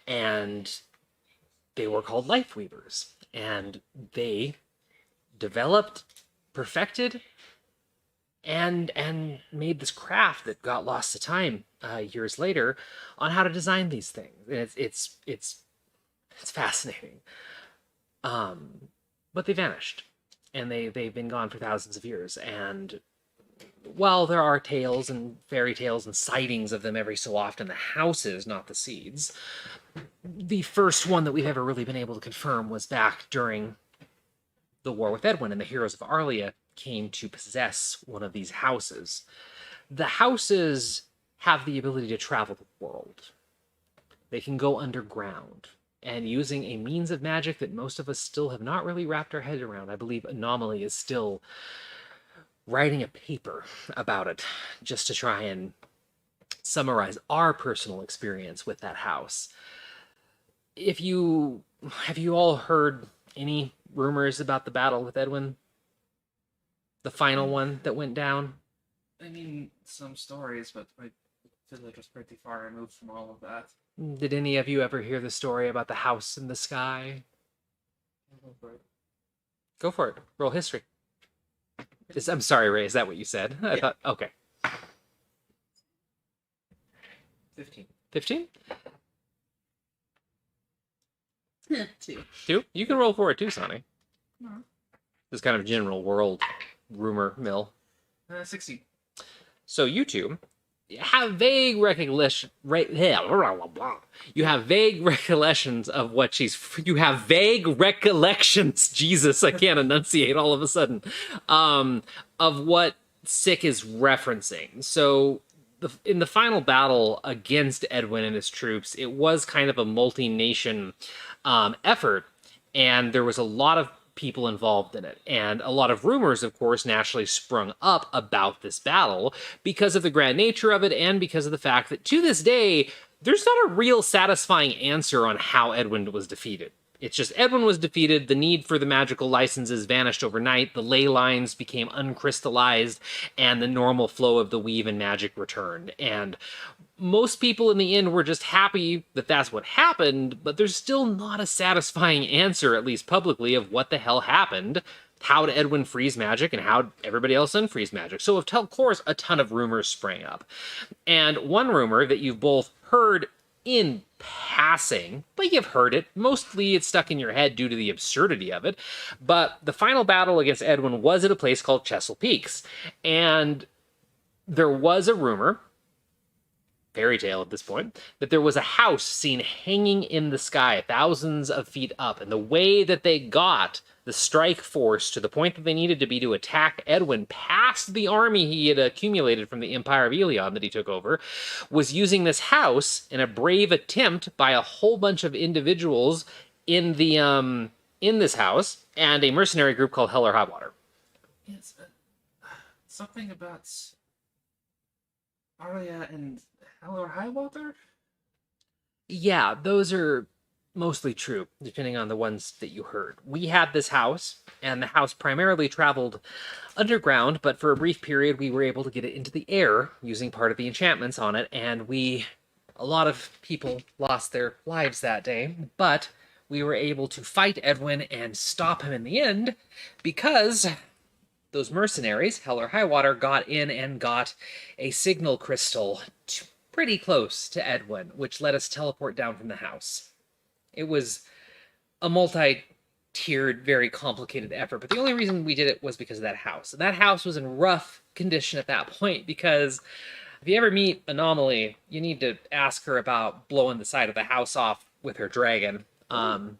And they were called life weavers. And they developed, perfected, and made this craft that got lost to time years later on how to design these things. And it's fascinating. But they vanished, and they've been gone for thousands of years. And while there are tales and fairy tales and sightings of them every so often, the houses, not the seeds, the first one that we've ever really been able to confirm was back during the war with Edwin, and the Heroes of Arlia came to possess one of these houses. The houses have the ability to travel the world. They can go underground and using a means of magic that most of us still have not really wrapped our head around. I believe Anomaly is still writing a paper about it just to try and summarize our personal experience with that house. Have you all heard any rumors about the battle with Edwin? The final one that went down? I mean, some stories, but my village was pretty far removed from all of that. Did any of you ever hear the story about the house in the sky? Go for it. Roll history. I'm sorry, Ray. Is that what you said? I thought. Okay. 15. 15? 2. 2? You can roll for it too, Sonny. No. This kind of general world rumor mill. 16. So you two have vague recollection. You have vague recollections of what she's. You have vague recollections. Jesus, I can't enunciate all of a sudden. Of what Sick is referencing. So in the final battle against Edwin and his troops, it was kind of a multi-nation effort, and there was a lot of people involved in it. And a lot of rumors, of course, naturally sprung up about this battle because of the grand nature of it and because of the fact that to this day, there's not a real satisfying answer on how Edwin was defeated. It's just Edwin was defeated, the need for the magical licenses vanished overnight, the ley lines became uncrystallized, and the normal flow of the weave and magic returned. And most people in the end were just happy that that's what happened, but there's still not a satisfying answer, at least publicly, of what the hell happened, how did Edwin freeze magic, and how everybody else unfreeze magic. So of course, a ton of rumors sprang up. And one rumor that you've both heard in passing, but you've heard it. Mostly it's stuck in your head due to the absurdity of it. But the final battle against Edwin was at a place called Chesil Peaks. And there was a rumor, fairy tale at this point, that there was a house seen hanging in the sky thousands of feet up. And the way that they got the strike force to the point that they needed to be to attack Edwin past the army he had accumulated from the Empire of Elion that he took over was using this house in a brave attempt by a whole bunch of individuals in the in this house and a mercenary group called Hell or High Water. Yes, something about Arya and Hell or High Water? Yeah, those are mostly true, depending on the ones that you heard. We had this house, and the house primarily traveled underground, but for a brief period we were able to get it into the air using part of the enchantments on it, and a lot of people lost their lives that day, but we were able to fight Edwin and stop him in the end because those mercenaries, Hell or High Water, got in and got a signal crystal pretty close to Edwin, which let us teleport down from the house. It was a multi-tiered, very complicated effort, but the only reason we did it was because of that house. That house was in rough condition at that point because if you ever meet Anomaly, you need to ask her about blowing the side of the house off with her dragon. No,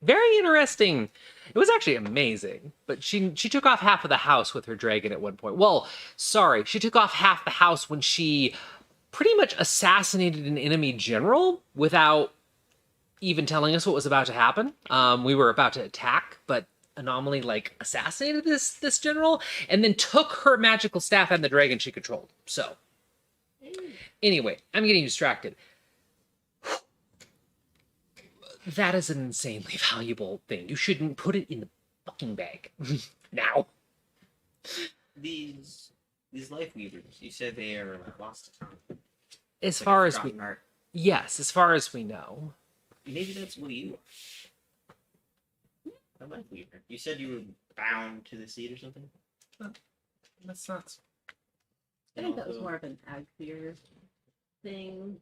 very interesting. It was actually amazing, but she took off half of the house with her dragon at one point. Well, sorry, she took off half the house when she pretty much assassinated an enemy general without even telling us what was about to happen. We were about to attack, but Anomaly assassinated this general and then took her magical staff and the dragon she controlled. So anyway, I'm getting distracted. That is an insanely valuable thing. You shouldn't put it in the fucking bag now. These life weavers, you said they are lost to time. As far as we forgotten art. Yes, as far as we know. Maybe that's what you are. A life weaver. You said you were bound to the seed or something? That's not. I think that was more of an Agfear thing.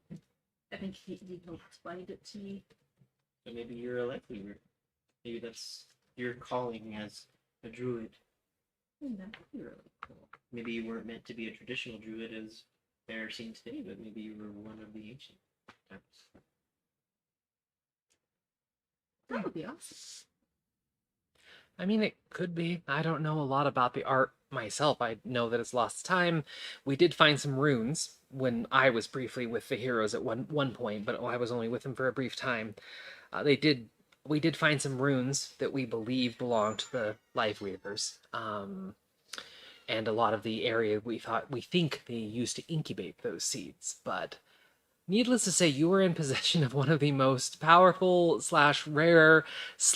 I think he helped find it to me. So maybe you're a life weaver. Maybe that's your calling as a druid. That would be really cool. Maybe you weren't meant to be a traditional druid as they're seen today, but maybe you were one of the ancient types. That would be awesome. I mean, it could be. I don't know a lot about the art myself, I know that it's lost time. We did find some runes when I was briefly with the heroes at one point, but I was only with them for a brief time. We did find some runes that we believe belong to the Life Weavers. And a lot of the area we think they used to incubate those seeds, but needless to say, you were in possession of one of the most powerful / rare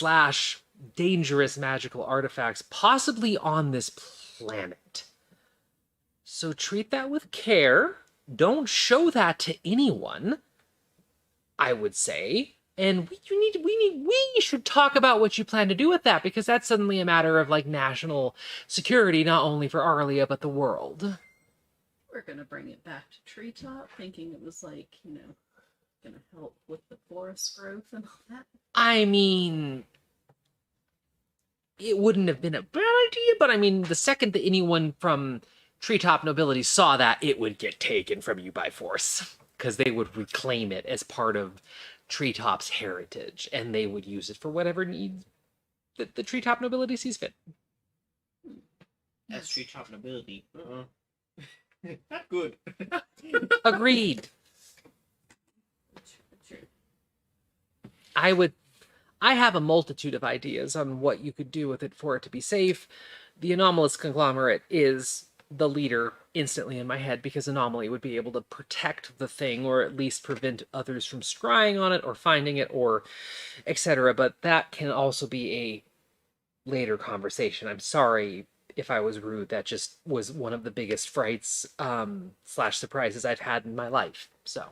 / dangerous magical artifacts possibly on this planet. So treat that with care. Don't show that to anyone, I would say. And we should talk about what you plan to do with that, because that's suddenly a matter of like national security, not only for Arlia but the world. We're gonna bring it back to Treetop, thinking it was like, gonna help with the forest growth and all that. I mean, it wouldn't have been a bad idea, but I mean, the second that anyone from Treetop nobility saw that, it would get taken from you by force, because they would reclaim it as part of Treetop's heritage, and they would use it for whatever needs that the Treetop nobility sees fit. That's treetop nobility. Not good. Agreed. I have a multitude of ideas on what you could do with it for it to be safe. The anomalous conglomerate is the leader instantly in my head, because Anomaly would be able to protect the thing, or at least prevent others from scrying on it or finding it, or etc. But that can also be a later conversation. I'm sorry if I was rude. That just was one of the biggest frights / surprises I've had in my life. So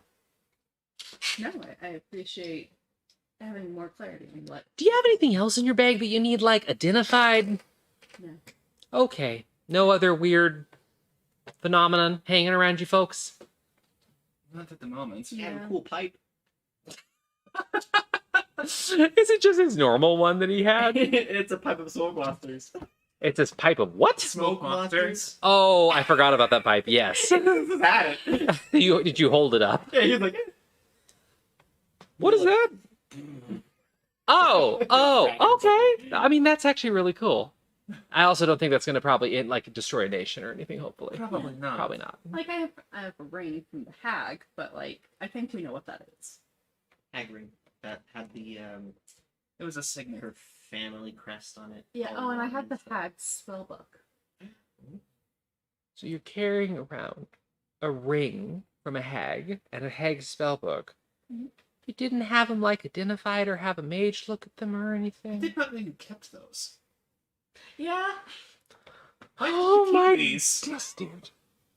No, I appreciate having more clarity on what. do you have anything else in your bag that you need, like, identified? No. Okay. No other weird phenomenon hanging around you folks? Not at the moment. He had Yeah. a cool pipe. Is it just his normal one that he had? It's a pipe of smoke monsters. It's his pipe of what? Smoke monsters. Oh, I forgot about that pipe. Yes. This had it. Did you hold it up? Yeah, he's like, What is that? Oh, okay. I mean, that's actually really cool. I also don't think that's going to probably destroy a nation or anything. Hopefully, Probably not. Probably not. Like, I have a ring from the hag, but, like, I think we know what that is. Hagrid that had the It was a signet. her family crest on it. Yeah, all and I along have the and stuff. hag's spell book. So you're carrying around a ring from a hag and a hag's spellbook. Mhm. You didn't have them identified or have a mage look at them or I anything. did not know you kept those. Yeah. Why did Oh you keep my these? goodness, dude.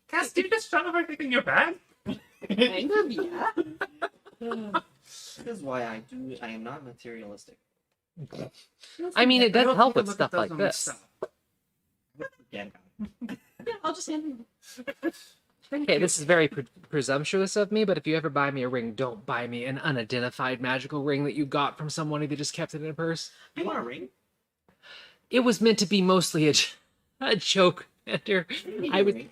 Cass, did you just shove everything in your bag? Kind of, yeah. This is why I am not materialistic. I mean, it does I'll help take a with look stuff at those like when we this. stop. Forget about it. Yeah, I'll just hand them. Okay, this is very presumptuous of me, but if you ever buy me a ring, don't buy me an unidentified magical ring that you got from someone who just kept it in a purse. You want a ring? It was meant to be mostly a joke, Ender. I would. Ring.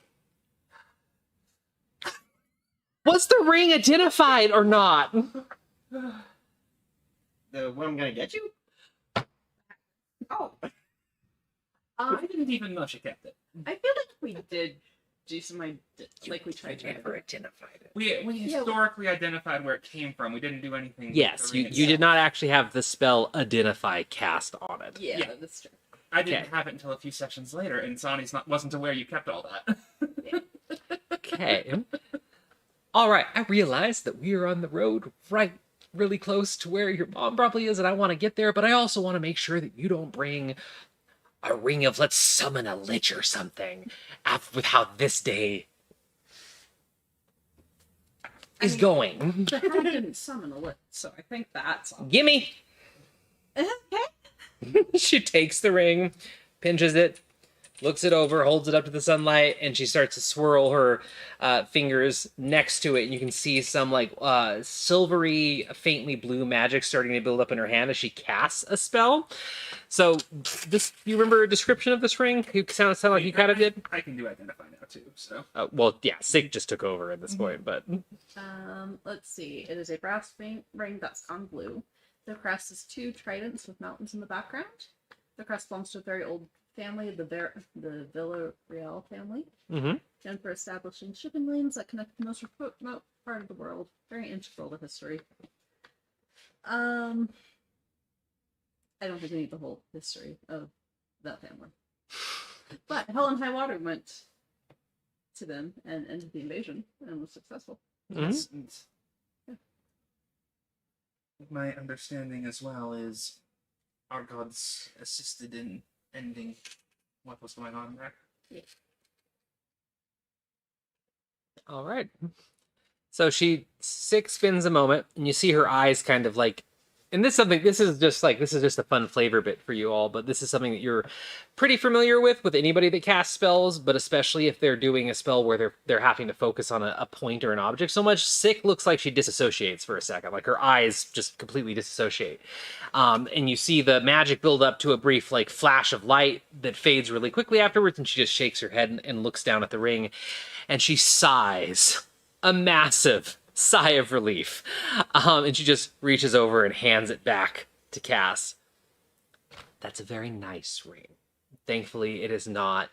Was the ring identified or not? The what I'm gonna get you? Oh, I didn't even know she kept it. I feel like we did do some, like, we tried to. identified it. We Yeah. historically identified where it came from. We didn't do anything. with Yes, the you ring did itself. not actually have the spell identify cast on it. Yeah, Yeah. that's true. I didn't Okay. have it until a few sessions later, and Sonny's wasn't aware you kept all that. Okay. All right, I realize that we are on the road really close to where your mom probably is, and I want to get there, but I also want to make sure that you don't bring a ring of let's summon a lich or something with how this day is going. The hag didn't summon a lit, so I think that's all. Gimme! Okay. She takes the ring, pinches it, looks it over, holds it up to the sunlight, and she starts to swirl her fingers next to it. And you can see some silvery, faintly blue magic starting to build up in her hand as she casts a spell. So, you remember a description of this ring? You sound like you kind of did. I can do identify now too. So Well, yeah, Sig just took over at this point, but Let's see. It is a brass ring that's gone blue. The crest is 2 tridents with mountains in the background. The crest belongs to a very old family, the Villarreal family, Mm-hmm. known for establishing shipping lanes that connect the most remote part of the world. Very integral to history. I don't think we need the whole history of that family. But Hell and High Water went to them and ended the invasion and was successful. Yes, and my understanding as well is our gods assisted in ending what was going on there. All right. So she spins a moment, and you see her eyes kind of like, and this is just a fun flavor bit for you all, but this is something that you're pretty familiar with anybody that casts spells, but especially if they're doing a spell where they're having to focus on a point or an object so much. Sick looks like she disassociates for a second, like her eyes just completely disassociate. And you see the magic build up to a brief like flash of light that fades really quickly afterwards, and she just shakes her head and looks down at the ring, and she sighs a massive sigh of relief. And she just reaches over and hands it back to Cass. That's a very nice ring. Thankfully, it is not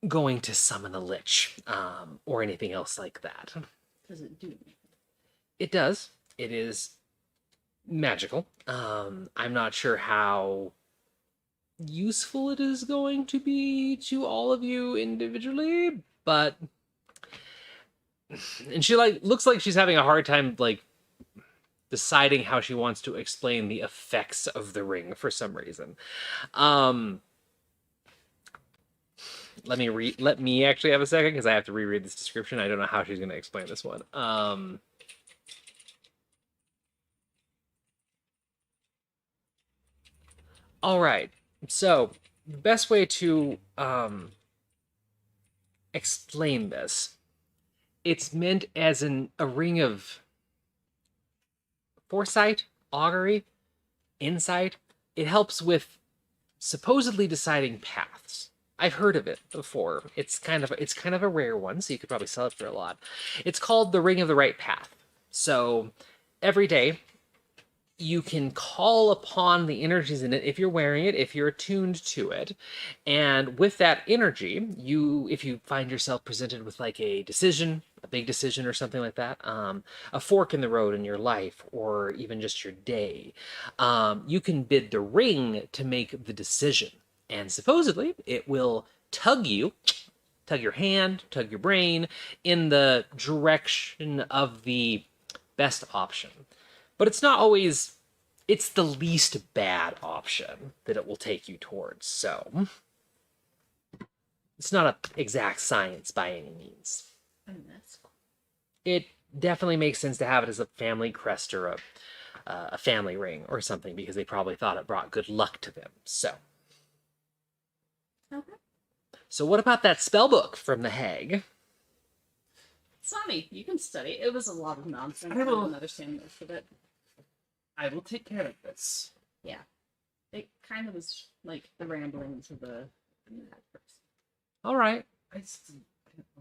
going to summon a lich or anything else like that. Does it do? It does. It is magical. I'm not sure how useful it is going to be to all of you individually, but and she looks like she's having a hard time deciding how she wants to explain the effects of the ring for some reason. Let me actually have a second because I have to reread this description. I don't know how she's going to explain this one. All right. So the best way to explain this, it's meant as a ring of foresight, augury, insight. It helps with supposedly deciding paths. I've heard of it before. It's kind of a rare one, so you could probably sell it for a lot. It's called the Ring of the Right Path. So every day you can call upon the energies in it if you're wearing it, if you're attuned to it. And with that energy, if you find yourself presented with like a decision, a big decision or something like that, a fork in the road in your life, or even just your day, you can bid the ring to make the decision. And supposedly it will tug your hand, tug your brain in the direction of the best option. But it's not always, it's the least bad option that it will take you towards. So it's not an exact science by any means. That's cool. It definitely makes sense to have it as a family crest or a family ring or something, because they probably thought it brought good luck to them. So. Okay. So what about that spell book from the hag? Sonny, you can study. It was a lot of nonsense. I I will- didn't understand most of it. I will take care of this. Yeah. It kind of was like the ramblings of the mad person. All right. I didn't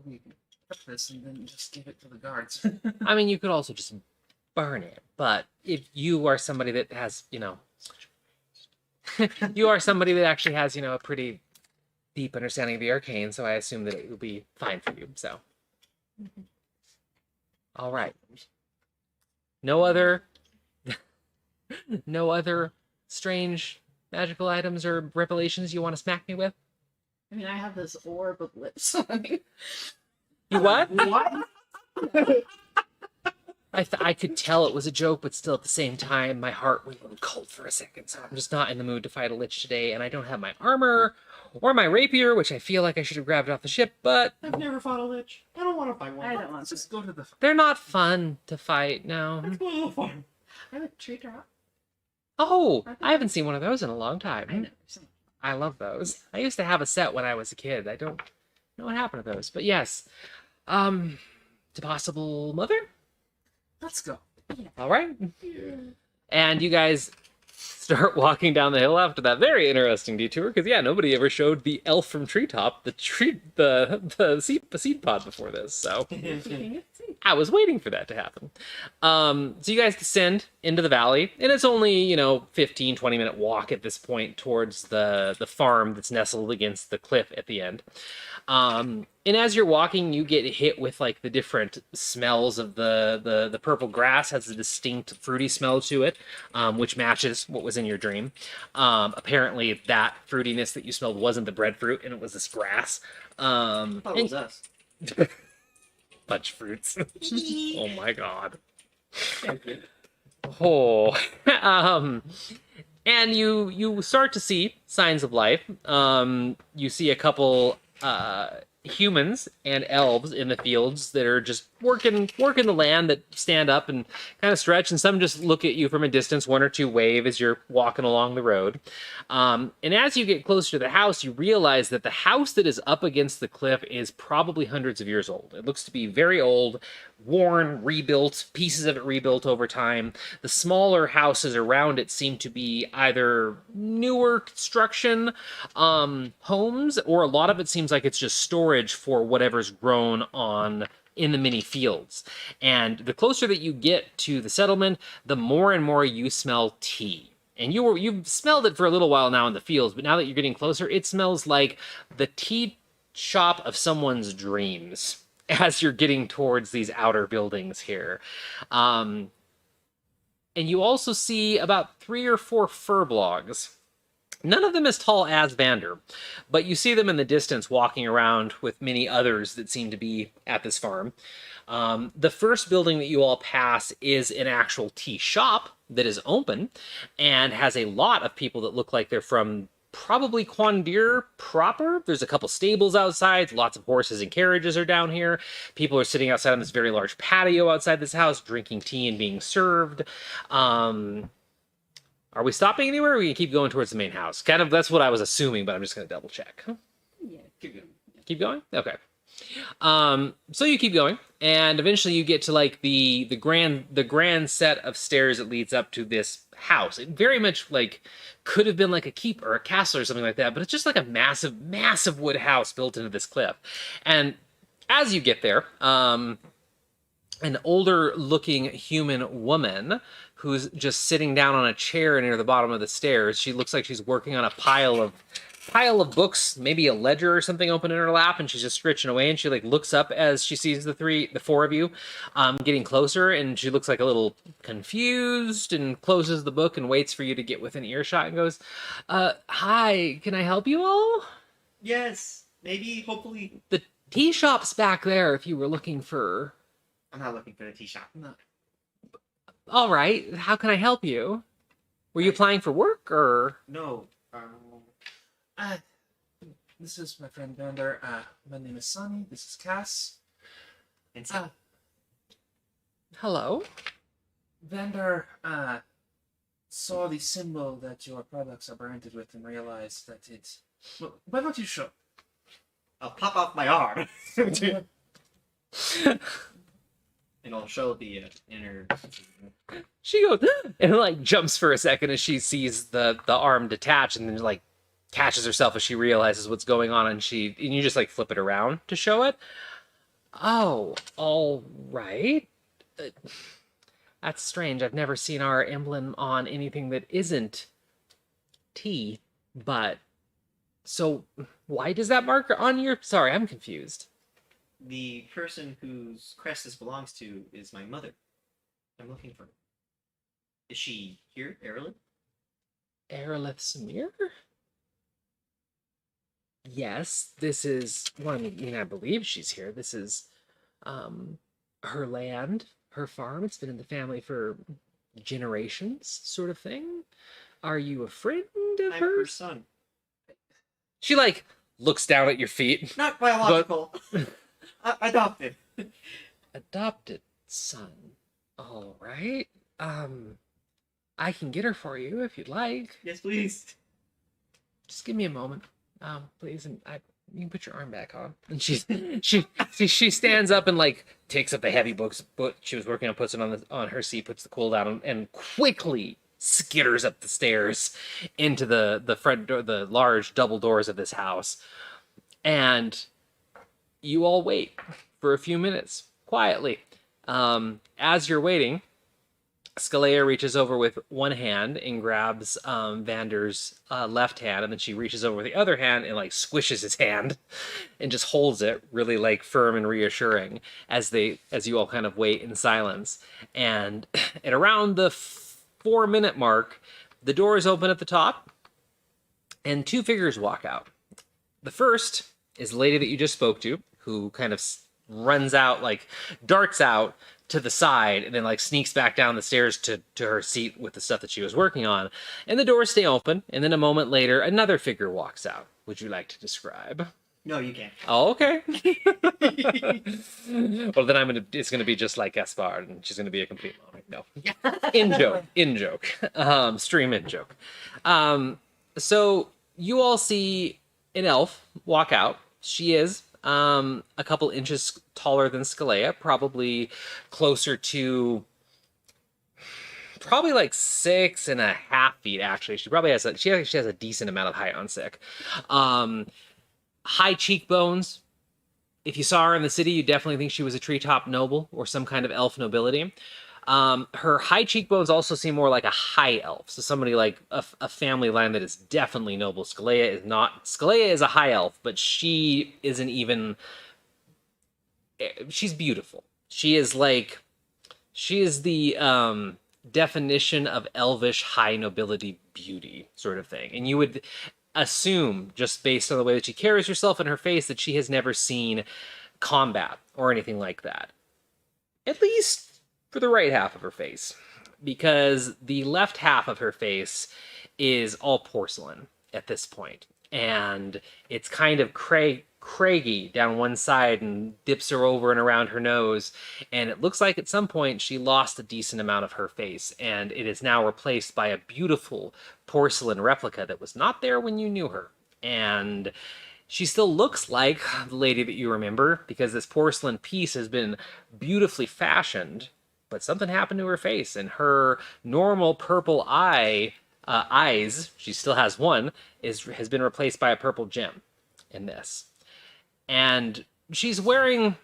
believe you took this and then just give it to the guards. I mean, you could also just burn it, but if you are somebody that has, you are somebody that actually has, a pretty deep understanding of the arcane, so I assume that it will be fine for you. So, all right. No other strange magical items or revelations you want to smack me with? I mean, I have this orb of lips on me. You what? What? I could tell it was a joke, but still at the same time, my heart went a little cold for a second. So I'm just not in the mood to fight a lich today, and I don't have my armor or my rapier, which I feel like I should have grabbed off the ship, but I've never fought a lich. I don't want to fight one. I don't want to. Just go to the. they're not fun to fight, no. Let's go to the farm. I have a tree drop. Oh, I haven't seen one of those in a long time. I know. I love those. I used to have a set when I was a kid. I don't know what happened to those, but yes. To possible mother? Let's go. All right. And you guys start walking down the hill after that very interesting detour. Because yeah, nobody ever showed the elf from Treetop the seed pod before this. So I was waiting for that to happen. So you guys descend into the valley, and it's only 15-20 minute walk at this point towards the farm that's nestled against the cliff at the end. And as you're walking, you get hit with like the different smells of the purple grass has a distinct fruity smell to it, which matches what was in your dream. Apparently, that fruitiness that you smelled wasn't the breadfruit, and it was this grass. I thought it was us. Bunch of fruits. Oh my god. Oh. And you start to see signs of life. You see a couple humans and elves in the fields that are just working the land, that stand up and kind of stretch, and some just look at you from a distance, one or two wave as you're walking along the road. And as you get closer to the house, you realize that the house that is up against the cliff is probably hundreds of years old. It looks to be very old, worn, rebuilt, pieces of it rebuilt over time. The smaller houses around it seem to be either newer construction homes, or a lot of it seems like it's just storage for whatever's grown on in the mini fields. And the closer that you get to the settlement, the more and more you smell tea. And you've smelled it for a little while now in the fields, but now that you're getting closer, it smells like the tea shop of someone's dreams as you're getting towards these outer buildings here. And you also see about 3 or 4 furblogs. None of them as tall as Vander, but you see them in the distance walking around with many others that seem to be at this farm. The first building that you all pass is an actual tea shop that is open and has a lot of people that look like they're from probably Quandir proper. There's a couple stables outside. Lots of horses and carriages are down here. People are sitting outside on this very large patio outside this house, drinking tea and being served. Are we stopping anywhere, or we can keep going towards the main house? Kind of, that's what I was assuming, but I'm just going to double check. Yeah, keep going. Keep going? Okay. So you keep going, and eventually you get to like the grand set of stairs that leads up to this house. It very much like could have been like a keep or a castle or something like that, but it's just like a massive wood house built into this cliff. And as you get there, an older looking human woman who's just sitting down on a chair near the bottom of the stairs. She looks like she's working on a pile of books, maybe a ledger or something open in her lap, and she's just stretching away, and she like looks up as she sees the 4 of you getting closer, and she looks like a little confused and closes the book and waits for you to get within earshot and goes, hi, can I help you all? Yes, maybe, hopefully. The tea shop's back there if you were looking for... I'm not looking for the tea shop. No. All right, how can I help you? Were you applying for work, or... No. This is my friend Vander. My name is Sonny. This is Cass. And Hello? Vander saw the symbol that your products are branded with and realized that it's... Well, why don't you show? I'll pop off my arm. And I'll show the inner... She goes, and like jumps for a second as she sees the arm detach, and then like catches herself as she realizes what's going on, and you just like flip it around to show it. Oh, all right. That's strange. I've never seen our emblem on anything that isn't tea, but so why does that marker on your... Sorry, I'm confused. The person whose crest this belongs to is my mother. I'm looking for her. Is she here, Erlith? Erlith Samir? Yes, this is... Well, I mean, I believe she's here. This is her land, her farm. It's been in the family for generations, sort of thing. Are you a friend of I'm hers? her son. She, like, looks down at your feet. Not biological. Adopted. Adopted son. All right. I can get her for you if you'd like. Yes, please. Just give me a moment, please, and you can put your arm back on. And she stands up and like takes up the heavy books she was working on, puts it on her seat, puts the cool down, and quickly skitters up the stairs into the front door, the large double doors of this house. And you all wait for a few minutes quietly. As you're waiting, Skalea reaches over with one hand and grabs Vander's left hand, and then she reaches over with the other hand and like squishes his hand and just holds it really like firm and reassuring as you all kind of wait in silence. And at around the 4-minute mark, the doors open at the top and two figures walk out. The first is the lady that you just spoke to, who kind of runs out, like darts out to the side and then like sneaks back down the stairs to her seat with the stuff that she was working on. And the doors stay open, and then a moment later another figure walks out. Would you like to describe? No, you can't. Oh, okay. Well, then it's gonna be just like Gaspard, and she's gonna be a complete moment. No. In joke. Stream in joke. So you all see an elf walk out. She is a couple inches taller than Skalea, probably closer to like 6.5 feet. Actually, she actually has a decent amount of height on Sick. High cheekbones. If you saw her in the city, you definitely think she was a treetop noble or some kind of elf nobility. Her high cheekbones also seem more like a high elf, so somebody like a family line that is definitely noble. Skalea is not. Skalea is a high elf, but she isn't even. She's beautiful. She is the definition of elvish high nobility beauty sort of thing, and you would assume, just based on the way that she carries herself and her face, that she has never seen combat or anything like that. At least for the right half of her face, because the left half of her face is all porcelain at this point, and it's kind of craggy down one side and dips her over and around her nose, and it looks like at some point she lost a decent amount of her face, and it is now replaced by a beautiful porcelain replica that was not there when you knew her. And she still looks like the lady that you remember, because this porcelain piece has been beautifully fashioned, but something happened to her face, and her normal purple eyes, she still has one, has been replaced by a purple gem in this. And she's wearing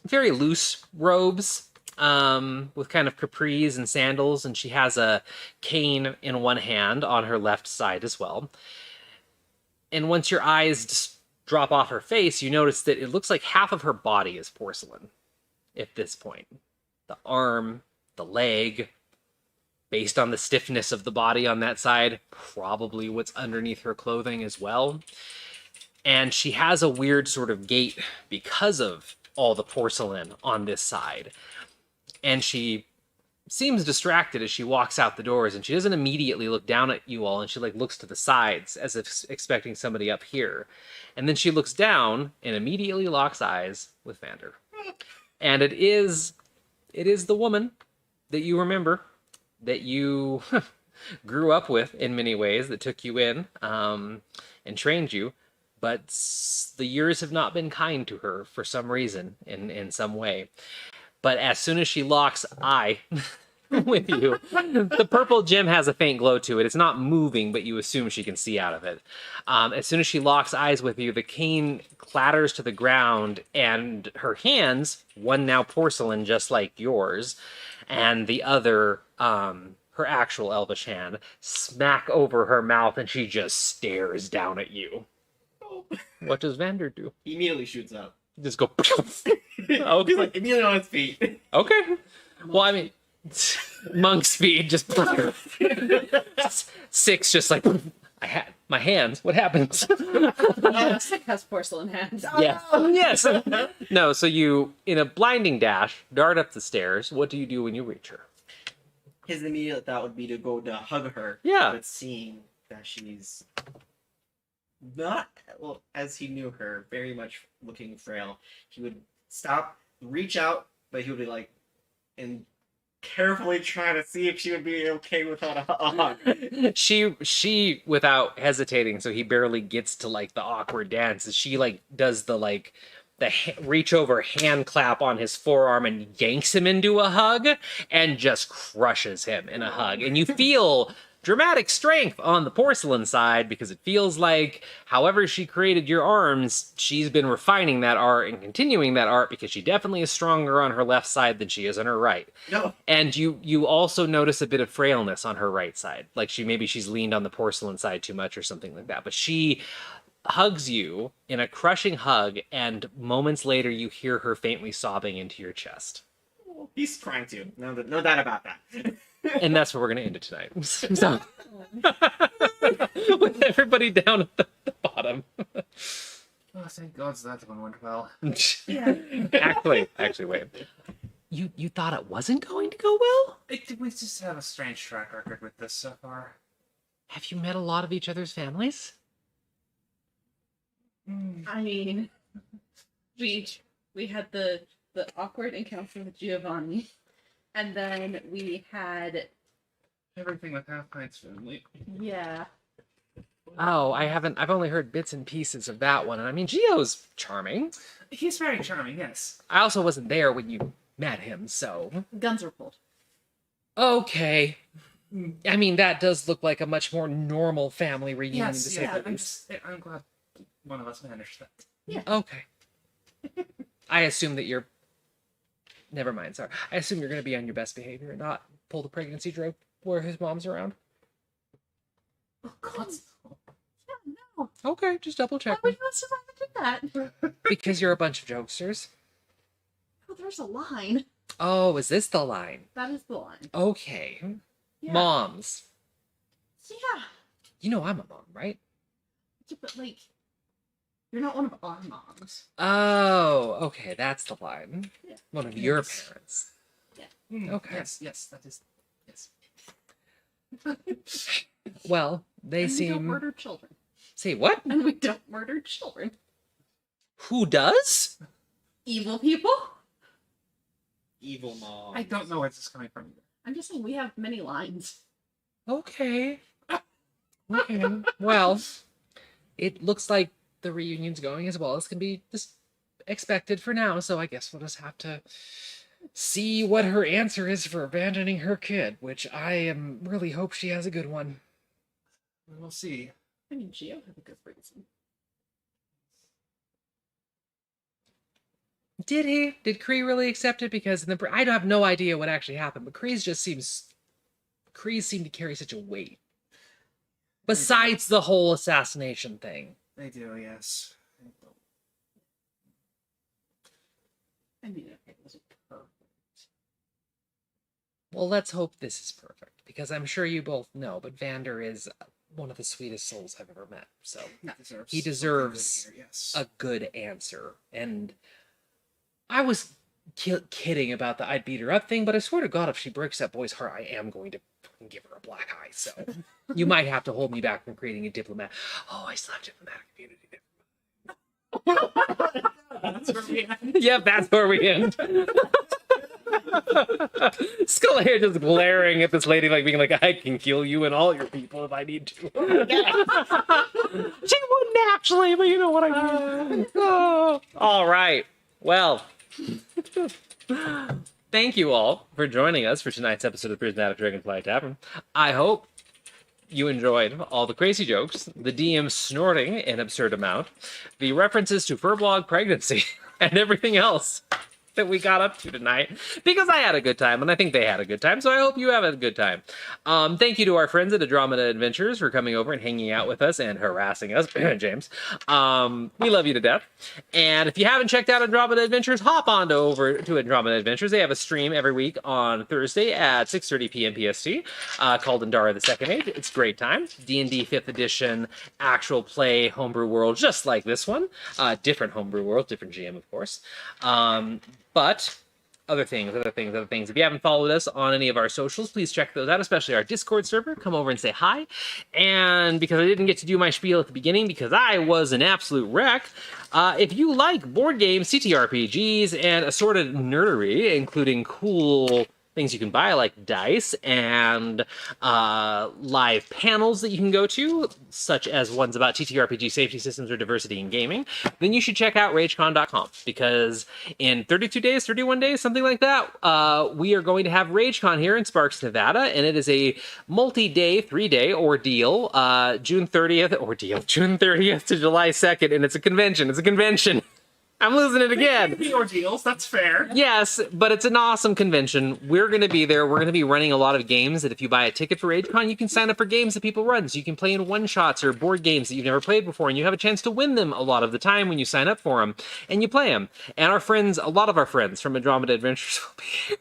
very loose robes with kind of capris and sandals, and she has a cane in one hand on her left side as well. And once your eyes just drop off her face, you notice that it looks like half of her body is porcelain at this point. The arm, the leg, based on the stiffness of the body on that side, probably what's underneath her clothing as well. And she has a weird sort of gait because of all the porcelain on this side. And she seems distracted as she walks out the doors, and she doesn't immediately look down at you all, and she like looks to the sides as if expecting somebody up here. And then she looks down and immediately locks eyes with Vander. And it is the woman that you remember, that you grew up with in many ways, that took you in and trained you. But the years have not been kind to her for some reason, in some way. But as soon as she locks eye with you, the purple gem has a faint glow to it. It's not moving, but you assume she can see out of it. As soon as she locks eyes with you, the cane clatters to the ground, and her hands, one now porcelain just like yours, and the other, her actual elvish hand, smack over her mouth, and she just stares down at you. What does Vander do? He immediately shoots up. Just go. Okay. He's like immediately on his feet. Okay. Well, I mean, monk speed, just 6, just like I had my hands. What happens? Sick has porcelain hands. Yeah. Yes. No. So you, in a blinding dash, dart up the stairs. What do you do when you reach her? His immediate thought would be to go to hug her. Yeah. But seeing that she's not, well, as he knew her, very much looking frail, he would stop, reach out, but he would be like, and carefully try to see if she would be okay without a hug. She without hesitating, so he barely gets to like the awkward dance. She like does the like the reach over hand clap on his forearm and yanks him into a hug and just crushes him in a hug. And you feel dramatic strength on the porcelain side because it feels like however she created your arms, she's been refining that art and continuing that art because she definitely is stronger on her left side than she is on her right. No. And you also notice a bit of frailness on her right side. Like she's leaned on the porcelain side too much or something like that. But she hugs you in a crushing hug, and moments later you hear her faintly sobbing into your chest. He's crying too. No doubt about that. And that's where we're going to end it tonight. So, with everybody down at the bottom. Oh, thank God that one went well. Actually, wait. You thought it wasn't going to go well? We just have a strange track record with this so far. Have you met a lot of each other's families? I mean, we had the awkward encounter with Giovanni, and then we had Everything with Half-Pint's family. yeah. Oh, I've only heard bits and pieces of that one. And I mean, Gio's charming. He's very charming, yes. I also wasn't there when you met him, so. Guns were pulled. Okay. I mean, that does look like a much more normal family reunion, to Yes, say yeah, the least. I'm glad one of us managed that. Okay. I assume that you're... Never mind, sorry. I assume you're going to be on your best behavior and not pull the pregnancy joke where his mom's around. Oh, God. Yeah, no. Okay, just double Why check. would you want to do that? Because you're a bunch of jokesters. Oh, there's a line. Oh, is this the line? That is the line. Okay. Yeah. Moms. Yeah. You know I'm a mom, right? Yeah, but like, you're not one of our moms. Oh, okay, that's the line. Yeah. One of your Yes. parents. Mm, Okay. Yes, that is. Yes. Well, they And we don't seem... murder children. Say what? And we don't murder children. Who does? Evil people? Evil mom. I don't know where this is coming from either. I'm just saying we have many lines. Okay. Okay. Well, it looks like the reunion's going as well as can be just expected for now, so I guess we'll just have to see what her answer is for abandoning her kid, which I am really hope she has a good one. We'll see. I mean, Gio had a good reason. Did he? Did Kree really accept it? Because in the I have no idea what actually happened, but Kree's seem to carry such a weight. Besides the whole assassination thing. They do, yes. I mean, it wasn't perfect. Well, let's hope this is perfect, because I'm sure you both know, but Vander is one of the sweetest souls I've ever met. So he deserves something good here, yes. a good answer. And I was kidding about the I'd beat her up thing, but I swear to God, if she breaks that boy's heart, I am going to fucking give her a black eye. So you might have to hold me back from creating a diplomat. Oh, I still have diplomatic immunity. That's where we end. Yep, that's where we end. Skull here just glaring at this lady, like being like, I can kill you and all your people if I need to. She wouldn't actually, but you know what I mean. Oh. All right. Well, thank you all for joining us for tonight's episode of Prismatic Dragonfly Tavern. I hope you enjoyed all the crazy jokes, the DM snorting an absurd amount, the references to furblog pregnancy, and everything else that we got up to tonight, because I had a good time and I think they had a good time, so I hope you have a good time. Thank you to our friends at Andromeda Adventures for coming over and hanging out with us and harassing us. James, we love you to death. And if you haven't checked out Andromeda Adventures, hop on over to Andromeda Adventures. They have a stream every week on Thursday at 6:30 p.m. PST called Andara the Second Age. It's a great time. D&D 5th edition actual play homebrew world, just like this one. Different homebrew world, different GM, of course. But other things. If you haven't followed us on any of our socials, please check those out, especially our Discord server. Come over and say hi. And because I didn't get to do my spiel at the beginning because I was an absolute wreck, if you like board games, TTRPGs, and assorted nerdery, including cool things you can buy, like dice and live panels that you can go to, such as ones about TTRPG safety systems or diversity in gaming, then you should check out RageCon.com, because in 32 days, 31 days, something like that, we are going to have RageCon here in Sparks, Nevada, and it is a multi-day, 3-day ordeal, June 30th to July 2nd, and it's a convention. It's a convention. I'm losing it again. The ordeals, that's fair. Yes, but it's an awesome convention. We're going to be there. We're going to be running a lot of games that if you buy a ticket for RageCon, you can sign up for games that people run. So you can play in one-shots or board games that you've never played before, and you have a chance to win them a lot of the time when you sign up for them, and you play them. And our friends, a lot of our friends from Andromeda Adventures will be here.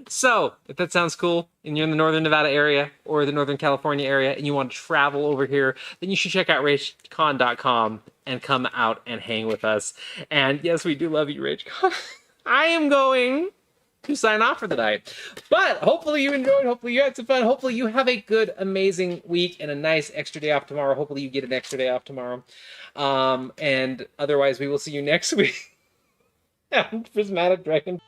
So, if that sounds cool, and you're in the Northern Nevada area or the Northern California area, and you want to travel over here, then you should check out RageCon.com and come out and hang with us. And yes, we do love you, RageCon. I am going to sign off for the night. But hopefully you enjoyed. Hopefully you had some fun. Hopefully you have a good, amazing week and a nice extra day off tomorrow. Hopefully you get an extra day off tomorrow. And otherwise, we will see you next week. Prismatic Dragon.